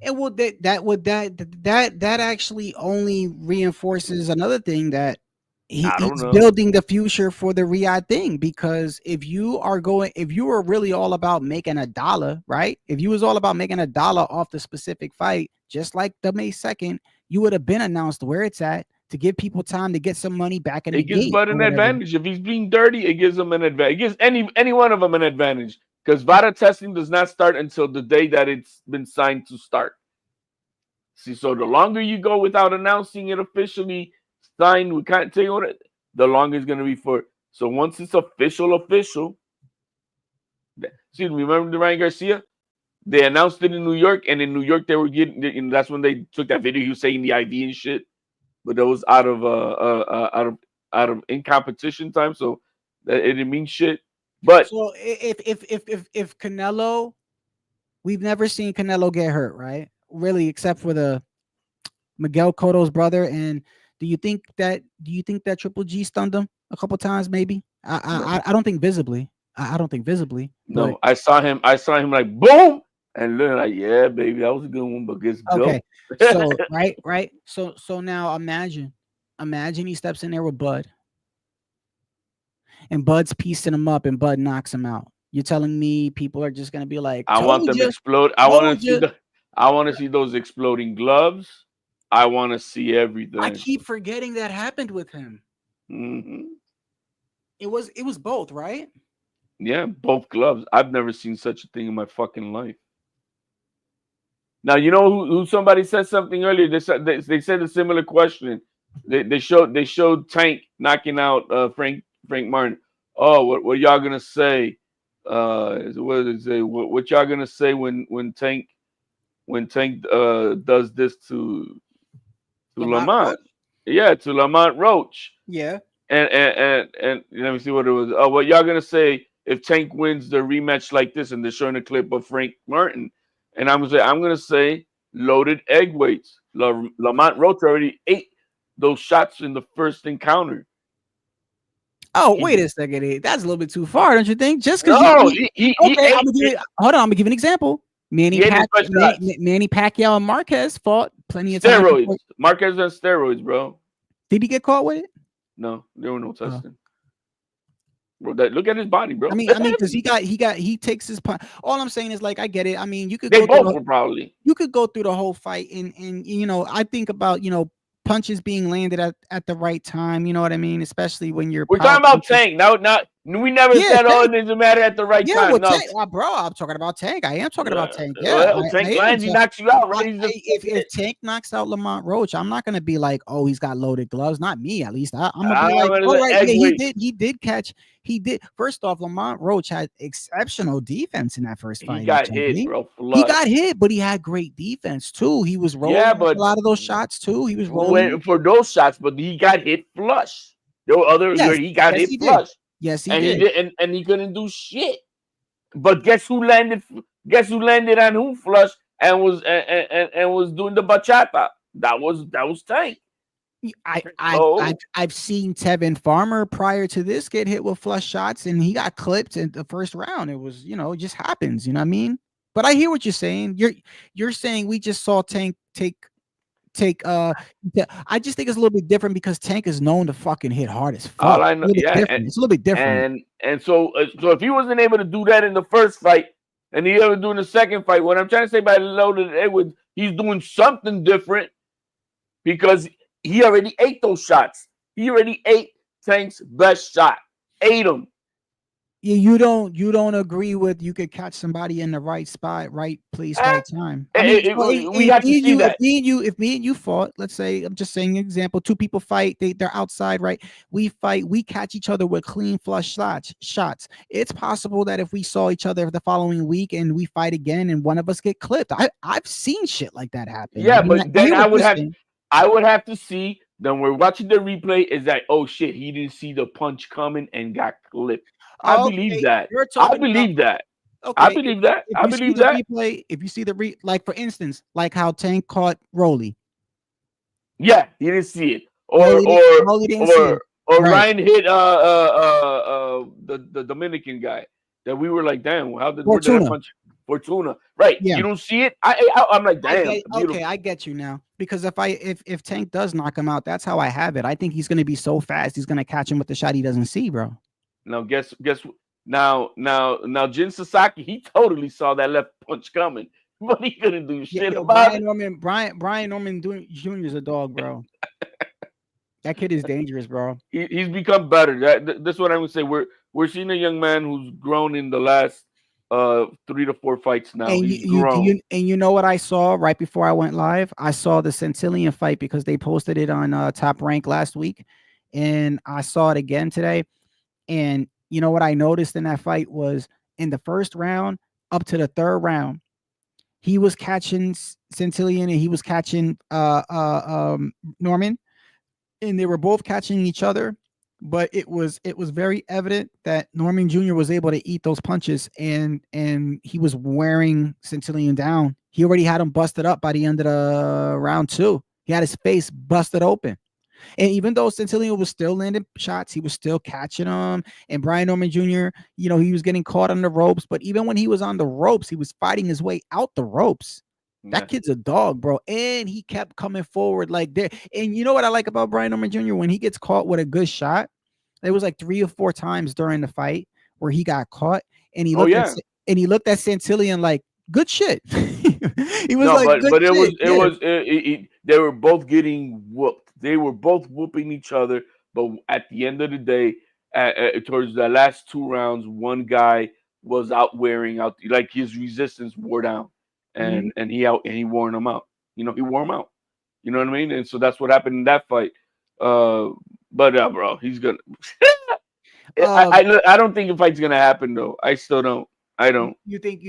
And well, that actually only reinforces another thing, that he's building the future for the Riyadh thing. Because if you were really all about making $1, right? If you was all about making $1 off the specific fight, just like the May 2nd, you would have been announced where it's at to give people time to get some money back in the game. It gives Bud an advantage. If he's being dirty, it gives him an advantage. It gives any one of them an advantage. Because VADA testing does not start until the day that it's been signed to start. See, so the longer you go without announcing it officially signed, we can't tell you what it, the longer it's going to be for. So once it's official. See, remember the Ryan Garcia? They announced it in New York, and in New York they were getting. And that's when they took that video. He was saying the IV and shit, but that was out of in competition time, so that it didn't mean shit. But so if Canelo, we've never seen Canelo get hurt, right? Really, except for the Miguel Cotto's brother. And do you think that Triple G stunned him a couple times? Maybe. I don't think visibly. I don't think visibly. No, I saw him like boom, and then like, yeah, baby, that was a good one, but it's okay. So right. So now imagine he steps in there with Bud, and Bud's piecing him up, and Bud knocks him out. You're telling me people are just gonna be like, I want them to explode. I want to see those exploding gloves. I want to see everything. I keep forgetting that happened with him. Mm-hmm. It was both, right? Yeah, both gloves. I've never seen such a thing in my fucking life. Now you know who somebody said something earlier. They said a similar question. They showed Tank knocking out Frank Martin. Oh, what y'all gonna say? What y'all gonna say when Tank does this to Lamont? Yeah, to Lamont Roach. Yeah. And let me see what it was. Oh, what y'all gonna say if Tank wins the rematch like this? And they're showing a clip of Frank Martin. And I'm gonna say loaded egg weights. Lamont Roach already ate those shots in the first encounter. Oh, wait a second. That's a little bit too far, don't you think? Just because okay, hold on, I'm gonna give an example. Manny Pacquiao and Marquez fought plenty of times. Steroids. Marquez on steroids, bro. Did he get caught with it? No, there were no testing. Bro, look at his body, bro. I mean, because he takes his punch. All I'm saying is, like, I get it. I mean, you could they both were probably. You could go through the whole fight, and you know, I think about, you know, punches being landed at the right time. You know what I mean? Especially when we're talking about Tank. We never said it doesn't matter at the right time. Well, no. Tank, bro, I'm talking about Tank. I am talking about Tank. Yeah, well, Tank lands, he knocks you out, right? If Tank knocks out Lamont Roach, I'm not gonna be like, oh, he's got loaded gloves. Not me, at least. I'm gonna be like, all right, yeah, he did catch. He did. First off, Lamont Roach had exceptional defense in that first fight. He got hit, bro. He got hit, but he had great defense too. He was rolling a lot of those shots too. He was rolling for those shots, but he got hit flush. There were others where he got hit flush. Yes, he did. And he couldn't do shit. But guess who landed on who flush and was doing the bachata? That was Tank. I've seen Tevin Farmer prior to this get hit with flush shots, and he got clipped in the first round. It was, you know, it just happens. You know what I mean? But I hear what you're saying. You're saying we just saw Tank take. I just think it's a little bit different because Tank is known to fucking hit hard as fuck. All I know, it's a little bit different. And so if he wasn't able to do that in the first fight, and he ever do in the second fight, what I'm trying to say by loaded Edwards, he's doing something different because he already ate those shots. He already ate Tank's best shot. Ate him. Yeah, you don't agree with you could catch somebody in the right spot, right place, right time. I mean, we have to see that. If me and you fought, let's say, I'm just saying an example, two people fight, they're outside, right? We fight, we catch each other with clean flush shots. It's possible that if we saw each other the following week and we fight again and one of us get clipped, I've seen shit like that happen. Yeah, but then I would have to see. Then we're watching the replay. Is that, oh shit, he didn't see the punch coming and got clipped. I believe that. I believe that. Okay. I believe that. I believe that. Replay, if you see the like for instance, like how Tank caught Rolly. Yeah, he didn't see it. Or Ryan hit the Dominican guy that we were like, damn, how did that punch? Fortuna, right? Yeah. You don't see it. I'm like, damn. Okay, I get you now. Because if Tank does knock him out, that's how I have it. I think he's gonna be so fast, he's gonna catch him with the shot he doesn't see, bro. Now guess now Jin Sasaki, he totally saw that left punch coming, but he couldn't do shit about it. Brian Norman Jr. is a dog, bro. That kid is dangerous, bro. He's become better. That's what I'm gonna say. We're seeing a young man who's grown in the last 3 to 4 fights now. And you know what I saw right before I went live? I saw the Centillion fight because they posted it on Top Rank last week, and I saw it again today. And you know what I noticed in that fight was in the first round up to the third round, he was catching Centillion and he was catching Norman, and they were both catching each other. But it was very evident that Norman Jr. was able to eat those punches, and he was wearing Centillion down. He already had him busted up by the end of the round 2. He had his face busted open. And even though Centillion was still landing shots, he was still catching them. And Brian Norman Jr., you know, he was getting caught on the ropes. But even when he was on the ropes, he was fighting his way out the ropes. That kid's a dog, bro. And he kept coming forward like there. And you know what I like about Brian Norman Jr.? When he gets caught with a good shot, there was like 3 or 4 times during the fight where he got caught and he looked at Centillion like, good shit. He was No, like, good but it was shit. Yeah. they were both getting whooped. They were both whooping each other. But at the end of the day, towards the last 2 rounds, one guy was out wearing out, like his resistance wore down, Mhm. and he wore him out. He wore him out. You know what I mean? And so that's what happened in that fight. Uh, but bro, he's gonna. Um, I don't think the fight's gonna happen though. I still don't. I don't. you think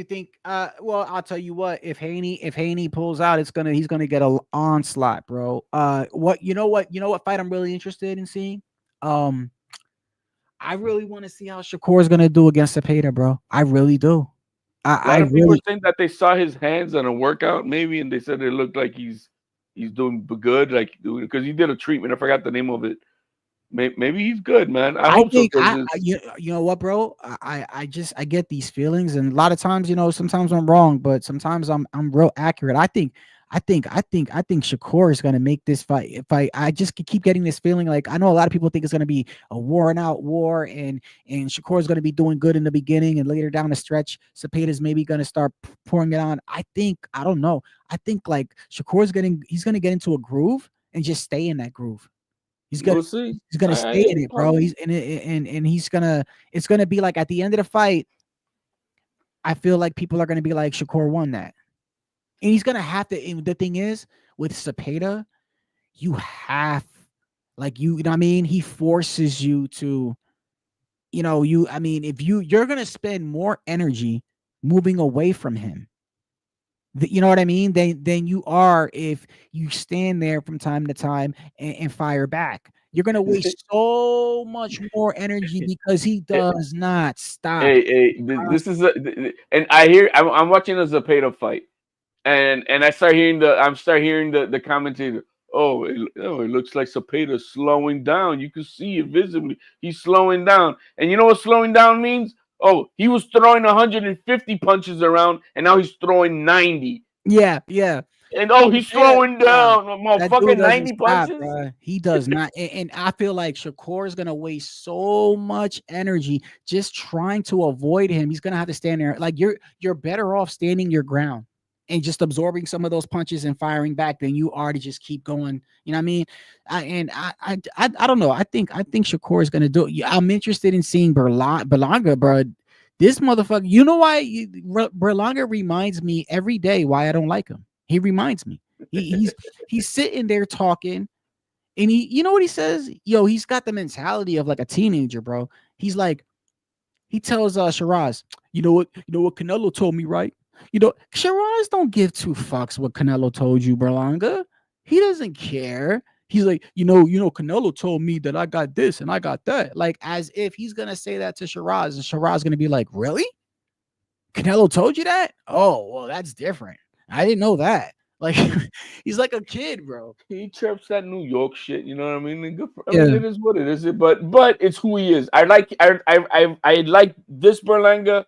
well, I'll tell you what, if Haney pulls out, he's gonna get a onslaught, bro. What fight I'm really interested in seeing? Um, I really want to see how Shakur's gonna do against Cepeda, bro. I really do. A I lot of people are really saying that they saw his hands on a workout, maybe, and they said it looked like he's doing good, like because he did a treatment. I forgot the name of it. Maybe he's good, man. I I hope so think because you know what, bro? I get these feelings, and a lot of times, sometimes I'm wrong, but sometimes I'm real accurate. I think Shakur is gonna make this fight. If I just keep getting this feeling, like I know a lot of people think it's gonna be a worn out war, and Shakur is gonna be doing good in the beginning, and later down the stretch, Cepeda's maybe gonna start pouring it on. I don't know. I think like he's gonna get into a groove and just stay in that groove. He's gonna we'll see. he's gonna stay in it, bro. Probably. And it's gonna be like at the end of the fight. I feel like people are gonna be like Shakur won that, and he's gonna have to. And the thing is, with Cepeda, you have you know what I mean. He forces you to, if you're gonna spend more energy moving away from him. You know what I mean? Then you are if you stand there from time to time and fire back. You're gonna waste so much more energy because he does not stop. This is and I'm watching the Zapata fight, and I'm start hearing the commentator. It looks like Zapata's slowing down. You can see it visibly. He's slowing down, and you know what slowing down means? Oh, he was throwing 150 punches around, and now he's throwing 90. Yeah. And he's Yeah, slowing down, that dude motherfucking doesn't 90 stop, punches. bro. He does not, and I feel like Shakur is gonna waste so much energy just trying to avoid him. He's gonna have to stand there. Like you're better off standing your ground and just absorbing some of those punches and firing back than you are to just keep going. You know what I mean? I don't know. I think Shakur is gonna do it. I'm interested in seeing Berlanga, bro. This motherfucker. You know why Berlanga reminds me every day why I don't like him. He reminds me. He's sitting there talking, and you know what he says? Yo, he's got the mentality of like a teenager, bro. He tells Shiraz, you know what Canelo told me, right? Shiraz don't give two fucks what Canelo told you, Berlanga. He doesn't care. He's like, Canelo told me that I got this and I got that. Like, as if he's gonna say that to Shiraz, and Shiraz gonna be like, really? Canelo told you that? Oh, well, that's different. I didn't know that. Like, he's like a kid, bro. He chirps that New York shit, you know what I mean? And I Yeah. mean, it is what it is. But it's who he is. I like this Berlanga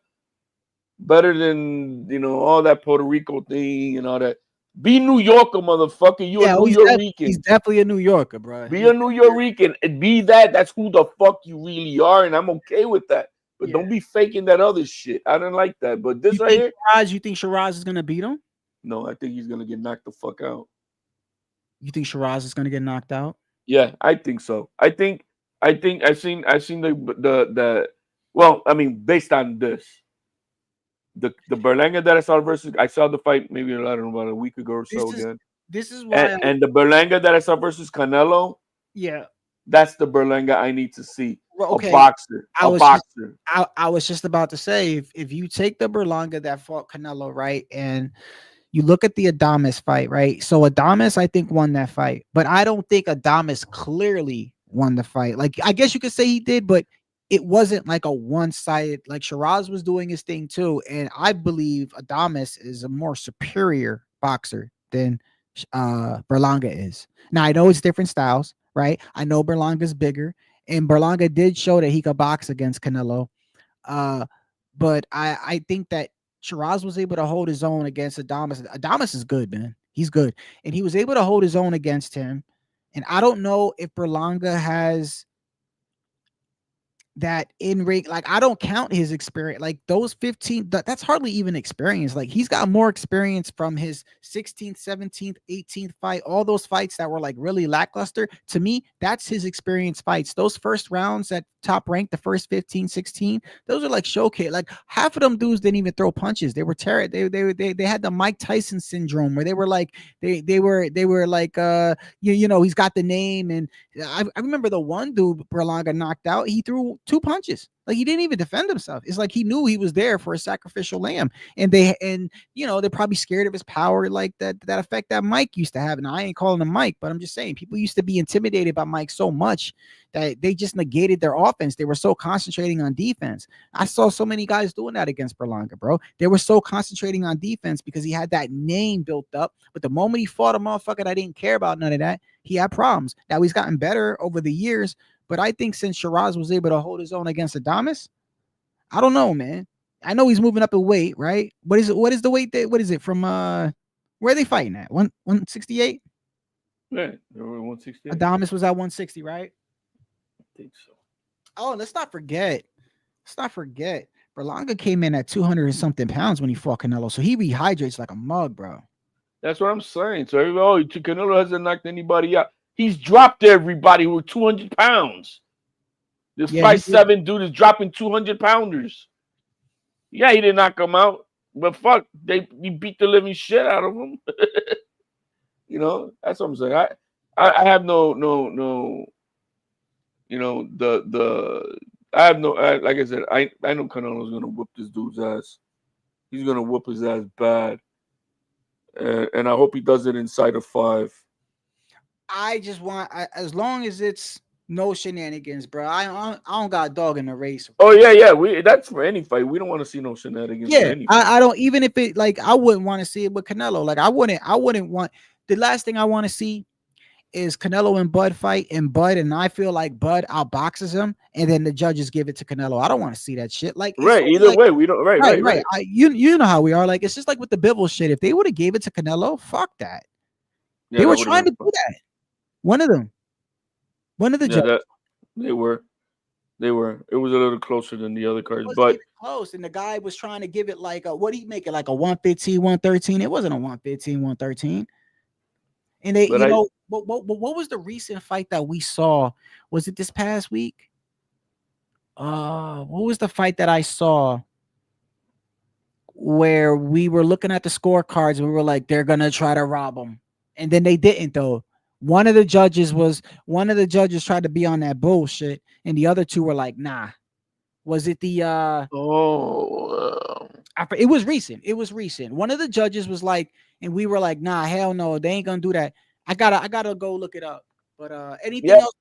better than all that Puerto Rico thing and all that. Be New Yorker, motherfucker. You a New Yorker. He's definitely a New Yorker, bro. Be a New Yorker and be that. That's who the fuck you really are, and I'm okay with that. But don't be faking that other shit. I didn't like that. But this right here, you think Shiraz is gonna beat him? no, I think he's gonna get knocked the fuck out. You think Shiraz is gonna get knocked out? Yeah, I think so. I think I've seen the well, I mean, based on this. The Berlanga that I saw the fight maybe I don't know about a week ago or so again. This is why And the Berlanga that I saw versus Canelo, yeah. that's the Berlanga I need to see. Well, okay. A boxer. I was just about to say, if you take the Berlanga that fought Canelo, right, and you look at the Adames fight, right? So Adames, I think, won that fight, but I don't think Adames clearly won the fight. Like, I guess you could say he did, but it wasn't like a one-sided. Like, Shiraz was doing his thing too, and I believe Adames is a more superior boxer than Berlanga is. Now, I know it's different styles, right? I know Berlanga's bigger, and Berlanga did show that he could box against Canelo. But I think that Shiraz was able to hold his own against Adames. Adames is good, man. He's good. And he was able to hold his own against him. And I don't know if Berlanga has that in ring, like I don't count his experience, like those 15, that's hardly even experience. Like he's got more experience from his 16th, 17th, 18th fight, all those fights that were like really lackluster. To me, that's his experience fights. Those first rounds at top rank, the first 15, 16, those are like showcase. Like half of them dudes didn't even throw punches. They were terrible. They had the Mike Tyson syndrome where they were like they were like you know, he's got the name. And I remember the one dude Berlanga knocked out, he threw 2 punches. Like he didn't even defend himself. It's like he knew he was there for a sacrificial lamb. And you know, they're probably scared of his power, like that effect that Mike used to have. And I ain't calling him Mike, but I'm just saying people used to be intimidated by Mike so much that they just negated their offense. They were so concentrating on defense. I saw so many guys doing that against Berlanga, bro. They were so concentrating on defense because he had that name built up. But the moment he fought a motherfucker that didn't care about none of that, he had problems. Now he's gotten better over the years, but I think since Shiraz was able to hold his own against Adames, I don't know, man. I know he's moving up in weight, right? What is it? What is the weight that? What is it from? Where are they fighting at? 168? Yeah, they were 168. Adames was at 160, right? I think so. Oh, let's not forget. Berlanga came in at 200 and something pounds when he fought Canelo, so he rehydrates like a mug, bro. That's what I'm saying. So everybody, Canelo hasn't knocked anybody out. He's dropped everybody who were 200 pounds. This 5'7" dude is dropping 200 pounders. Yeah, he didn't knock him out, but fuck, he beat the living shit out of him. You know, that's what I'm saying. I have no, you know, I have no, like I said, I know Canelo's gonna whoop this dude's ass. He's gonna whoop his ass bad, and I hope he does it inside of 5. I just want, as long as it's no shenanigans, bro. I don't got a dog in the race. Oh yeah. That's for any fight. We don't want to see no shenanigans. Yeah, I don't, even if it, like, I wouldn't want to see it with Canelo. Like I wouldn't want, the last thing I want to see is Canelo and Bud fight, and I feel like Bud outboxes him, and then the judges give it to Canelo. I don't want to see that shit. Like right, either way, we don't. Right. You know how we are. Like it's just like with the Bivol shit. If they would have gave it to Canelo, fuck that. Yeah, they were trying to do that. One of the judges. They were. It was a little closer than the other cards, it but close. And the guy was trying to give it like a, what do you make it, like a 115, 113? It wasn't a 115, 113. And they, but what was the recent fight that we saw? Was it this past week? What was the fight that I saw where we were looking at the scorecards and we were like, they're gonna try to rob them, and then they didn't though. One of the judges tried to be on that bullshit, and the other two were like, nah. Was it the it was recent. One of the judges was like, and we were like, nah, hell no, they ain't gonna do that. I gotta go look it up. But anything else?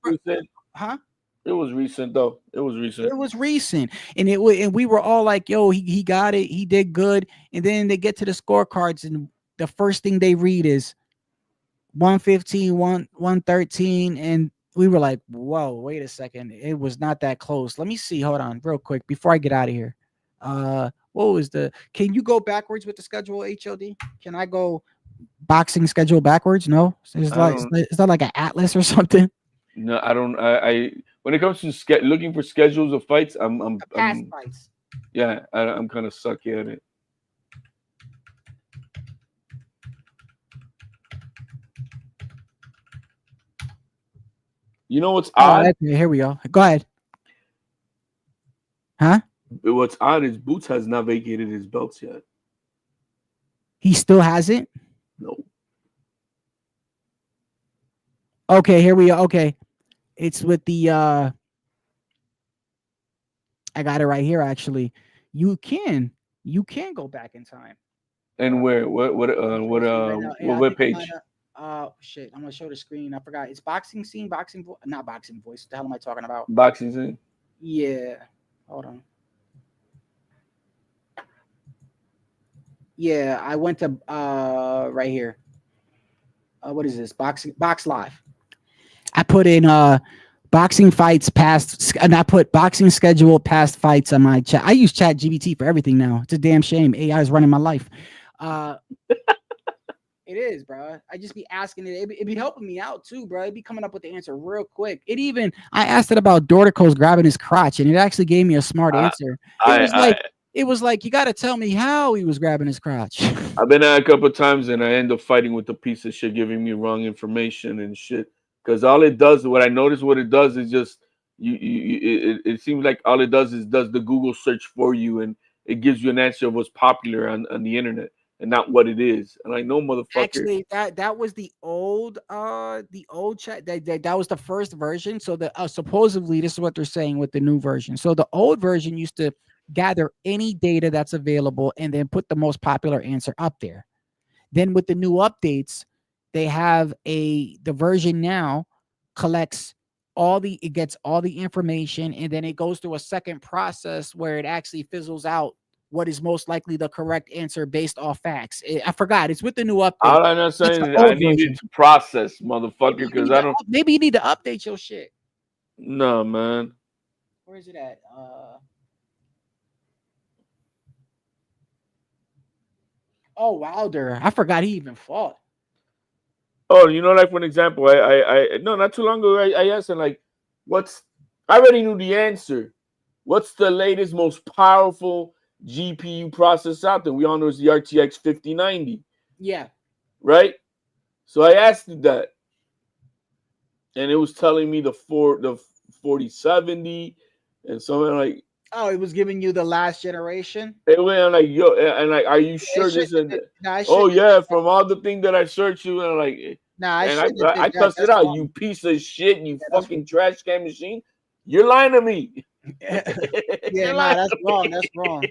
Huh? It was recent though. It was recent. And we were all like, yo, he got it, he did good. And then they get to the scorecards, and the first thing they read is 115, 113, and we were like, whoa, wait a second. It was not that close. Let me see. Hold on real quick before I get out of here. What was can you go backwards with the schedule, HOD? Can I go boxing schedule backwards? No? Is that like an atlas or something? No, I don't. I when it comes to looking for schedules of fights, I'm fights. Yeah, I'm kind of sucky at it. You know what's odd? Here we go. Go ahead. Huh? What's odd is Boots has not vacated his belts yet. He still hasn't? No. Okay, here we are. Okay. It's with the I got it right here actually. You can go back in time. And where? What page? Shit, I'm gonna show the screen. I forgot. It's boxing scene, not boxing voice. What the hell am I talking about? Boxing scene. Yeah. Hold on. Yeah, I went to right here. What is this? Box Live. I put in boxing fights past, and I put boxing schedule past fights on my chat. I use Chat GBT for everything now. It's a damn shame. AI is running my life. It is, bro. I just be asking it. It be helping me out too, bro. It be coming up with the answer real quick. It even I asked it about Dorticos grabbing his crotch, and it actually gave me a smart I, answer. I, It was like you got to tell me how he was grabbing his crotch. I've been at a couple of times and I end up fighting with the piece of shit giving me wrong information and shit. Because all it does, what I notice, what it does is just it seems like all it does is does the Google search for you and it gives you an answer of what's popular on the internet and not what it is. And I know, motherfucker. Actually, that was the old chat. That was the first version. So the supposedly this is what they're saying with the new version. So the old version used to gather any data that's available and then put the most popular answer up there. Then with the new updates, they have the version now collects it gets all the information and then it goes through a second process where it actually fizzles out what is most likely the correct answer based off facts. I forgot. It's with the new update. All I'm not saying is I need it to process, motherfucker, because I don't. Maybe you need to update your shit. No, man. Where is it at? Oh, Wilder. I forgot he even fought. Oh, you know, like for an example, I no, not too long ago, I asked him like, I already knew the answer. What's the latest, most powerful GPU process out there? We all know it's the RTX 5090. Yeah. Right? So I asked it that. And it was telling me the 4070 and something like. Oh, it was giving you the last generation? It went like, yo, and like, are you sure this and that? Oh, yeah, from all the things that I searched you, and like, I cussed it out. You piece of shit, you fucking trash can machine. You're lying to me. Yeah, that's wrong. That's wrong.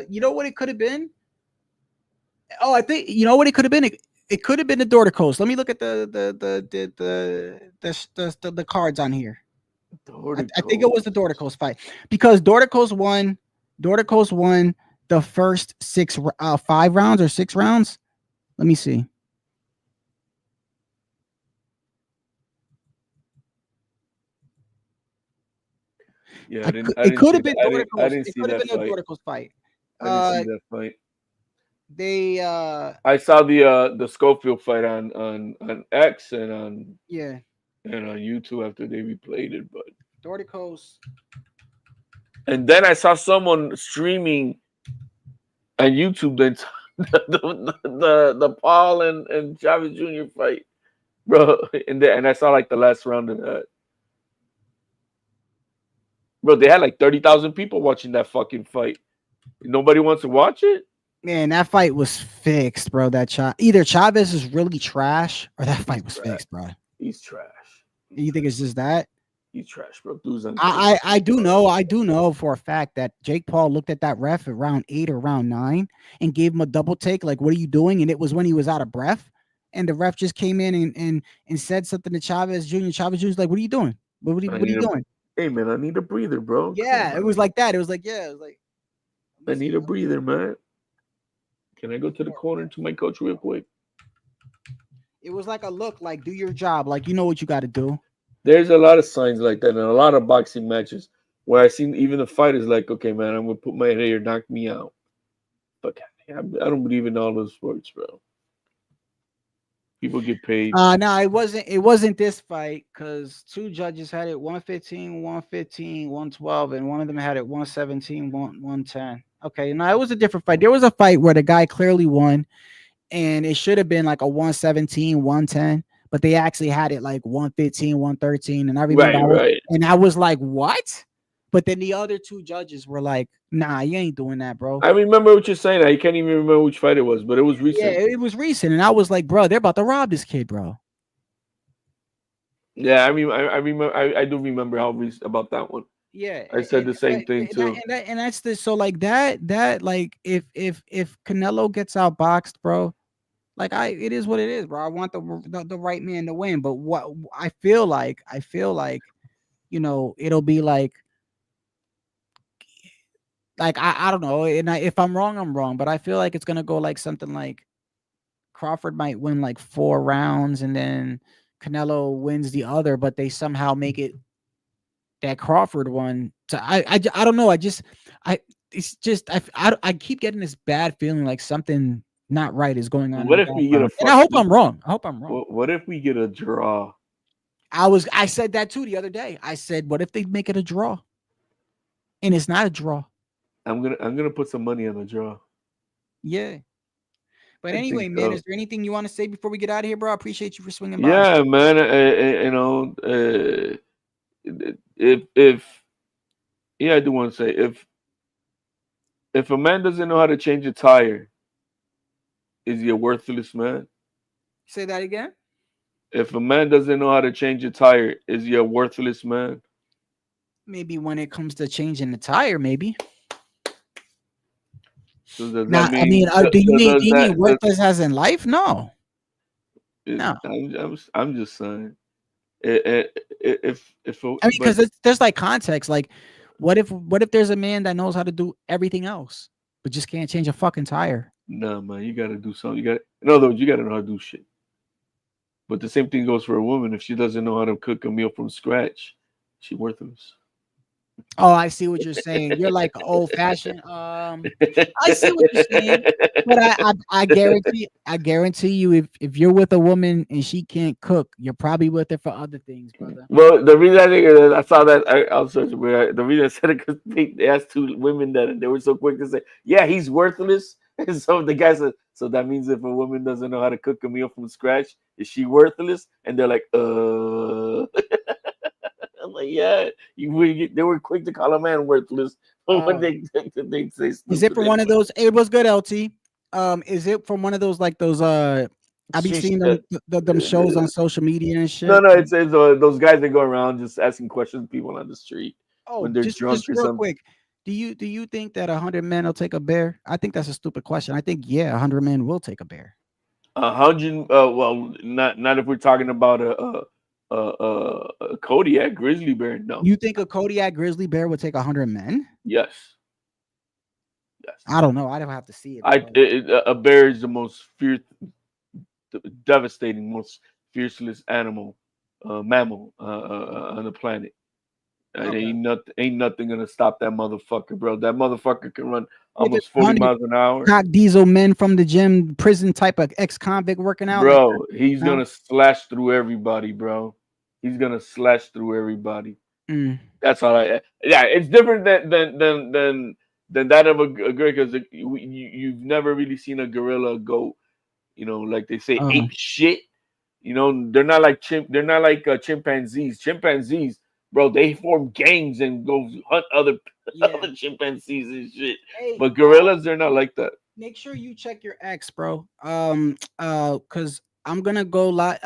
You know what it could have been? Oh, I think you know what it could have been. It could have been the Dorticos. Let me look at the cards on here. I think it was the Dorticos fight because Dorticos won the first 5 rounds or 6 rounds. Let me see. Yeah, it could have been Dorticos. It could have been a Dorticos fight. I didn't see that fight. I saw the Schofield fight on X and on YouTube after they replayed it, but Dorticos. And then I saw someone streaming on YouTube the Paul and Chavez Jr. fight, bro. And I saw like the last round of that. Bro, they had like 30,000 people watching that fucking fight. Nobody wants to watch it? Man, that fight was fixed, bro. Either Chavez is really trash or that fight was fixed, bro. He's trash. You think it's just that? He's trash, bro. I do know for a fact that Jake Paul looked at that ref at round 8 or round 9 and gave him a double take, like, what are you doing? And it was when he was out of breath. And the ref just came in and said something to Chavez Jr. Chavez Jr. was like, what are you doing? What are you doing? Hey, man, I need a breather, bro. Yeah, it was like that. It was like, I need a breather, man. Can I go to the corner to my coach real quick? It was like a look, like, do your job. Like, you know what you got to do. There's a lot of signs like that in a lot of boxing matches where I seen even the fighters like, okay, man, I'm going to put my head here, knock me out. But I don't believe in all those sports, bro. People get paid. No, it wasn't this fight because 2 judges had it 115, 115, 112, and one of them had it 117, 110. Okay, no, it was a different fight. There was a fight where the guy clearly won, and it should have been like a 117, 110, but they actually had it like 115, 113. And I remember and I was like, what? But then the other 2 judges were like, nah, you ain't doing that, bro. I remember what you're saying. I can't even remember which fight it was, but it was recent. Yeah, it was recent. And I was like, bro, they're about to rob this kid, bro. Yeah, I mean, I remember. I do remember how about that one. Yeah, I said the same thing too. And that's the so like that like if Canelo gets outboxed, bro, like it is what it is, bro. I want the right man to win, but what I feel like, you know, it'll be like I don't know, and if I'm wrong, I'm wrong, but I feel like it's gonna go like something like Crawford might win like 4 rounds, and then Canelo wins the other, but they somehow make it that Crawford one. So I don't know. I keep getting this bad feeling like something not right is going on. What in the if we get a background. And I hope fucking- I'm wrong. I hope I'm wrong. What if we get a draw? I said that too the other day. I said, what if they make it a draw? And it's not a draw. I'm gonna put some money on the draw. Yeah. But I anyway, think man, so. is there anything you want to say before we get out of here, bro? I appreciate you for swinging by. Yeah, man. You know, if yeah, I do want to say if a man doesn't know how to change a tire, is he a worthless man? Say that again. If a man doesn't know how to change a tire, is he a worthless man? Maybe when it comes to changing the tire, maybe. So does Now, that mean? I mean, do you does mean that- worthless as in life? No. No. I'm just saying. If I mean, because there's like context. Like, what if there's a man that knows how to do everything else, but just can't change a fucking tire? nah, man, you got to do something. In other words, you got to know how to do shit. But the same thing goes for a woman. If she doesn't know how to cook a meal from scratch, she's worthless. Oh, I see what you're saying. You're like old fashioned. I see what you're saying, but I guarantee you, if you're with a woman and she can't cook, you're probably with her for other things, brother. Well, the reason I think I saw that I was searching, but the reason I said it because they asked two women that they were so quick to say, "Yeah, he's worthless." And so the guy said, "So that means if a woman doesn't know how to cook a meal from scratch, is she worthless?" And they're like, I'm like, yeah, they were quick to call a man worthless when they say. Is it from one of those? It was good, LT. Is it from one of those like those? I be seeing them shows on social media and shit. No, it's those guys that go around just asking questions to people on the street when they're drunk just or real something. quick. Do you think that 100 men will take a bear? I think that's a stupid question. I think 100 men will take a bear. 100. Well, not if we're talking about a Kodiak grizzly bear. No. You think a Kodiak grizzly bear would take 100 men? Yes. I don't know. I don't have to see it. A bear is the most devastating, most fiercest mammal on the planet. Okay. Ain't nothing gonna stop that motherfucker, bro. That motherfucker can run almost 40 miles an hour. Cock diesel men from the gym, prison type of ex-convict working out. Bro, like he's gonna slash through everybody, bro. He's gonna slash through everybody. That's all yeah, it's different than that of a gorilla, because you've never really seen a gorilla go, like they say, ape shit. They're not like chimpanzees. Chimpanzees, bro, they form gangs and go hunt other chimpanzees and shit. Hey, but gorillas, they're not like that. Make sure you check your ex, bro. Because I'm gonna go live.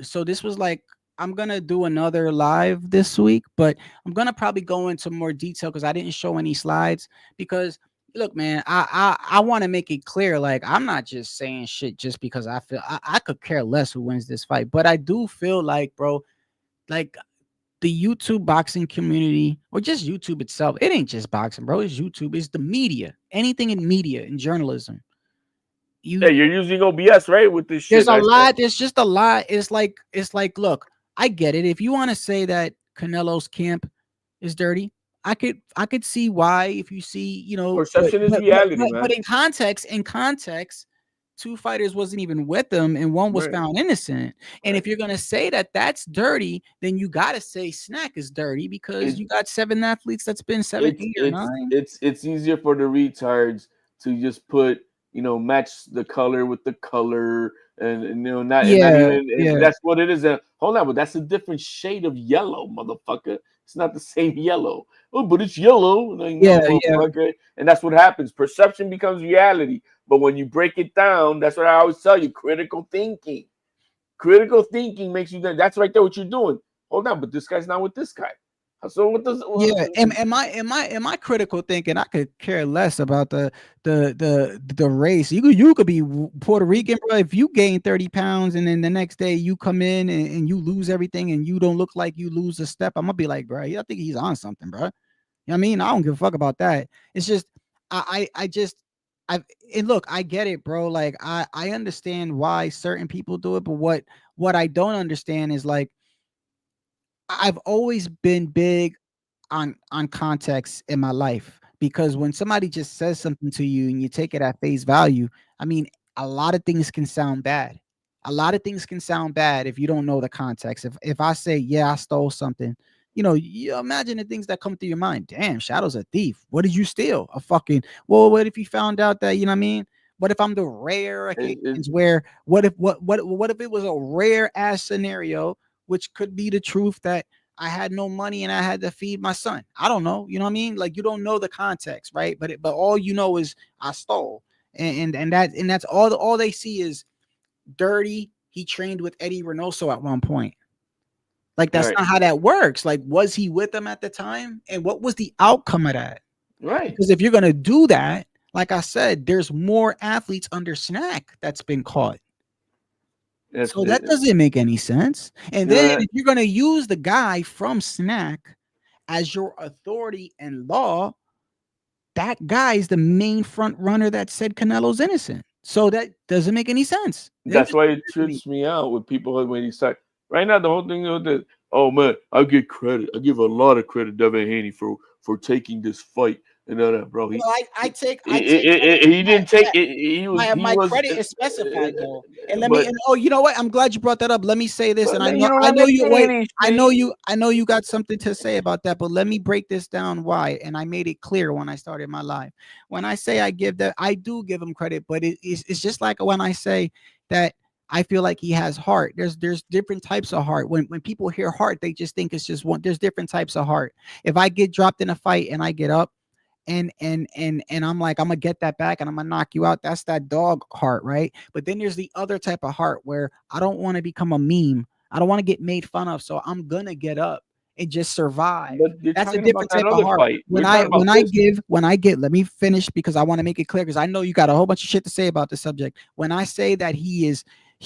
So this was like, I'm gonna do another live this week, but I'm gonna probably go into more detail because I didn't show any slides. Because look, man, I want to make it clear, like, I'm not just saying shit just because I feel I could care less who wins this fight, but I do feel like, bro, like the YouTube boxing community, or just YouTube itself, it ain't just boxing, bro. It's YouTube. It's the media. Anything in media, in journalism. You're using OBS, right? With this shit. There's a lot. There's just a lot. It's like, look, I get it. If you want to say that Canelo's camp is dirty, I could see why. If you see, perception is reality, man. But in context, two fighters wasn't even with them, and one was found innocent. And if you're gonna say that that's dirty, then you gotta say Snack is dirty, because you got 7 athletes that's been 7, 8, or 9. It's easier for the retards to just put, match the color with the color, and not even that's what it is. Hold on, but that's a different shade of yellow, motherfucker. It's not the same yellow. Oh, but it's yellow. And that's what happens. Perception becomes reality. But when you break it down, that's what I always tell you. Critical thinking. Critical thinking makes you. That's right there. What you're doing. Hold on, but this guy's not with this guy. So what does? Am I critical thinking? I could care less about the race. You could be Puerto Rican, bro. If you gain 30 pounds and then the next day you come in and you lose everything and you don't look like you lose a step, I'm gonna be like, bro, I think he's on something, bro. You know what I mean? I don't give a fuck about that. It's just and look, I get it, bro. Like I understand why certain people do it, but what I don't understand is, like, I've always been big on context in my life, because when somebody just says something to you and you take it at face value, I mean, a lot of things can sound bad. A lot of things can sound bad if you don't know the context. If I say, yeah, I stole something, you imagine the things that come through your mind. Damn, Shadow's a thief. What did you steal? A fucking, well, what if you found out that, you know what I mean? What if I'm the rare occasions where, what if it was a rare ass scenario, which could be the truth that I had no money and I had to feed my son. I don't know. You know what I mean? Like, you don't know the context, right? But all you know is I stole. And that's all they see is Dirty. He trained with Eddie Reynoso at one point. Like, that's not how that works. Like, was he with them at the time? And what was the outcome of that? Right. Because if you're going to do that, like I said, there's more athletes under Snack that's been caught. So that doesn't make any sense. And then if you're going to use the guy from Snack as your authority and law, that guy is the main front runner that said Canelo's innocent. So that doesn't make any sense. That's why it trips me out with people when he start. Right now, the whole thing is that, oh man, I get credit. I give a lot of credit to Devin Haney for taking this fight. And that, bro. He didn't take it. He was. My credit is specified though. And you know what? I'm glad you brought that up. Let me say this, and I know you got something to say about that, but let me break this down why. And I made it clear when I started my live. When I say I do give him credit, but it's just like when I say that I feel like he has heart. There's different types of heart. When people hear heart, they just think it's just one. There's different types of heart. If I get dropped in a fight and I get up, and I'm like, I'm gonna get that back and I'm gonna knock you out. That's that dog heart, right? But then there's the other type of heart where I don't want to become a meme. I don't want to get made fun of. So I'm gonna get up and just survive. That's a different type of heart. When I get, let me finish because I want to make it clear because I know you got a whole bunch of shit to say about the subject. When I say that he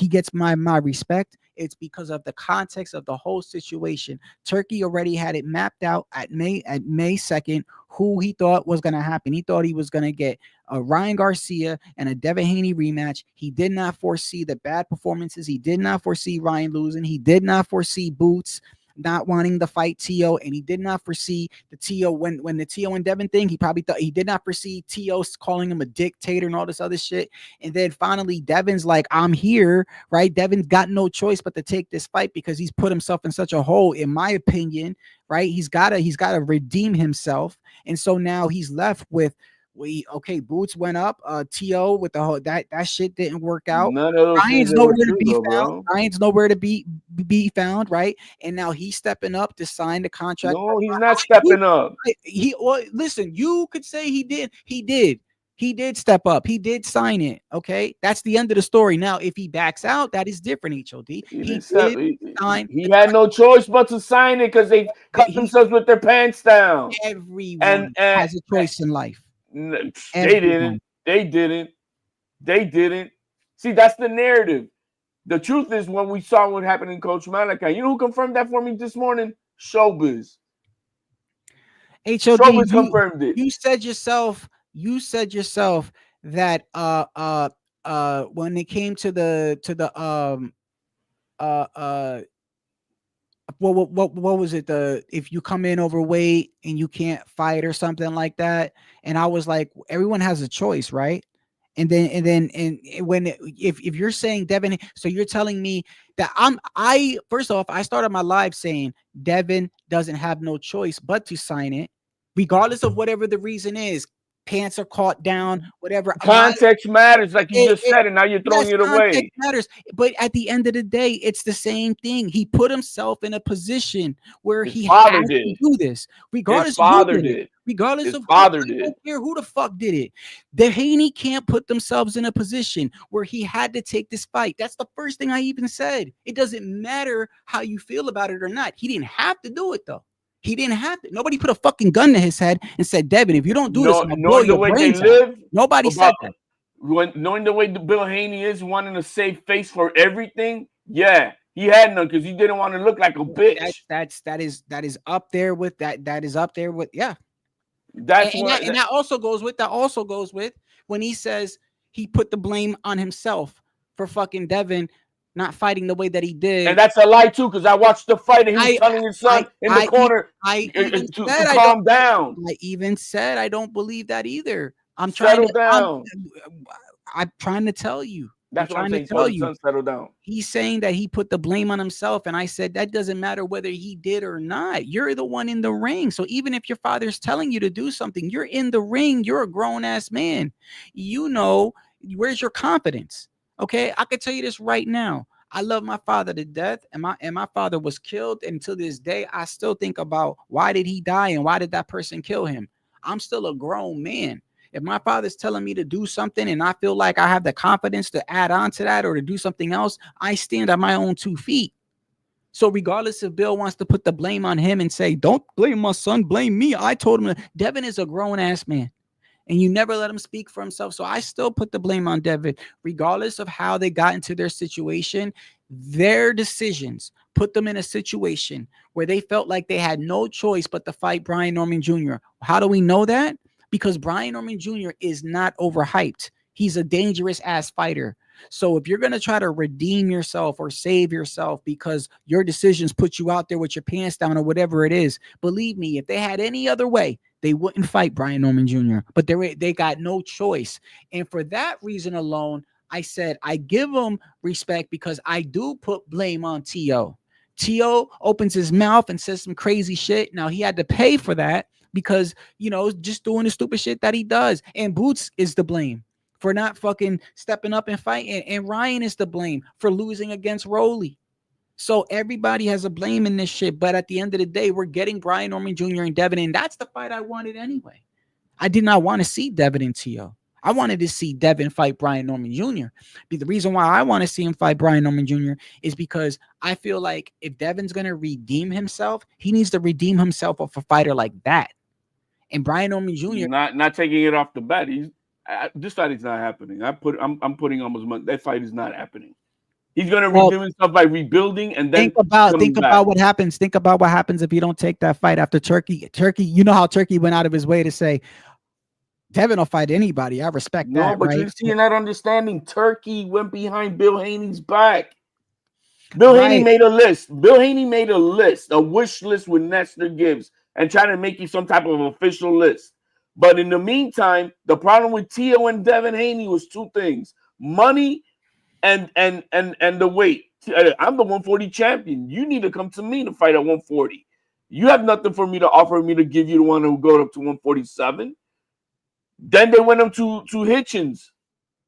gets my respect, it's because of the context of the whole situation. Turkey already had it mapped out at May 2nd, who he thought was going to happen. He thought he was going to get a Ryan Garcia and a Devin Haney rematch. He did not foresee the bad performances. He did not foresee Ryan losing. He did not foresee Boots not wanting to fight T.O. and he did not foresee the T.O. when the T.O. and Devin thing, he probably thought he did not foresee T.O. calling him a dictator and all this other shit. And then finally Devin's like, I'm here, right? Devin's got no choice but to take this fight because he's put himself in such a hole, in my opinion, right? He's gotta redeem himself. And so now he's left with Boots went up. T.O. with the whole that shit didn't work out. Ryan's nowhere to be found. Ryan's nowhere to be found, right? And now he's stepping up to sign the contract. No, he's not stepping up. Listen, you could say he did. He did step up. He did sign it. Okay, that's the end of the story. Now, if he backs out, that is different. HOD. He had no choice but to sign it because they cut themselves with their pants down. Everyone has a choice in life. They didn't. See, that's the narrative. The truth is, when we saw what happened in Coach Malachi, you know who confirmed that for me this morning? Showbiz. HOD, Showbiz confirmed it. You said yourself that when it came to the what was it, if you come in overweight and you can't fight or something like that, and I was like, everyone has a choice, right? And then if you're saying Devin, so you're telling me that first off, I started my live saying Devin doesn't have no choice but to sign it regardless of whatever the reason is. Pants are caught down, whatever. Context matters, like you just said, and now you're throwing it away. Context matters, but at the end of the day, it's the same thing. He put himself in a position where he had to do this, regardless of who did it. Regardless of I don't care who the fuck did it. The Haney can't put themselves in a position where he had to take this fight. That's the first thing I even said. It doesn't matter how you feel about it or not. He didn't have to do it though. He didn't have to. Nobody put a fucking gun to his head and said, Devin, if you don't do this, I'm gonna blow your brains out. Nobody said that. Knowing the way Bill Haney is, wanting to save face for everything, yeah, he had none because he didn't want to look like a bitch. That is up there with that. That is up there with yeah. That also goes with when he says he put the blame on himself for fucking Devin not fighting the way that he did. And that's a lie too, because I watched the fight and he was telling his son in the corner to calm down. I even said I don't believe that either. Settle down. I'm trying to tell you. That's what I'm trying saying. to tell The you. sun settled down. He's saying that he put the blame on himself. And I said, that doesn't matter whether he did or not. You're the one in the ring. So even if your father's telling you to do something, you're in the ring. You're a grown ass man. You know, where's your confidence? Okay. I can tell you this right now. I love my father to death, and my father was killed. And to this day, I still think about why did he die and why did that person kill him? I'm still a grown man. If my father's telling me to do something and I feel like I have the confidence to add on to that or to do something else, I stand on my own 2 feet. So regardless if Bill wants to put the blame on him and say, don't blame my son, blame me. I told him Devin is a grown ass man and you never let him speak for himself. So I still put the blame on Devin, regardless of how they got into their situation. Their decisions put them in a situation where they felt like they had no choice but to fight Brian Norman Jr. How do we know that? Because Brian Norman Jr. is not overhyped. He's a dangerous ass fighter. So if you're going to try to redeem yourself or save yourself because your decisions put you out there with your pants down or whatever it is, believe me, if they had any other way, they wouldn't fight Brian Norman Jr. But they got no choice. And for that reason alone, I said I give them respect because I do put blame on T.O. T.O. opens his mouth and says some crazy shit. Now he had to pay for that, because, you know, just doing the stupid shit that he does. And Boots is to blame for not fucking stepping up and fighting. And Ryan is to blame for losing against Rolly. So everybody has a blame in this shit. But at the end of the day, we're getting Brian Norman Jr. and Devin. And that's the fight I wanted anyway. I did not want to see Devin and T.O. I wanted to see Devin fight Brian Norman Jr. The reason why I want to see him fight Brian Norman Jr. is because I feel like if Devin's going to redeem himself, he needs to redeem himself off a fighter like that. And Brian Norman Jr. not taking it off the bat. This fight is not happening. I'm putting almost money. That fight is not happening. He's gonna redeem himself by rebuilding and then think about what happens. Think about what happens if you don't take that fight after Turkey. You know how Turkey went out of his way to say Devin will fight anybody. I respect that. No, but right? you're not understanding. Turkey went behind Bill Haney's back. Bill Haney made a list. Bill Haney made a list, a wish list with Nestor Gibbs, and trying to make you some type of official list. But in the meantime, the problem with T.O. and Devin Haney was 2 things: money and the weight. I'm the 140 champion. You need to come to me to fight at 140. You have nothing for me to offer me to give you the one who go up to 147. Then they went up to Hitchens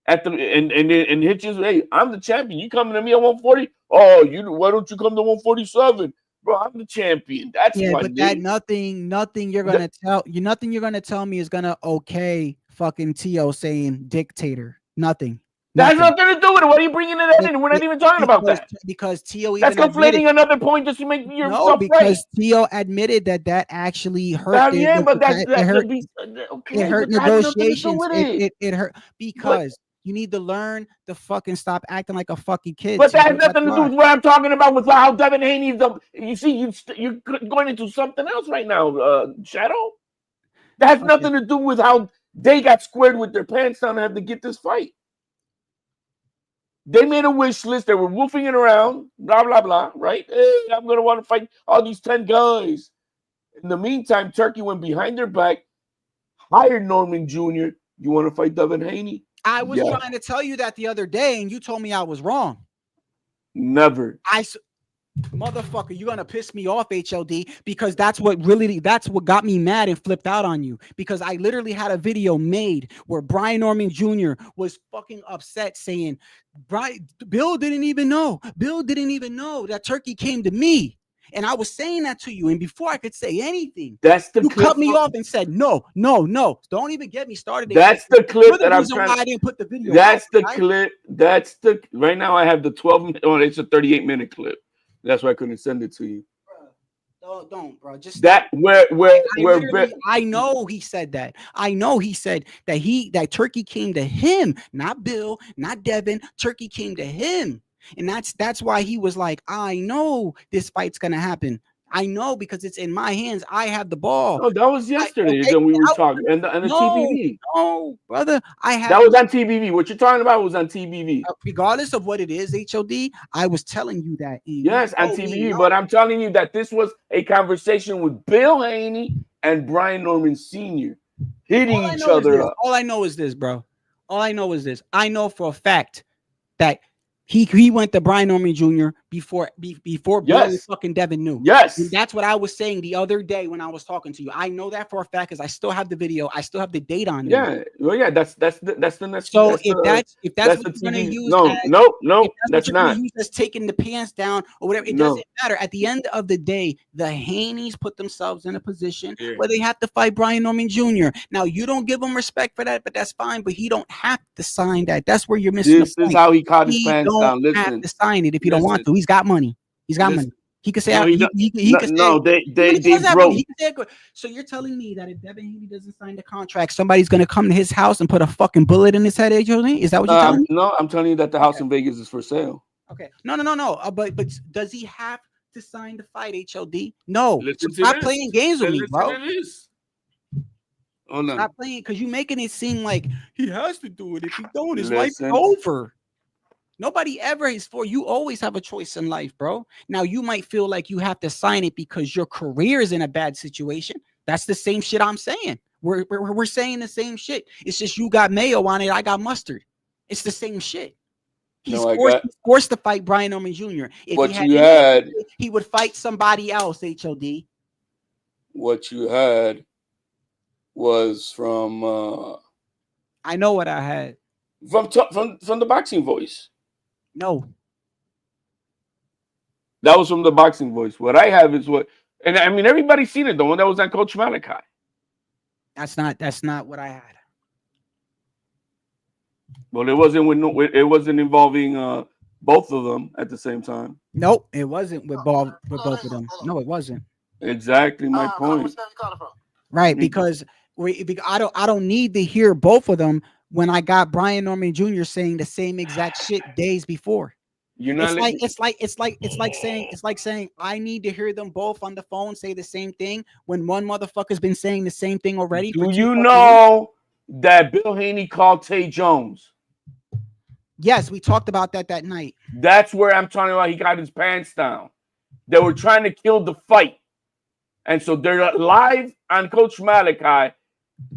at the and Hitchens. Hey, I'm the champion. You coming to me at 140? Oh, why don't you come to 147? Bro, I'm the champion. That's why. But that nothing you're gonna tell me is gonna okay fucking T.O. saying dictator. Nothing. That has nothing to do with it. Why are you bringing it in? We're not even talking about that. Because T.O. That's conflating another point just to make yourself right. Because T.O. admitted that actually hurt. It hurt negotiations. It hurt because you need to learn to fucking stop acting like a fucking kid. But that has nothing to do with what I'm talking about with how Devin Haney is. You see, you're going into something else right now, Shadow. That has nothing to do with how they got squared with their pants down and had to get this fight. They made a wish list. They were woofing it around, blah, blah, blah, right? Hey, I'm going to want to fight all these 10 guys. In the meantime, Turkey went behind their back, hired Norman Jr. You want to fight Devin Haney? I was trying to tell you that the other day, and you told me I was wrong. Never. Motherfucker, you're gonna piss me off, HLD, because that's what got me mad and flipped out on you. Because I literally had a video made where Brian Norman Jr. was fucking upset, saying, Bill didn't even know that Turkey came to me. And I was saying that to you, and before I could say anything, you cut me off and said, no, don't even get me started. That's the clip that I'm trying. I didn't put the video. That's the clip. That's the right now. I have the 12. Oh, it's a 38-minute clip. That's why I couldn't send it to you. Don't, bro. Just that I know he said that. I know he said that Turkey came to him, not Bill, not Devin. Turkey came to him. And that's why he was like, I know this fight's gonna happen. I know because it's in my hands. I have the ball. Oh, that was yesterday when we were talking. And the TBV. No, brother. That was on TBV. What you're talking about was on TBV. Regardless of what it is, HOD, I was telling you that. Yes, on TBV. But I'm telling you that this was a conversation with Bill Haney and Brian Norman Sr. hitting each other up. All I know is this, bro. All I know is this. I know for a fact that he went to Brian Norman Jr. before Bill and Yes. fucking Devin knew. Yes. And that's what I was saying the other day when I was talking to you. I know that for a fact because I still have the video. I still have the date on it. Yeah. Well, yeah. That's the next. So that's if the, that's that's what the you're gonna TV. use, No, as, no, if no. that's what That's you're gonna not. use as taking the pants down or whatever, it No. doesn't matter. At the end of the day, the Haneys put themselves in a position Yeah. where they have to fight Brian Norman Jr. Now you don't give him respect for that, but that's fine. But he don't have to sign that. That's where you're missing This the is point. how he caught his He pants don't down. have Listen. to sign it if he don't want Listen. to. He's got money. He's got Listen. money. He could say No, he don't. he could No, say. they He does have broke. money. He could say, so you're telling me that if Devin Haney doesn't sign the contract, somebody's gonna come to his house and put a fucking bullet in his head? HOD? Is that what you're telling me? No, I'm telling you that the house in Vegas is for sale. Okay. No. But does he have to sign the fight, HOD? No. Listen So to stop this. playing games with me, Listen bro. to this. Hold on. Stop playing because you're making it seem like he has to do it. If he don't, his life's Listen. over. Nobody ever is for you. Always have a choice in life, bro. Now you might feel like you have to sign it because your career is in a bad situation. That's the same shit I'm saying. We're saying the same shit. It's just you got mayo on it. I got mustard. It's the same shit. He's forced to fight Brian Norman Jr. If What he you had, he would fight somebody else. HOD. what you had was from I know what I had. from the Boxing Voice. No. That was from the Boxing Voice. What I have is what, and I mean everybody's seen it. The one that was on Coach Malachi. That's not what I had. Well, it wasn't involving both of them at the same time. Nope, it wasn't with both of them. No, it wasn't. Exactly my point. Right, because I don't need to hear both of them when I got Brian Norman Jr. saying the same exact shit days before. You're not. It's like saying I need to hear them both on the phone say the same thing when one motherfucker's been saying the same thing already. Do you know that Bill Haney called Tay Jones? Yes, we talked about that night. That's where I'm talking about. He got his pants down. They were trying to kill the fight, and so they're live on Coach Malachi,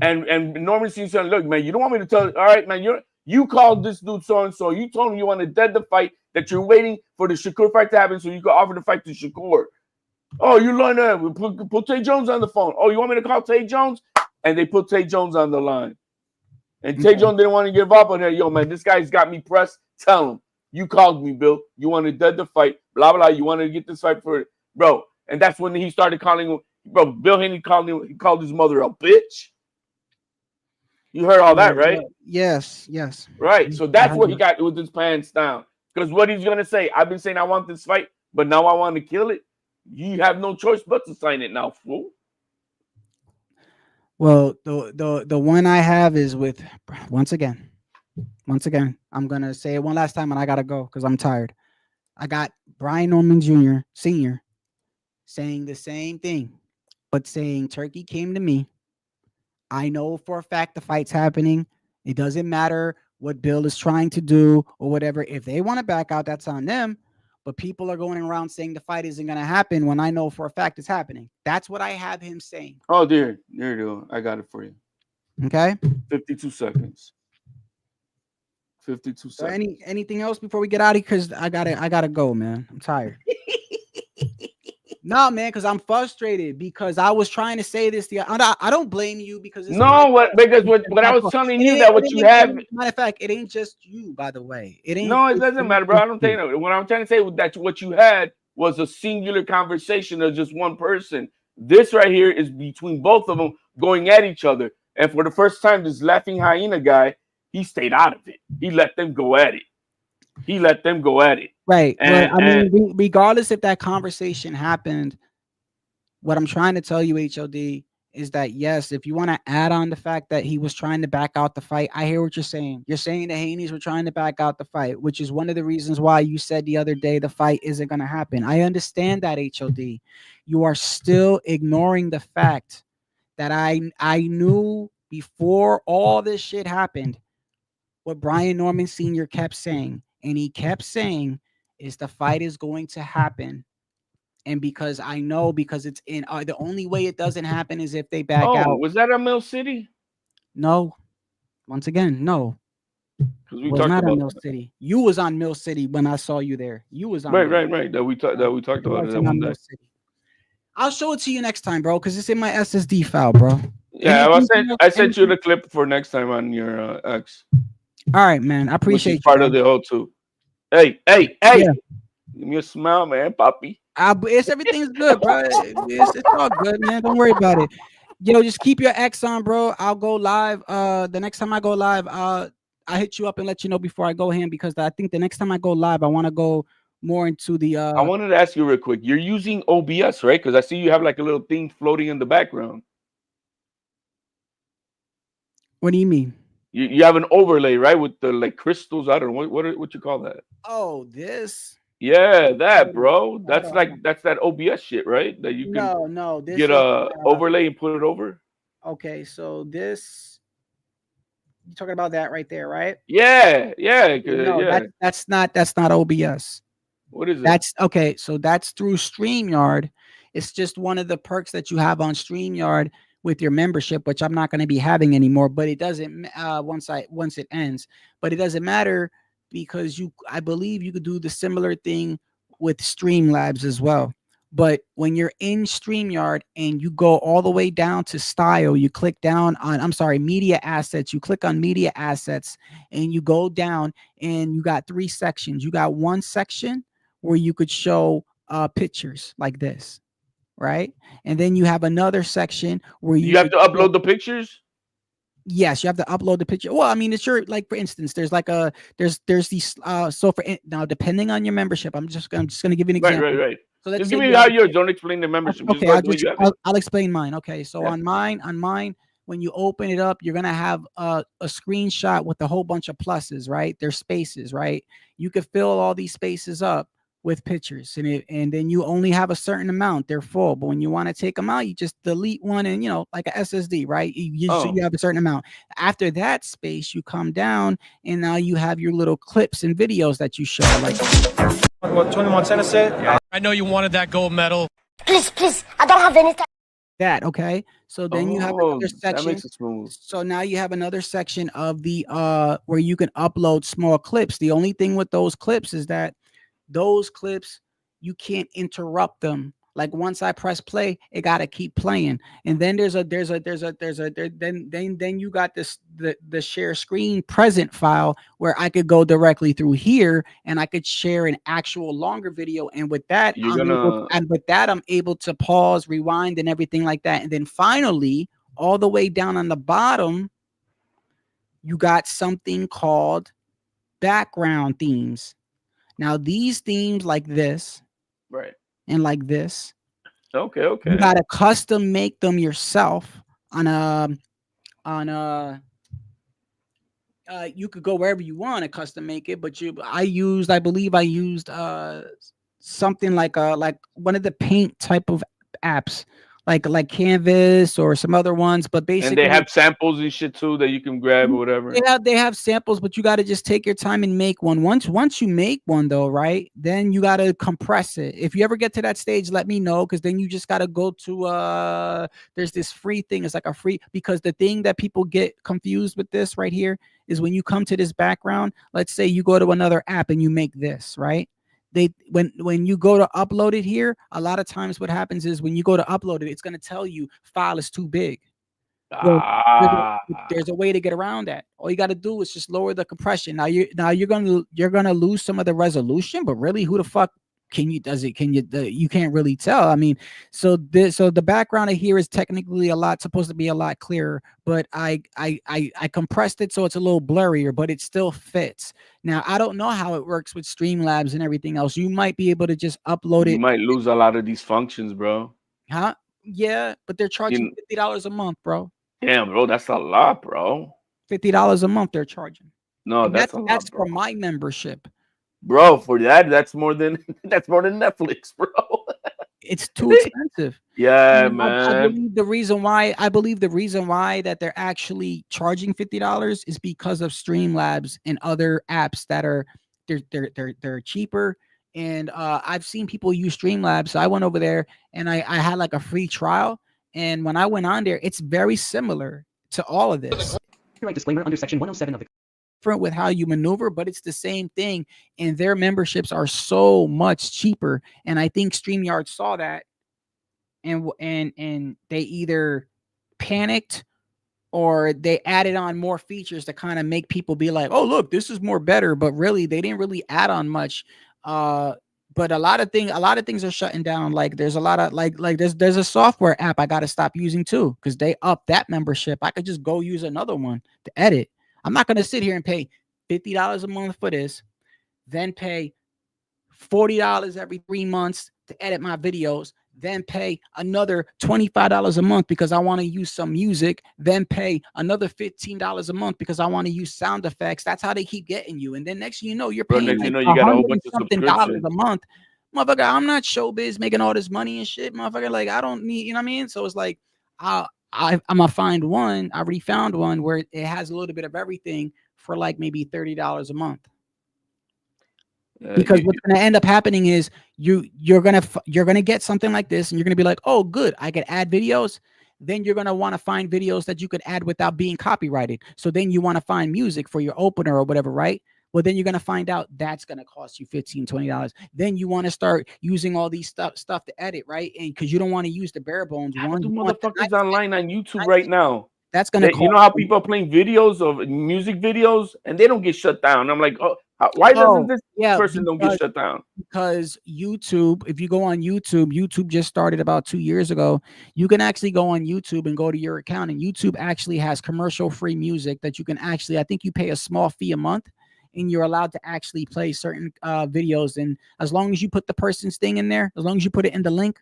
and Norman seems to look, man. You don't want me to tell? All right, man. You called this dude so and so. You told him you want to dead the fight. That you're waiting for the Shakur fight to happen so you can offer the fight to Shakur. Oh, you learned that. Put Tay Jones on the phone. Oh, you want me to call Tay Jones? And they put Tay Jones on the line. And Tay Jones didn't want to give up on that. Yo, man, this guy's got me pressed. Tell him. You called me, Bill. You want to dead the fight. Blah, blah. You want to get this fight for it. Bro. And that's when he started calling him. Bro, Bill Haney called his mother a bitch. You heard all that, right? Yes. Right. So that's what he got with his pants down. Because what he's going to say, I've been saying I want this fight, but now I want to kill it. You have no choice but to sign it now, fool. Well, the one I have is with, once again, I'm going to say it one last time and I got to go because I'm tired. I got Brian Norman Jr., Sr. saying the same thing, but saying Turkey came to me. I know for a fact the fight's happening. It doesn't matter what Bill is trying to do or whatever. If they want to back out, that's on them. But people are going around saying the fight isn't going to happen when I know for a fact it's happening. That's what I have him saying. Oh, dear. There you go. I got it for you. Okay. 52 seconds. 52 So seconds. anything else before we get out of here? Because I gotta go, man. I'm tired. No, man, because I'm frustrated because I was trying to say this. I don't blame you because it's what I was telling you that what you have. Matter of fact, it ain't just you, by the way. It ain't. No, it doesn't matter, bro. I don't think what I'm trying to say was that what you had was a singular conversation of just one person. This right here is between both of them going at each other. And for the first time, this laughing hyena guy, he stayed out of it. He let them go at it. Right. And, I mean, regardless if that conversation happened, what I'm trying to tell you, HOD, is that yes, if you want to add on the fact that he was trying to back out the fight, I hear what you're saying. You're saying the Haneys were trying to back out the fight, which is one of the reasons why you said the other day the fight isn't going to happen. I understand that, HOD. You are still ignoring the fact that I knew before all this shit happened what Brian Norman Sr. kept saying. And he kept saying is the fight is going to happen. And because I know, because it's in the only way it doesn't happen is if they back out. Was that a Mill City? No. Once again, no. Because we Was talked not on about Mill that. City. You was on Mill City when I saw you there. You was on Right, there. right. That we talked about it that wasn't one on day. Mill City. I'll show it to you next time, bro, because it's in my SSD file, bro. Yeah, Anything else? I sent you the clip for next time on your X, All right, man. I which appreciate is you. part Bro. of the whole too. Hey, hey, hey! Yeah. Give me a smile, man, Poppy. It's everything's good, bro. It's all good, man. Don't worry about it. Yo, just keep your X on, bro. I'll go live. The next time I go live, I hit you up and let you know before I go in, because I think the next time I go live, I want to go more into the I wanted to ask you real quick. You're using OBS, right? Because I see you have like a little thing floating in the background. What do you mean? You have an overlay, right, with the like crystals. I don't know what you call that. Oh, this. Yeah, that, bro. That's Hold on. that's that OBS shit, right? That you can No, this get is a overlay and put it over. okay. So this, you're talking about that right there, right? Yeah, yeah, No, yeah. that's not OBS. What is it? That's okay. So that's through StreamYard. It's just one of the perks that you have on StreamYard with your membership, which I'm not going to be having anymore. But it doesn't once it ends. But it doesn't matter, because I believe you could do the similar thing with Streamlabs as well. But when you're in StreamYard and you go all the way down to style, you click down on, I'm sorry, media assets. You click on media assets and you go down, and you got 3 sections. You got one section where you could show pictures like this, right? And then you have another section where you have to upload the pictures. Yes, you have to upload the picture. Well, I mean, it's your, like, for instance, there's like there's these so now, depending on your membership, I'm just gonna give you an example. Right. So let's Just say give me how yours. Don't explain the membership. Okay, I'll explain mine. Okay, so Yeah. on mine, when you open it up, you're gonna have a screenshot with a whole bunch of pluses, right? There's spaces, right? You could fill all these spaces up with pictures, and then you only have a certain amount. They're full, but when you want to take them out, you just delete one, and like a SSD, right? So you have a certain amount. After that space, you come down, and now you have your little clips and videos that you show, like what Tony Montana said. I know you wanted that gold medal. Please, I don't have any time. that. Okay, so then you have another That section. makes it smooth. So now you have another section of the where you can upload small clips. The only thing with those clips is that those clips, you can't interrupt them. Like, once I press play, it got to keep playing. And then then you got the share screen present file, where I could go directly through here and I could share an actual longer video. And with that, I'm able to pause, rewind, and everything like that. And then finally, all the way down on the bottom, you got something called background themes. Now, these themes like this, right, and like this, okay, you gotta custom make them yourself on you could go wherever you want to custom make it, but I believe I used something like one of the paint type of apps, like Canvas or some other ones, but basically, and they have samples and shit too that you can grab or whatever. They have samples, but you got to just take your time and make one. Once you make one, though, right, then you got to compress it. If you ever get to that stage, let me know, because then you just got to go to there's this free thing. It's like a free, because the thing that people get confused with this right here is when you come to this background, let's say you go to another app and you make this, right? When you go to upload it here, a lot of times what happens is when you go to upload it, it's going to tell you file is too big. Well, there's a way to get around that. All you got to do is just lower the compression. Now you're gonna lose some of the resolution, but really, who the fuck you can't really tell. I mean, so the background of here is technically supposed to be a lot clearer, but I compressed it so it's a little blurrier, but it still fits. Now, I don't know how it works with Streamlabs and everything else. You might be able to just upload it. You might lose a lot of these functions, bro. Huh? Yeah, but they're charging $50 a month, bro. Damn, bro, that's a lot, bro. $50 a month they're charging. No, and that's a lot, that's bro. for my membership. Bro, for that's more than Netflix, bro. It's too expensive. Yeah, man. I believe the reason why that they're actually charging $50 is because of Streamlabs and other apps that are they're cheaper. And I've seen people use Streamlabs. So I went over there and I had like a free trial. And when I went on there, it's very similar to all of this. Copyright disclaimer under Section 107 of the different with how you maneuver, but it's the same thing. And their memberships are so much cheaper. And I think StreamYard saw that, and they either panicked or they added on more features to kind of make people be like, oh, look, this is more better. But really, they didn't really add on much. But a lot of things are shutting down. Like there's a lot of like there's a software app I got to stop using too, because they upped that membership. I could just go use another one to edit. I'm not going to sit here and pay $50 a month for this, then pay $40 every 3 months to edit my videos, then pay another $25 a month because I want to use some music, then pay another $15 a month because I want to use sound effects. That's how they keep getting you. And then next thing you know, you're paying Next like you know, you got a whole $100 bunch of something dollars subscriptions. a month. Motherfucker, I'm not showbiz making all this money and shit, motherfucker. Like, I don't need, you know what I mean? So it's like, I'm gonna find one. I already found one where it has a little bit of everything for like maybe $30 a month. Because what's going to end up happening is you're gonna get something like this, and you're gonna be like, oh, good, I can add videos. Then you're gonna want to find videos that you could add without being copyrighted. So then you want to find music for your opener or whatever, right? Well, then you're gonna find out that's gonna cost you $15, $20. Then you want to start using all these stuff to edit, right? And because you don't want to use the bare bones one. The motherfuckers online on YouTube right now. That's gonna. You know how people are playing videos of music videos and they don't get shut down. I'm like, oh, why doesn't this person don't get shut down? Because YouTube, if you go on YouTube, YouTube just started about 2 years ago. You can actually go on YouTube and go to your account, and YouTube actually has commercial-free music that you can actually. I think you pay a small fee a month, and you're allowed to actually play certain videos. And as long as you put the person's thing in there, as long as you put it in the link,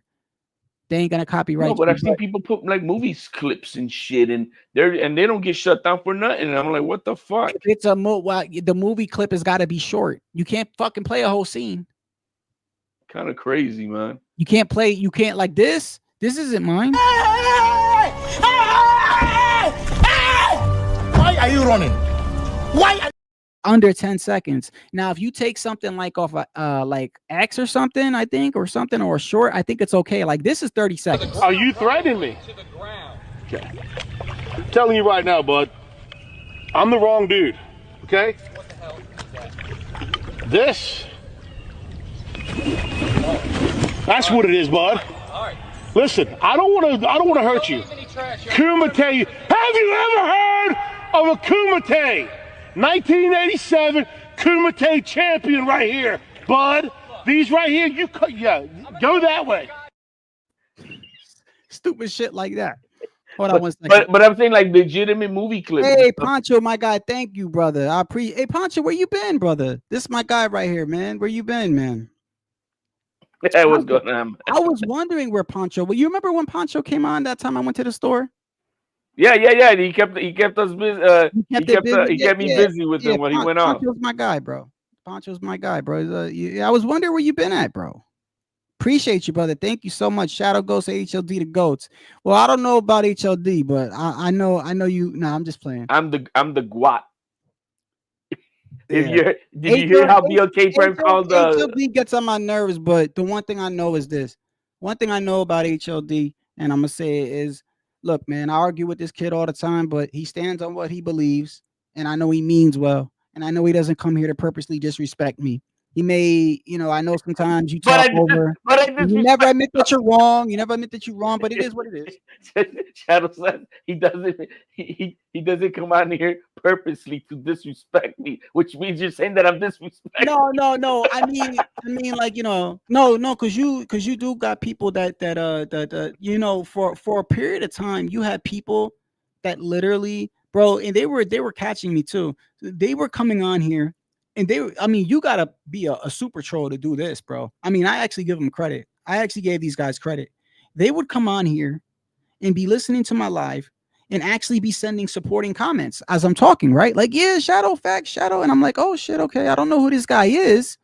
they ain't gonna copyright. No, but I've seen people put like movies clips and shit, and they don't get shut down for nothing. And I'm like, what the fuck? It's the movie clip has got to be short. You can't fucking play a whole scene. Kind of crazy, man. You can't play. You can't like this. This isn't mine. Why are you running? Why? Under 10 seconds. Now, if you take something like off like X or something, I think, or something, or short, I think it's okay. Like this is 30 seconds. Are you threatening me? Okay. I'm telling you right now, bud. I'm the wrong dude. Okay? What the hell is that? This. That's what it is, bud. Listen, I don't want to hurt you. Kumite. Have you ever heard of a Kumite? 1987 Kumite champion right here, bud. These right here, go that way. Stupid shit like that. Hold on one second. But I'm saying like legitimate movie clips. Hey, Pancho, my guy, thank you, brother. I appreciate. Hey, Pancho, where you been, brother? This is my guy right here, man. Where you been, man? Hey, what's going on? I was wondering where Pancho. Well, you remember when Pancho came on that time I went to the store? Yeah. He kept us busy. He kept me busy with him when he went on. Pancho's my guy, bro. Pancho's my guy, bro. I was wondering where you been at, bro. Appreciate you, brother. Thank you so much. Shadow Ghost, HLD, the goats. Well, I don't know about HLD, but I know you. No, I'm just playing. I'm the guat. Did you hear how BLK Prime called HLD gets on my nerves, but the one thing I know is this. One thing I know about HLD, and I'm gonna say it is, look, man, I argue with this kid all the time, but he stands on what he believes, and I know he means well, and I know he doesn't come here to purposely disrespect me. He may, I know sometimes you talk over. You never admit that you're wrong. You never admit that you're wrong, but it is what it is. Shadow said he doesn't come on here purposely to disrespect me, which means you're saying that I'm disrespecting. No. I mean, like, no, because you do got people that for a period of time you had people that literally, bro, and they were catching me too. They were coming on here. And you gotta be a super troll to do this, bro. I mean, I actually give them credit. I actually gave these guys credit. They would come on here and be listening to my live and actually be sending supporting comments as I'm talking, right? Like, yeah, Shadow, facts, Shadow. And I'm like, oh shit, okay, I don't know who this guy is,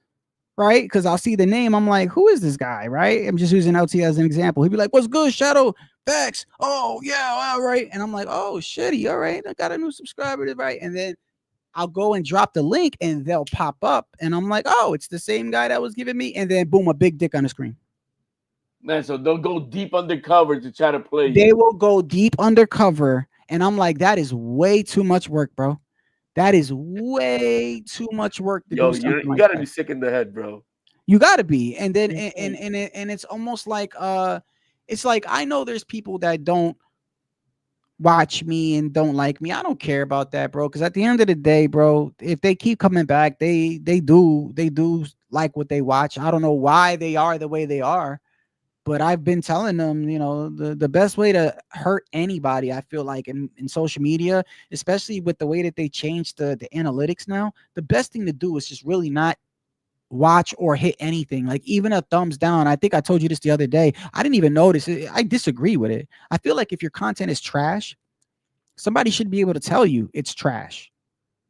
right? Because I'll see the name. I'm like, who is this guy, right? I'm just using LT as an example. He'd be like, what's good, Shadow? Facts. Oh, yeah, all right. And I'm like, oh, shitty, all right. I got a new subscriber, right? And then I'll go and drop the link and they'll pop up. And I'm like, oh, it's the same guy that was giving me. And then boom, a big dick on the screen. Man, so they'll go deep undercover to try to play you. They will go deep undercover. And I'm like, that is way too much work, bro. That is way too much work to Yo, do something you like gotta that. be sick in the head, bro. You gotta be. And then and it's almost like it's like I know there's people that don't watch me and don't like me. I don't care about that, bro. Because at the end of the day, bro, if they keep coming back, they do like what they watch. I don't know why they are the way they are, but I've been telling them, you know, the best way to hurt anybody, I feel like in social media, especially with the way that they changed the analytics now, the best thing to do is just really not watch or hit anything. Like even a thumbs down. I think I told you this the other day. I didn't even notice it. I disagree with it. I feel like if your content is trash, somebody should be able to tell you it's trash.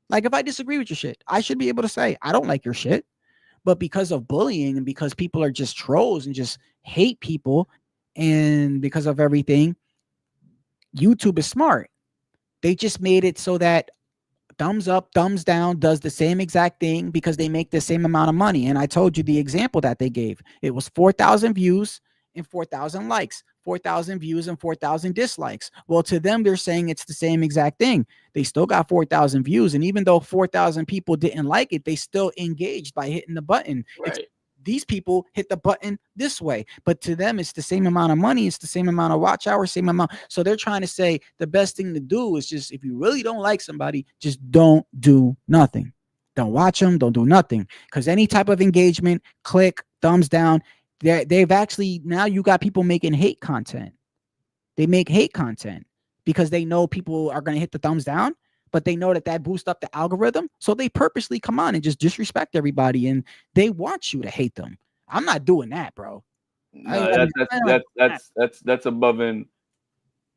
Like if I disagree with your shit, I should be able to say I don't like your shit. But because of bullying and because people are just trolls and just hate people, and because of everything, YouTube is smart. They just made it so that thumbs up, thumbs down does the same exact thing because they make the same amount of money. And I told you the example that they gave. It was 4,000 views and 4,000 likes, 4,000 views and 4,000 dislikes. Well, to them, they're saying it's the same exact thing. They still got 4,000 views. And even though 4,000 people didn't like it, they still engaged by hitting the button. Right. These people hit the button this way, but to them, it's the same amount of money. It's the same amount of watch hours, same amount. So they're trying to say the best thing to do is just, if you really don't like somebody, just don't do nothing. Don't watch them. Don't do nothing. Because any type of engagement, click, thumbs down, they've actually, now you got people making hate content. They make hate content because they know people are going to hit the thumbs down, but they know that boosts up the algorithm. So they purposely come on and just disrespect everybody, and they want you to hate them. I'm not doing that, bro. No, that's above and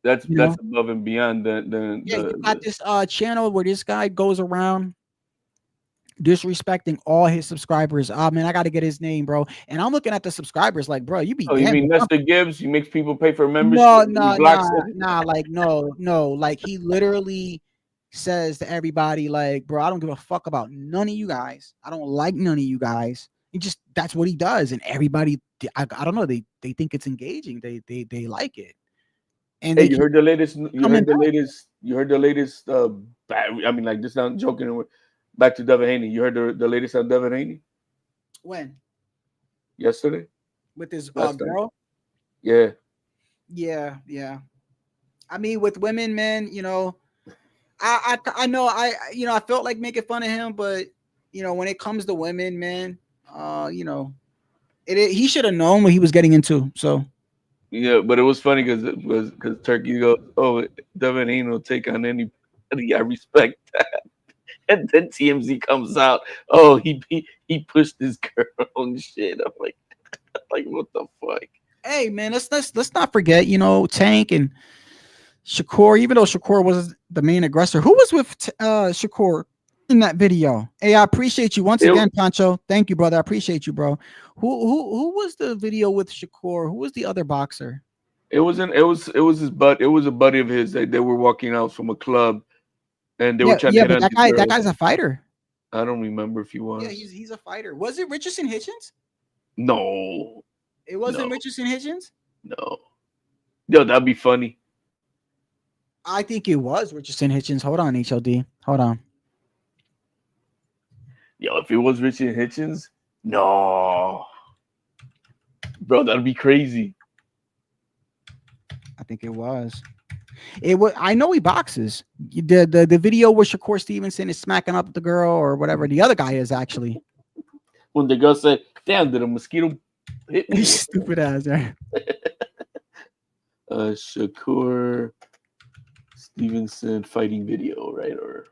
that's above and beyond you got this channel where this guy goes around disrespecting all his subscribers. Man, I got to get his name, bro. And I'm looking at the subscribers like, bro, you be. Oh, you mean Mr. Gibbs? He makes people pay for membership. No, like no. Like he literally says to everybody, like, bro, I don't give a fuck about none of you guys. I don't like none of you guys. He just, that's what he does, and everybody, I don't know, they think it's engaging. They like it. And hey, you heard the latest. You heard the latest. I mean, like this. Not joking. Back to Devin Haney. You heard the latest on Devin Haney? When? Yesterday. With his girl. Yeah. Yeah. I mean, with women, man, you know, I know I felt like making fun of him, but you know, when it comes to women, man, you know, he should have known what he was getting into. So yeah, but it was funny because Turkey goes, "Oh, Devin Haney will take on anybody." I respect that. And then TMZ comes out, "Oh, he pushed his girl and shit." I'm like, what the fuck? Hey, man, let's not forget, you know, Tank and Shakur. Even though Shakur was the main aggressor, who was with Shakur in that video? Hey, I appreciate you once again, Pancho. Thank you, brother. I appreciate you, bro. Who was the video with Shakur? Who was the other boxer? It was his butt. It was a buddy of his. They were walking out from a club, and they were trying to hit on that guy's a fighter. I don't remember if he was. Yeah, he's a fighter. Was it Richardson Hitchens? No. It wasn't Richardson Hitchens? No. Yo, that'd be funny. I think it was Richardson Hitchens. Hold on, HLD. Hold on. Yo, if it was Richardson Hitchens, no. Bro, that'd be crazy. I think it was. It was. I know he boxes. The video where Shakur Stevenson is smacking up the girl or whatever the other guy is actually. When the girl said, "Damn, did a mosquito hit me?" Stupid ass, right? Shakur Stevenson fighting video, right? Or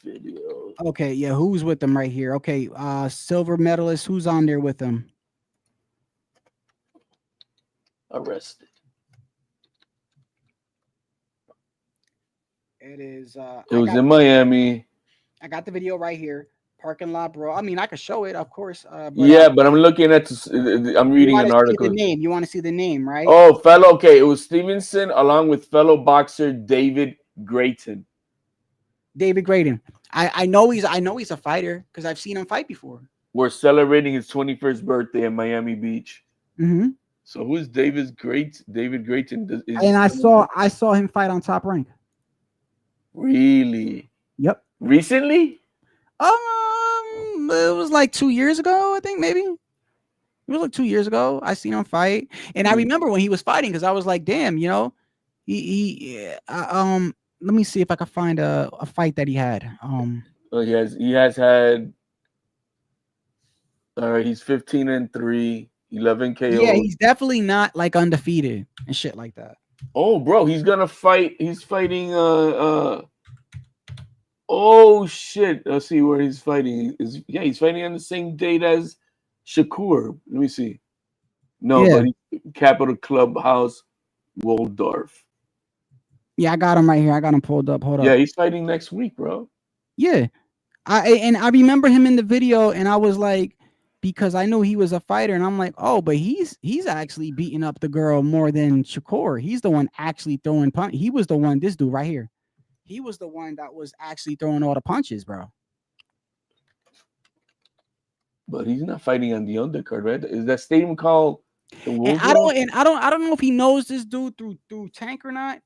video. Okay, yeah. Who's with them right here? Okay, silver medalist. Who's on there with them? Arrested. It is. It was in Miami. I got the video right here. Parking lot, bro. I mean, I could show it, of course. But I'm looking at. I'm reading an article. The name. You want to see the name, right? Oh, fellow. Okay, it was Stevenson along with fellow boxer David Grayton. David Grayton. I know he's a fighter because I've seen him fight before. We're celebrating his 21st birthday in Miami Beach. Mm-hmm. So who's David Grayton? And I saw him fight on Top Rank. Really? Yep. Recently? It was like 2 years ago, I think maybe. It was like 2 years ago. I seen him fight, and I remember when he was fighting because I was like, damn, you know, let me see if I can find a fight that he had. Oh, he has had. All right, he's 15-3, 11 KOs. Yeah, he's definitely not like undefeated and shit like that. Oh, bro, he's gonna fight. He's fighting. Oh shit! Let's see where he's fighting. He's fighting on the same date as Shakur. Let me see. No, Yeah. but Capital Clubhouse, Waldorf. Yeah, I got him right here. I got him pulled up. Hold up. Yeah, he's fighting next week, bro. Yeah, I remember him in the video, and I was like, because I knew he was a fighter, and I'm like, oh, but he's actually beating up the girl more than Shakur. He's the one actually throwing punch. He was the one. This dude right here. He was the one that was actually throwing all the punches, bro. But he's not fighting on the undercard, right? Is that stadium called the And I don't know if he knows this dude through Tank or not.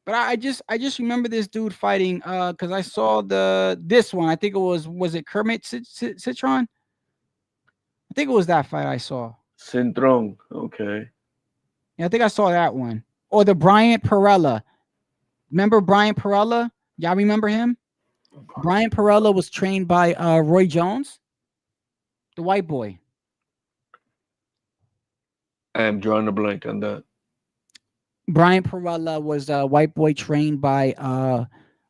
But I just remember this dude fighting because I saw this one. I think it was it Kermit Citron? I think it was that fight I saw. Centron, okay. Yeah, I think I saw that one. Or the Bryant Perella. Remember Bryant Perella? Y'all remember him? Bryant Perella was trained by Roy Jones, the white boy. I am drawing a blank on that. Bryant Perella was a white boy trained by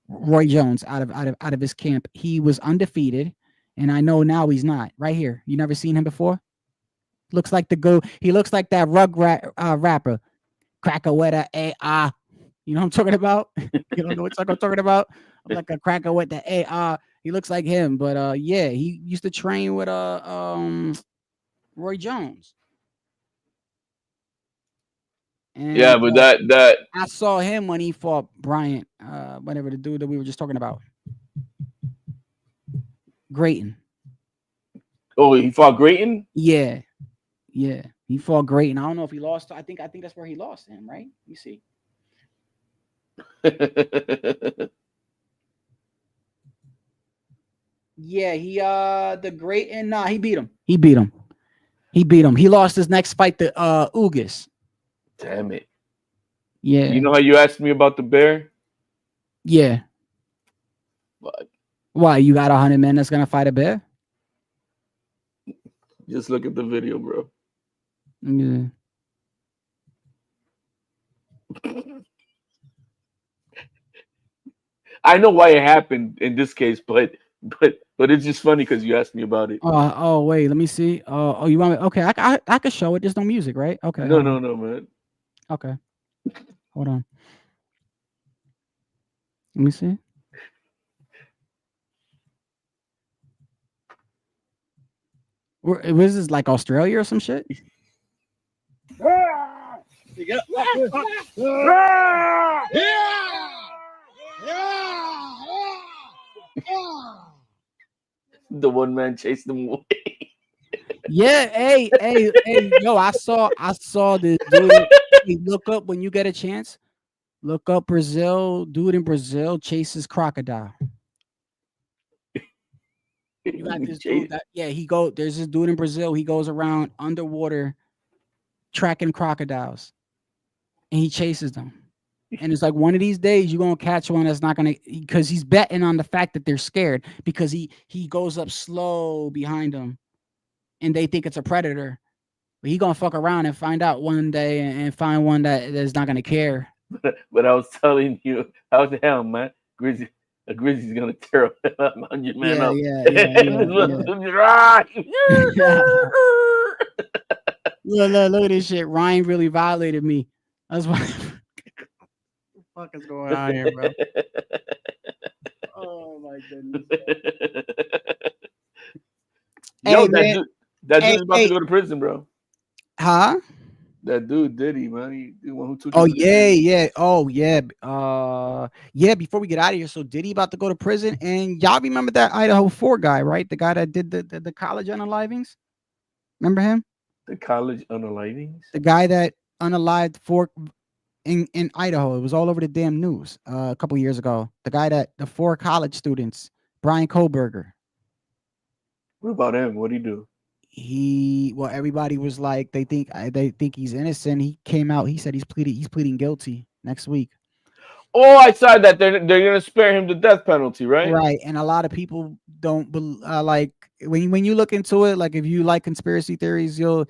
Roy Jones out of his camp. He was undefeated, and I know now he's not. Right here, you never seen him before. Looks like he looks like that rapper, Cracker with a A-R. You know what I'm talking about? You don't know what I'm talking about? I'm like a cracker with the A-R. He looks like him, but yeah, he used to train with Roy Jones. And, yeah, but that I saw him when he fought Bryant, whatever the dude that we were just talking about. Grayton. Oh, he fought Grayton? Yeah. He fought Grayton. I don't know if he lost. I think that's where he lost him, right? You see. Yeah, the Grayton. Nah, he beat him. He beat him. He lost his next fight to Ugas. Damn it. Yeah. You know how you asked me about the bear? Yeah. But Why? You got 100 men that's gonna fight a bear? just look at the video, bro. Yeah. I know why it happened in this case, but it's just funny because you asked me about it. Oh wait, let me see. Oh, you want me? Okay, I could show it. There's no music, right? Okay. No, man. Okay. Hold on. Let me see. Was this like Australia or some shit? The one man chased them away. Yeah, hey, yo, I saw this dude. Hey, look up when you get a chance. Look up Brazil. Dude in Brazil chases crocodile. You got this dude there's this dude in Brazil. He goes around underwater tracking crocodiles. And he chases them. And it's like one of these days you're gonna catch one that's not gonna, because he's betting on the fact that they're scared, because he goes up slow behind them and they think it's a predator. But he gonna fuck around and find out one day and find one that's not gonna care. But I was telling you, how the hell, man? A grizzly's gonna tear a 100 man up. Look at this shit. Ryan really violated me. That's why. What the fuck is going on here, bro? Oh my goodness. Yo, Hey, that dude's about to go to prison, bro. Huh? That dude Diddy, man. He the one who took. Oh yeah. Oh yeah. Yeah. Before we get out of here, so Diddy about to go to prison, and y'all remember that Idaho 4 guy, right? The guy that did the college unalivings. Remember him? The college unalivings. The guy that unalived 4 in Idaho. It was all over the damn news a couple years ago. The 4 college students, Brian Kohlberger. What about him? What'd he do? Well, everybody was like, they think he's innocent. He came out. He said he's pleading guilty next week. Oh, I saw that they're gonna spare him the death penalty, right? Right, and a lot of people don't like when you look into it. Like if you like conspiracy theories, there's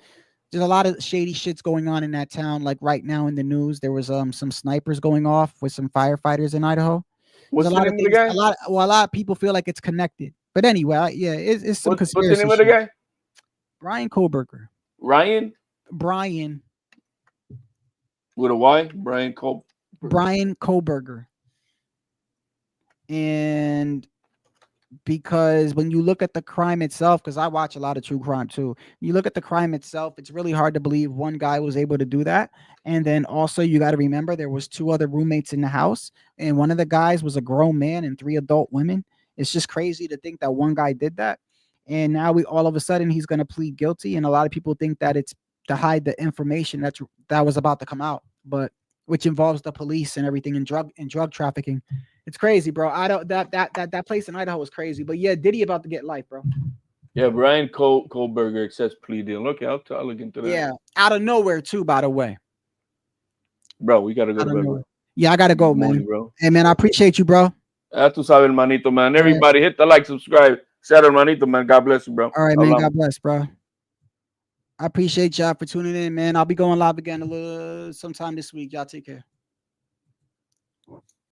a lot of shady shits going on in that town. Like right now in the news, there was some snipers going off with some firefighters in Idaho. What's the name of the guy? A lot of people feel like it's connected. But anyway, yeah, it's some conspiracy. What's the name of the guy? Brian Kohlberger. Brian with a Y. Brian Kohlberger. And because when you look at the crime itself, because I watch a lot of true crime too, you look at the crime itself, it's really hard to believe one guy was able to do that. And then also you got to remember there was 2 other roommates in the house, and one of the guys was a grown man and 3 adult women. It's just crazy to think that one guy did that. And now all of a sudden he's going to plead guilty, and a lot of people think that it's to hide the information that was about to come out, but which involves the police and everything, and drug trafficking. It's crazy, bro. I don't that place in Idaho was crazy. But yeah, Diddy about to get life, bro. Yeah, Brian Kohlberger accepts plea deal. Okay, I'll look into that. Yeah, out of nowhere too, by the way. Bro, we gotta go to bed, bro. Yeah, I gotta go, man. Bro. Hey, man, I appreciate you, bro. Tú sabes, hermanito, man. Everybody, hit the like, subscribe. Shout out, hermanito, man. God bless you, bro. All right, man. God bless, bro. I appreciate y'all for tuning in, man. I'll be going live again sometime this week. Y'all take care.